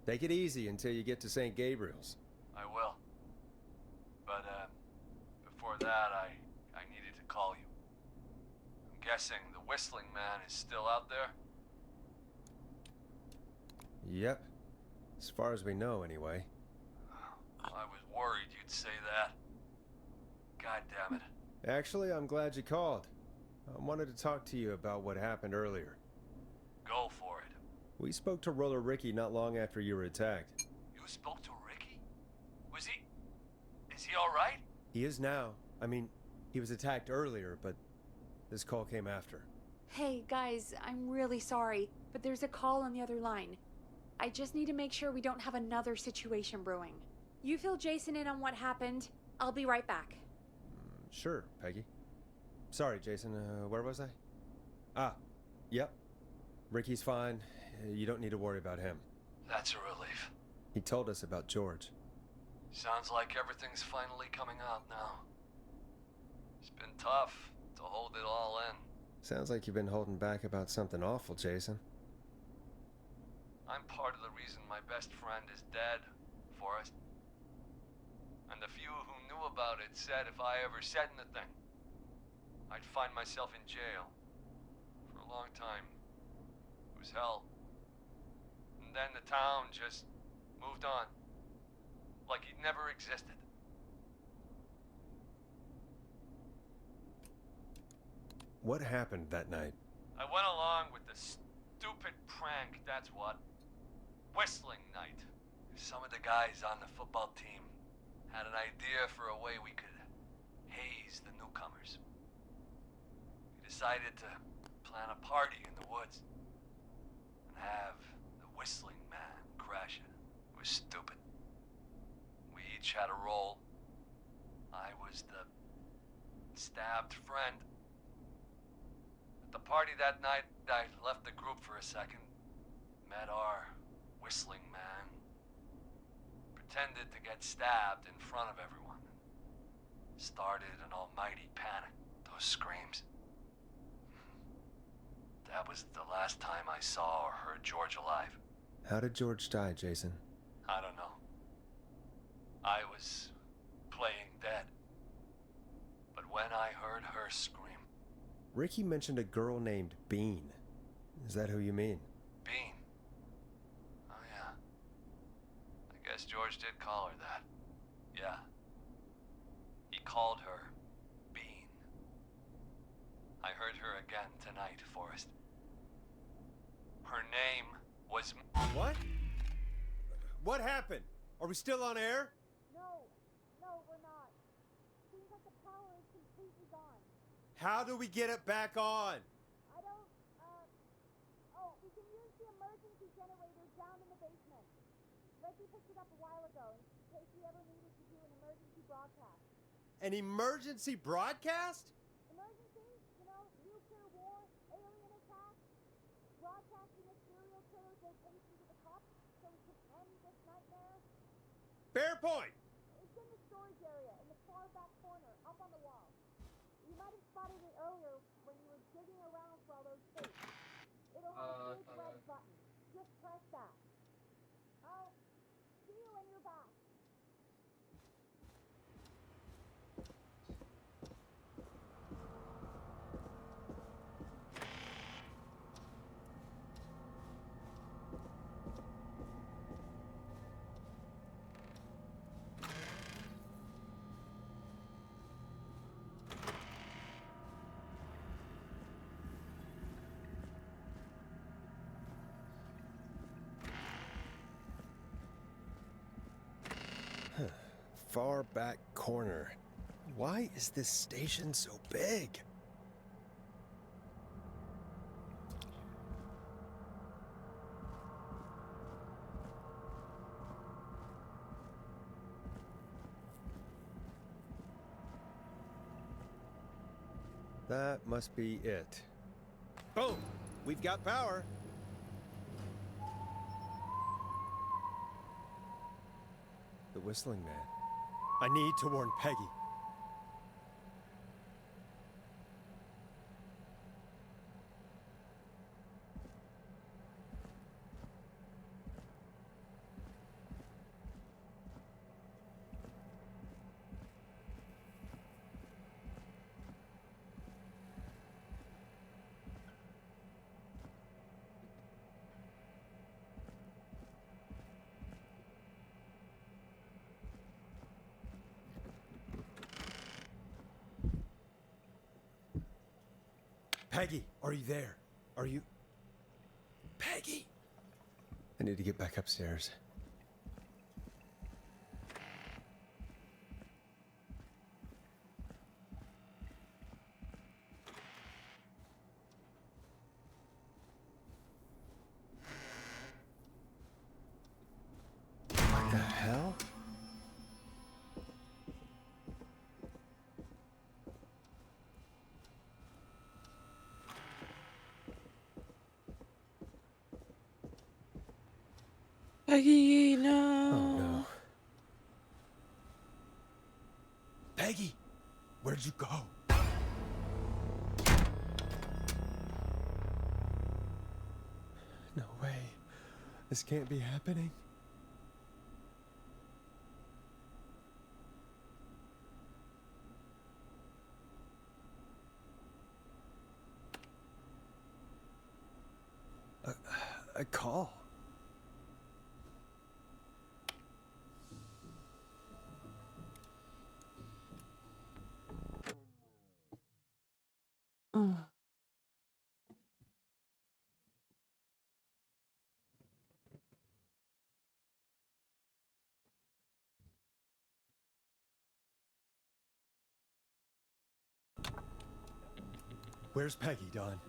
Take it easy until you get to St. Gabriel's. I will. But, before that, I needed to call you. I'm guessing the Whistling Man is still out there? Yep. As far as we know, anyway. I was worried you'd say that. God damn it. Actually, I'm glad you called. I wanted to talk to you about what happened earlier. Go for it. We spoke to Roller Ricky not long after you were attacked. You spoke to Ricky? Is he alright? He is now. I mean, he was attacked earlier, but this call came after. Hey, guys, I'm really sorry, but there's a call on the other line. I just need to make sure we don't have another situation brewing. You fill Jason in on what happened. I'll be right back. Sure, Peggy. Sorry, Jason. Where was I? Yep. Ricky's fine. You don't need to worry about him. That's a relief. He told us about George. Sounds like everything's finally coming out now. It's been tough to hold it all in. Sounds like you've been holding back about something awful, Jason. I'm part of the reason my best friend is dead, Forrest. And the few who knew about it said if I ever said anything, I'd find myself in jail. For a long time. It was hell. And then the town just moved on. Like he'd never existed. What happened that night? I went along with the stupid prank, that's what. Whistling night. Some of the guys on the football team had an idea for a way we could haze the newcomers. We decided to plan a party in the woods and have the Whistling Man crash it. It was stupid. We each had a role. I was the stabbed friend. At the party that night, I left the group for a second, met our Whistling Man, pretended to get stabbed in front of everyone. Started an almighty panic. Those screams. That was the last time I saw or heard George alive. How did George die, Jason? I don't know. I was playing dead. But when I heard her scream... Ricky mentioned a girl named Bean. Is that who you mean? Bean? Oh yeah. I guess George did call her that. Yeah. He called her Bean. I heard her again tonight, Forrest. Her name was... What? What happened? Are we still on air? No, we're not. Seems like the power is completely gone. How do we get it back on? I don't, we can use the emergency generator down in the basement. Reggie picked it up a while ago in case we ever needed to do an emergency broadcast. An emergency broadcast? Emergency? You know, nuclear war, alien attack, broadcasting a serial killer's location to the cops so we can end this nightmare. Fair point! It's in the storage area in the far back corner, up on the wall. You might have spotted it earlier when you were digging around for all those tapes. It'll have a big red button. Just press that. I'll see you when you're back. Far back corner. Why is this station so big? That must be it. Boom! We've got power. The Whistling Man. I need to warn Peggy. Peggy, are you there? Are you... Peggy! I need to get back upstairs. What the hell? Peggy, no. Oh no. Peggy, where'd you go? No way. This can't be happening. A call. Where's Peggy, Don?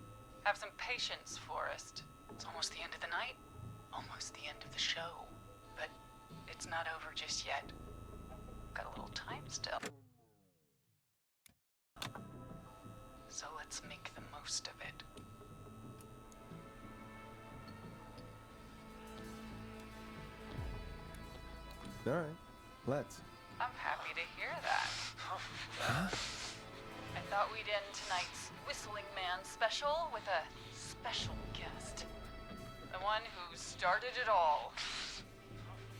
Have some patience, Forrest. It's almost the end of the night. Almost the end of the show. But it's not over just yet. Got a little time still. So let's make the most of it. All right, let's. I'm happy to hear that. Huh? I thought we'd end tonight's Whistling Man special with a special guest. The one who started it all.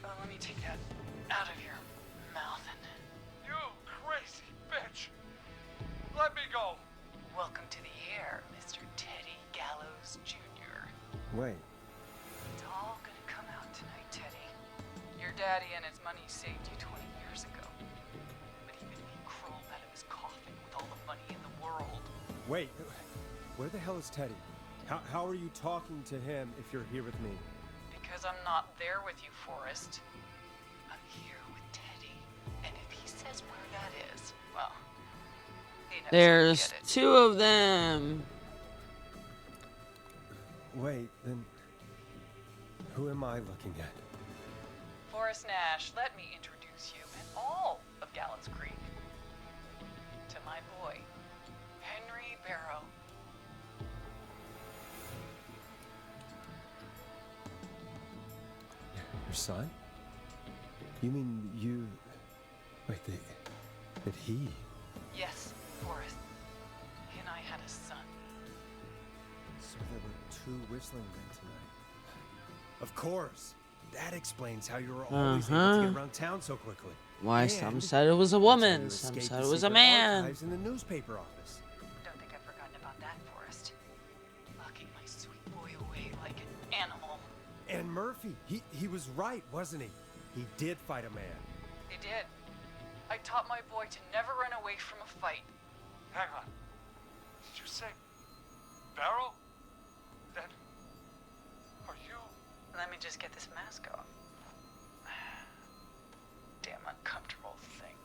Let me take that out of your mouth and... You crazy bitch! Let me go! Welcome to the air, Mr. Teddy Gallows Jr. Wait. It's all gonna come out tonight, Teddy. Your daddy and his money saved you 20 years ago. But even he crawled out of his coffin with all the money in the world. Wait, where the hell is Teddy? How are you talking to him if you're here with me? Because I'm not there with you, Forrest. I'm here with Teddy. And if he says where that is, well, he knows There's how to get it. two of them. Wait, then who am I looking at? Forrest Nash, let me introduce you and all of Gallows Creek to my boy, Henry Barrow. Your son? You mean you... Wait, that he... Yes, Forrest. He and I had a son. So there were two Whistling Men tonight. Of course. That explains how you were always able to get around town so quickly. Why And some said it was a that's how woman, you some escaped said the it was a secret man. archives in the newspaper office. Don't think I've forgotten about that, Forrest. Locking my sweet boy away like an animal. And Murphy, he was right, wasn't he? He did fight a man. He did. I taught my boy to never run away from a fight. Hang on. Did you say Barrow? Then are you? Let me just get this mask off. Damn uncomfortable thing.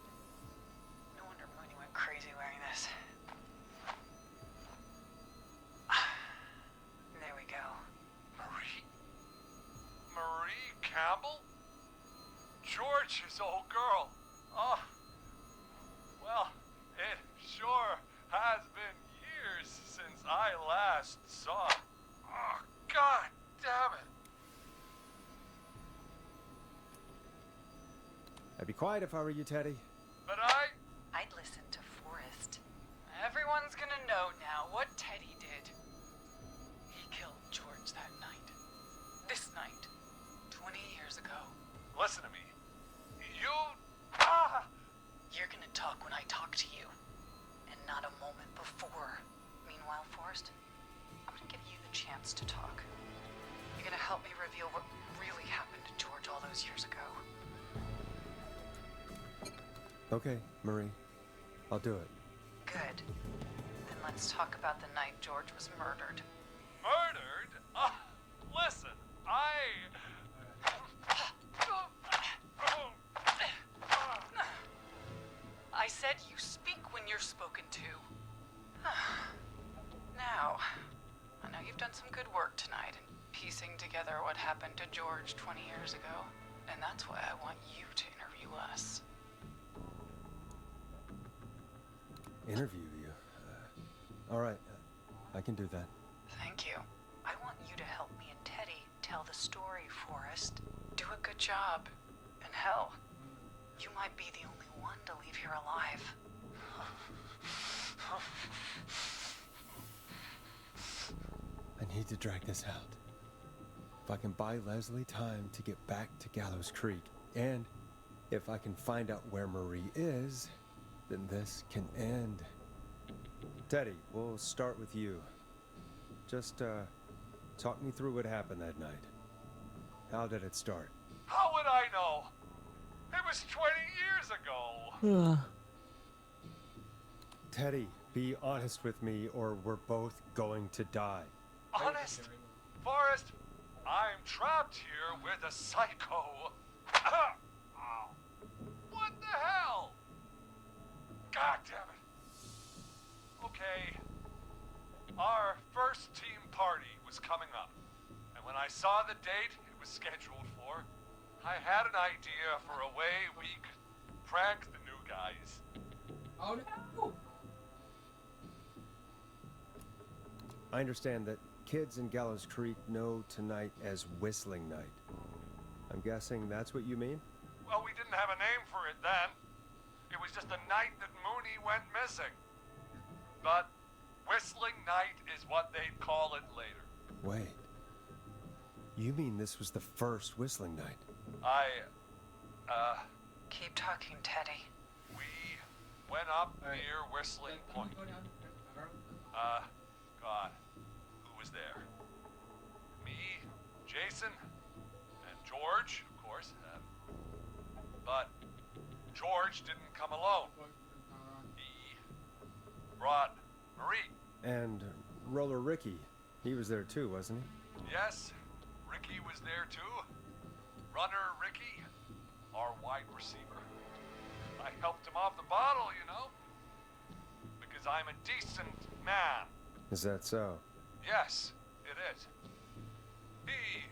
No wonder Mooney went crazy wearing this. There we go. Marie Campbell? George's old girl. Oh. Well, it sure has been years since I last saw. Oh, God damn it. I'd be quiet if I were you, Teddy. But I'd listen to Forrest. Everyone's gonna know now what Teddy did. He killed George that night. This night. 20 years ago. Listen to me. You... You're gonna talk when I talk to you. And not a moment before. Meanwhile, Forrest, I'm gonna give you the chance to talk. You're gonna help me reveal what really happened to George all those years ago. Okay, Marie. I'll do it. Good. Then let's talk about the night George was murdered. Murdered? Listen, I said you speak when you're spoken to. Now, I know you've done some good work tonight in piecing together what happened to George 20 years ago, and that's why I want you to interview us. Interview you? All right. I can do that. Thank you. I want you to help me and Teddy tell the story, Forrest. Do a good job. And hell, you might be the only one to leave here alive. I need to drag this out. If I can buy Leslie time to get back to Gallows Creek, and if I can find out where Marie is, then this can end. Teddy, we'll start with you. Just, talk me through what happened that night. How did it start? how would I know? It was 20 years ago. Teddy, be honest with me or we're both going to die. Honest? Forrest, I'm trapped here with a psycho. What the hell? God damn it. Okay. Our first team party was coming up. And when I saw the date it was scheduled for, I had an idea for a way we could prank the new guys. Oh no! I understand that kids in Gallows Creek know tonight as Whistling Night. I'm guessing that's what you mean? Well, we didn't have a name for it then. It was just a night that Mooney went missing. But Whistling Night is what they'd call it later. Wait. You mean this was the first Whistling Night? Keep talking, Teddy. We went up near Whistling Point. God, who was there? Me, Jason, and George, of course. But George didn't come alone. He brought Marie. And Roller Ricky, he was there too, wasn't he? Yes, Ricky was there too. Runner Ricky, our wide receiver. I helped him off the bottle, you know. Because I'm a decent man. Is that so? Yes, it is. He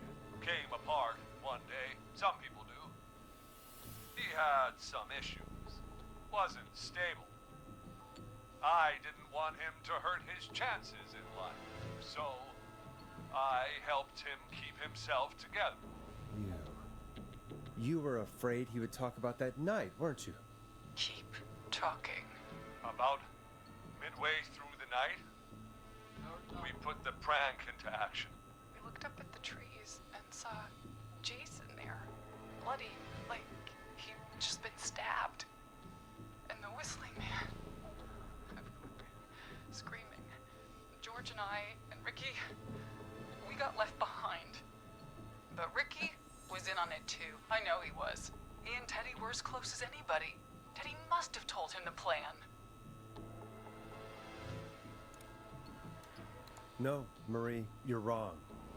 came apart one day. Some people do. He had some issues. Wasn't stable. I didn't want him to hurt his chances in life. So, I helped him keep himself together. You were afraid he would talk about that night, weren't you? Keep talking. About midway through the night, we put the prank into action. We looked up at the trees and saw Jason there. Bloody, like he'd just been stabbed. And the Whistling Man. Screaming. George and I and Ricky, we got left behind. But Ricky was in on it too. I know he was. He and Teddy were as close as anybody. Teddy must have told him the plan. No, Marie, you're wrong.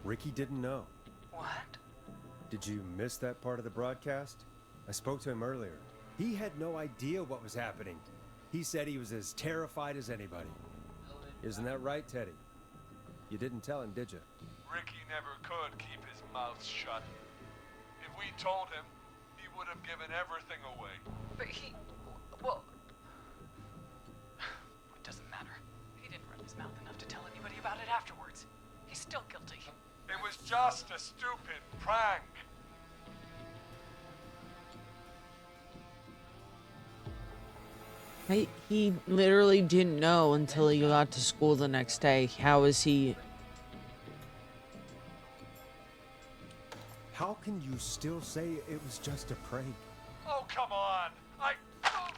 Ricky didn't know. What? Did you miss that part of the broadcast? I spoke to him earlier. He had no idea what was happening. He said he was as terrified as anybody. Isn't that right, Teddy? You didn't tell him, did you? Ricky never could keep his mouth shut. If we told him, he would have given everything away. But well, it doesn't matter. He didn't run his mouth enough. afterwards. He's still guilty. It was just a stupid prank. He literally didn't know until he got to school the next day. How is he? How can you still say it was just a prank? Oh, come on. Oh,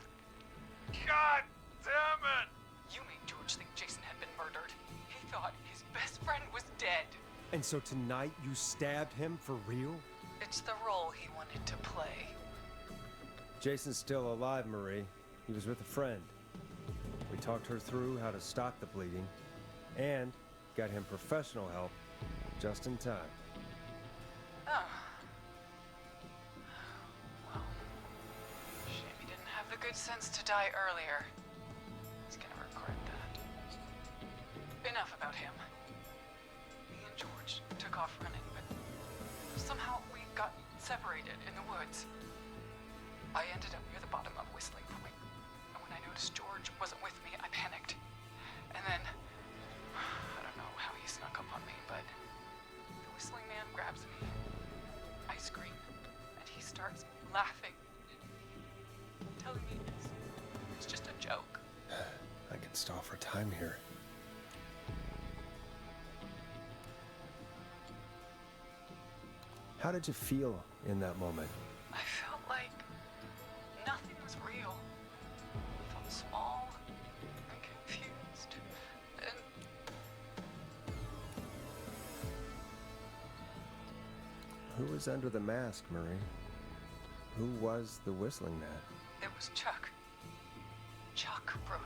God damn it. You made George think Jason had been murdered. He thought his best friend was dead. And so tonight you stabbed him for real? It's the role he wanted to play. Jason's still alive, Marie. He was with a friend. We talked her through how to stop the bleeding and got him professional help just in time. Oh. Well, shame he didn't have the good sense to die earlier. He's gonna regret that. Enough about him. Me and George took off running, but somehow we got separated in the woods. I ended up near the bottom of Whistling Point, and when I noticed George wasn't with me, I panicked. And then, I don't know how he snuck up on me, but the Whistling Man grabs me. I scream, and he starts laughing, telling me it's just a joke. I can stall for time here. How did you feel in that moment? I felt like nothing was real. I felt small and confused and... Who was under the mask, Marie? Who was the Whistling Man? It was Chuck. Chuck Brody.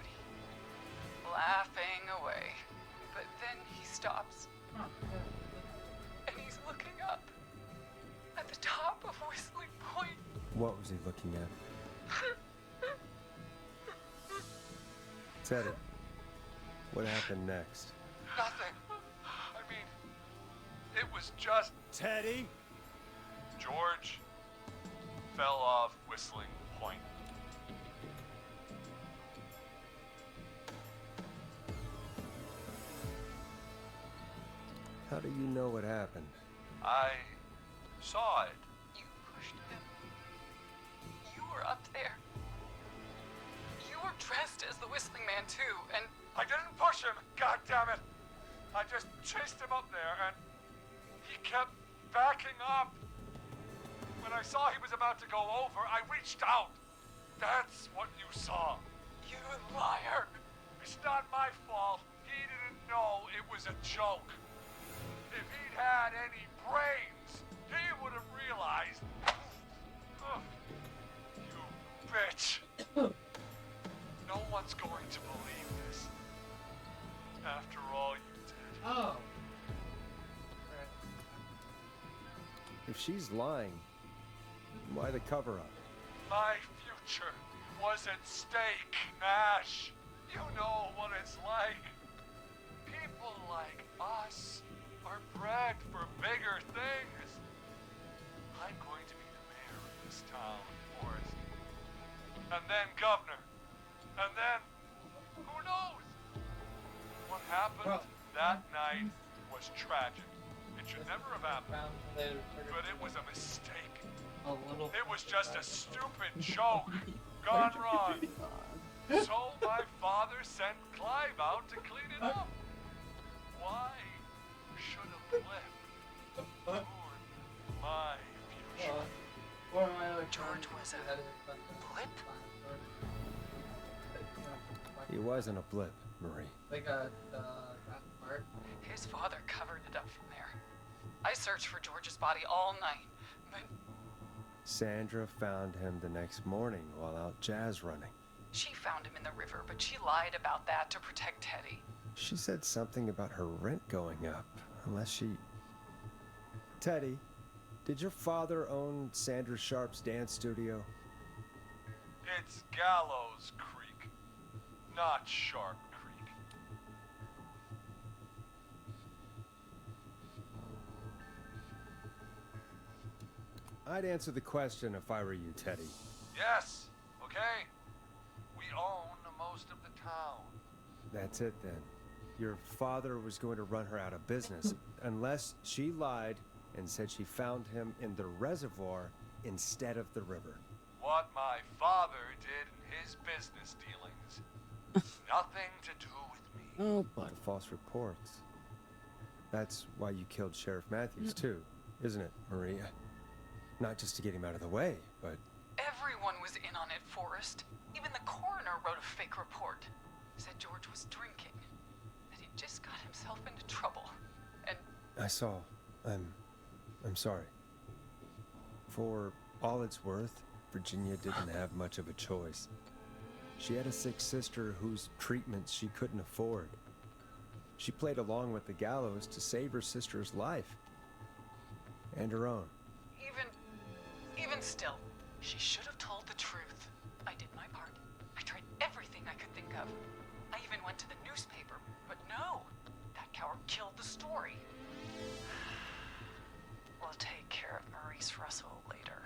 Laughing away. But then he stops. And he's looking up. At the top of Whistling Point. What was he looking at? Teddy, what happened next? Nothing. I mean, it was just... Teddy? George fell off Whistling Point. How do you know what happened? I saw it. You pushed him. You were up there. You were dressed as the Whistling Man too, and... I didn't push him, God damn it! I just chased him up there, and he kept backing up. When I saw he was about to go over, I reached out. That's what you saw. You liar! It's not my fault. He didn't know it was a joke. If he'd had any brains, he would have realized. Ugh. You bitch. No one's going to believe this. After all you did. Oh. If she's lying, why the cover-up? My future was at stake, Nash. You know what it's like. People like us are bred for bigger things. I'm going to be the mayor of this town, Forrest. And then governor. And then, who knows? What happened that night was tragic. It should never have happened. But it was a mistake. It was just a stupid joke gone wrong. So my father sent Clive out to clean it up. Why should a blip ruin my future? George was a blip? He wasn't a blip, Marie. Like a mark. His father covered it up from there. I searched for George's body all night, but Sandra found him the next morning while out jazz running. she found him in the river, but she lied about that to protect Teddy. She said something about her rent going up, unless she... Teddy, did your father own Sandra Sharp's dance studio? It's Gallows Creek, not Sharp Creek. I'd answer the question if I were you, Teddy. Yes, okay. We own most of the town. That's it then. your father was going to run her out of business unless she lied and said she found him in the reservoir instead of the river. What my father did in his business dealings, nothing to do with me. Oh, but False reports. That's why you killed Sheriff Matthews, too, isn't it, Maria? Not just to get him out of the way, but... Everyone was in on it, Forrest. Even the coroner wrote a fake report. Said George was drinking. That he just got himself into trouble. And I saw. I'm sorry. For all it's worth, Virginia didn't have much of a choice. She had a sick sister whose treatments she couldn't afford. She played along with the gallows to save her sister's life. And her own. even still, she should have told the truth. I did my part. I tried everything I could think of. I even went to the newspaper, but no. That coward killed the story. We'll take care of Maurice Russell later.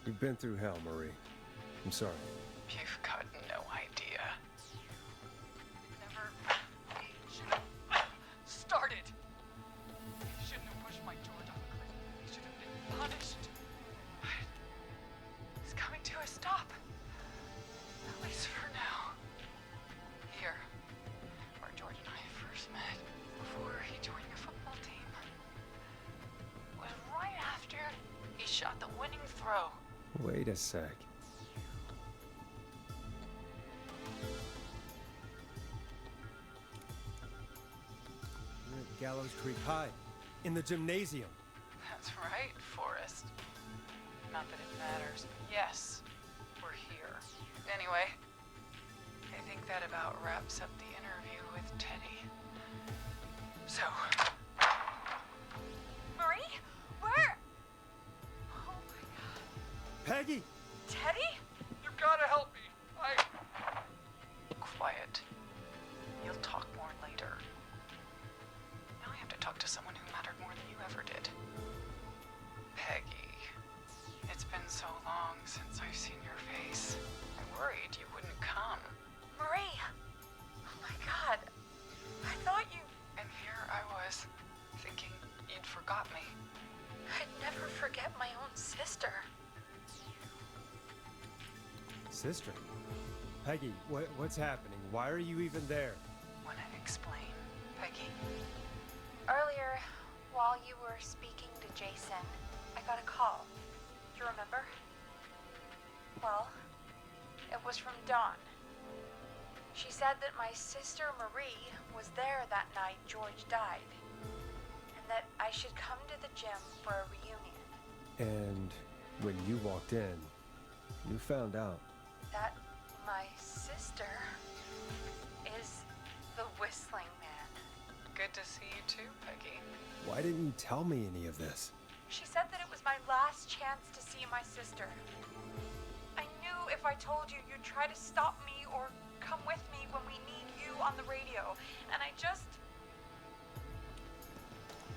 You've been through hell, Marie. I'm sorry. You've got no idea. Never started. He shouldn't have pushed my George off a cliff. He should have been punished. He's coming to a stop. At least for now. Here, where George and I first met, before he joined the football team, was right after he shot the winning throw. Wait a sec. You're at Gallows Creek High, in the gymnasium. That's right, Forrest. Not that it matters, but yes, we're here. Anyway, I think that about wraps up the interview with Teddy. So... Marie? Where? Oh my god. Peggy! Teddy? You gotta help me. Quiet. You'll talk more later. Now I have to talk to someone who mattered more than you ever did. Peggy. It's been so long since I've seen your face. I worried you wouldn't come. Marie! Oh my god. I thought you... And here I was, thinking you'd forgot me. I'd never forget my own sister. Sister? Peggy, what's happening? Why are you even there? Wanna explain, Peggy? Earlier, while you were speaking to Jason, I got a call. Do you remember? Well, it was from Dawn. She said that my sister Marie was there that night George died, and that I should come to the gym for a reunion. And when you walked in, you found out. That my sister is the Whistling Man. Good to see you too, Peggy. Why didn't you tell me any of this? She said that it was my last chance to see my sister. I knew if I told you, you'd try to stop me or come with me when we need you on the radio. And I just...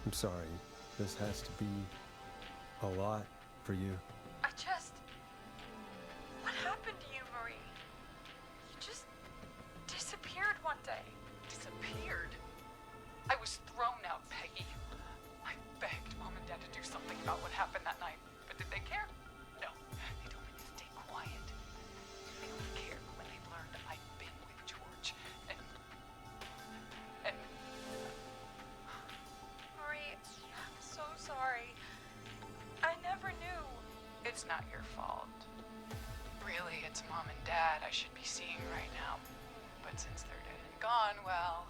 I'm sorry. This has to be a lot for you. I just... What happened to you, Marie? You just disappeared one day. Disappeared? I was thrown out, Peggy. I begged Mom and Dad to do something about what happened that night, but did they care? No. They told me to stay quiet. They only cared when they learned that I'd been with George. And... Marie, I'm so sorry. I never knew. It's not your fault. Really, it's Mom and Dad I should be seeing right now. But since they're dead and gone, well...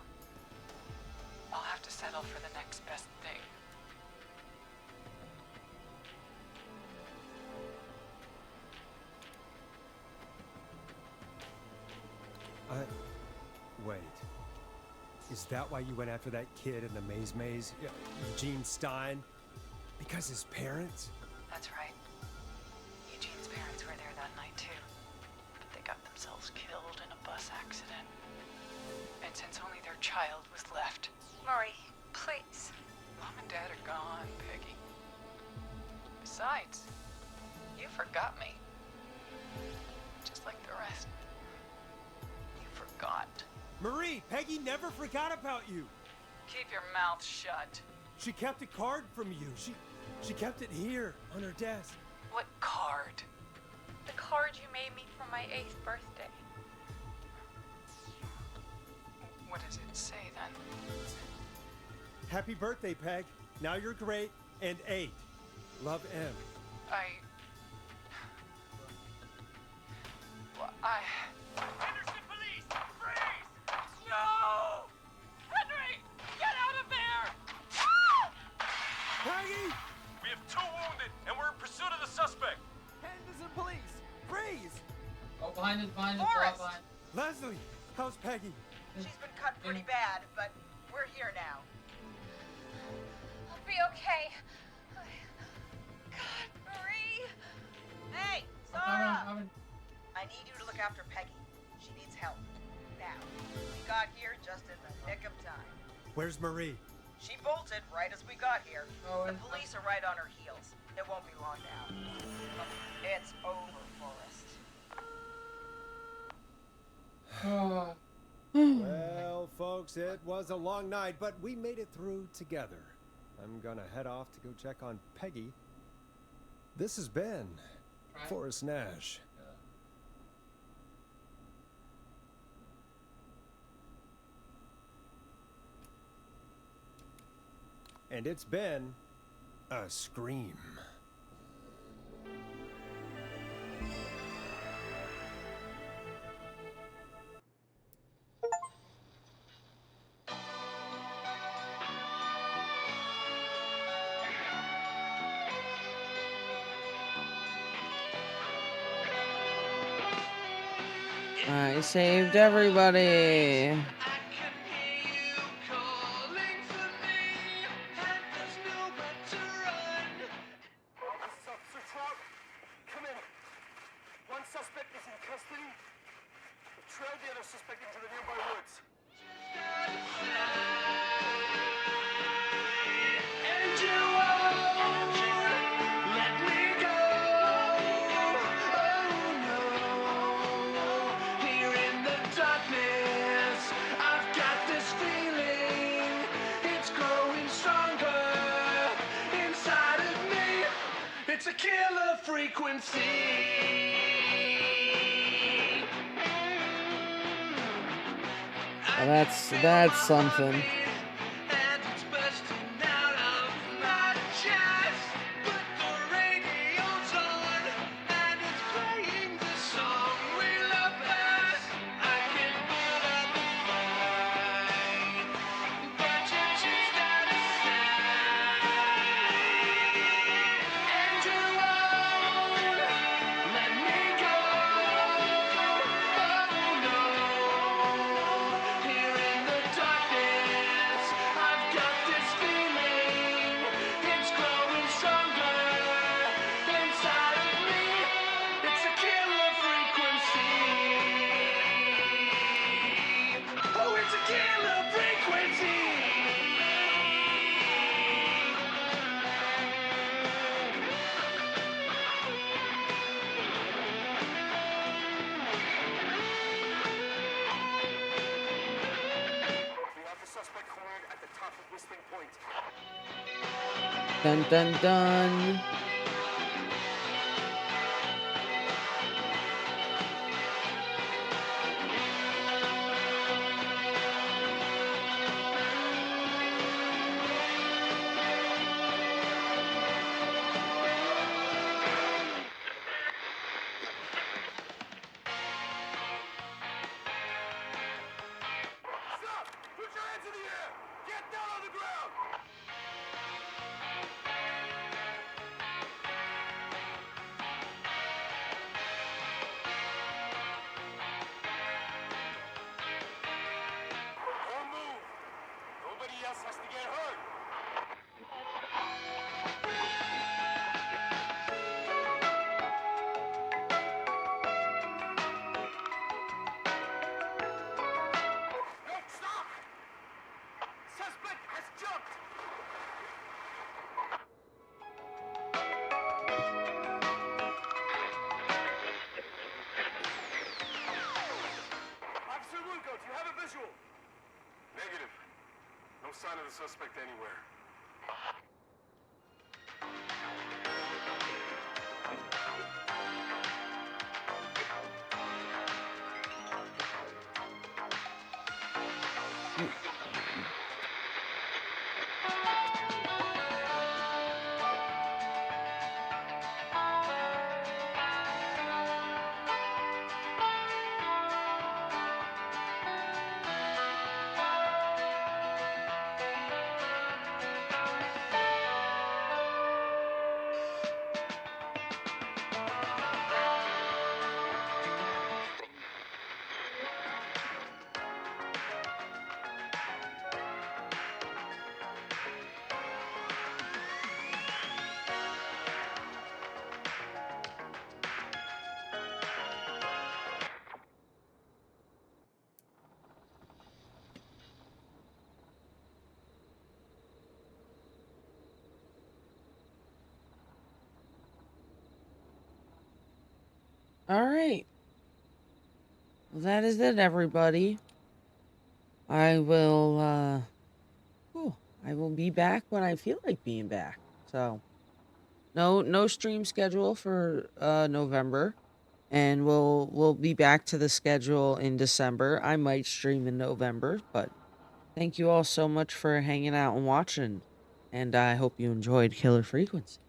I'll have to settle for the next best thing. Wait. Is that why you went after that kid in the maze? Eugene Stein? Because his parents? That's right. Eugene's parents were there that night too. But they got themselves killed in a bus accident. And since only their child was left... Marie, please. Mom and Dad are gone, Peggy. Besides, you forgot me. Just like the rest. Marie, Peggy never forgot about you. Keep your mouth shut. She kept a card from you. She kept it here on her desk. What card? The card you made me for my 8th birthday. What does it say then? Happy birthday, Peg. Now you're great and 8. Love, M. Henderson police! Freeze! No! Henry! Get out of there! Peggy! We have 2 wounded, and we're in pursuit of the suspect. Henderson police! Freeze! Oh, behind us, Forrest! behind. Leslie, how's Peggy? She's been cut pretty bad, but we're here now. I'll be okay. God, Marie. Hey, Zara! I need you to look after Peggy. She needs help. Now, we got here just in the nick of time. Where's Marie? She bolted right as we got here. Oh, The and- police are right on her heels. It won't be long now. It's over, Forrest. Well, folks, it was a long night, but we made it through together. I'm gonna head off to go check on Peggy. This has been Forrest Nash. And it's been a scream. I saved everybody. Officer Trout, come in. One suspect is in custody. We've trailed the other suspect into the nearby woods. It's a killer frequency. That's something. Dun dun dun. Stop! Put your hands in the air! Get down on the ground! suspect anywhere. All right. Well, that is it, everybody. I will, I will be back when I feel like being back. So, no stream schedule for November, and we'll be back to the schedule in December. I might stream in November, but thank you all so much for hanging out and watching, and I hope you enjoyed Killer Frequency.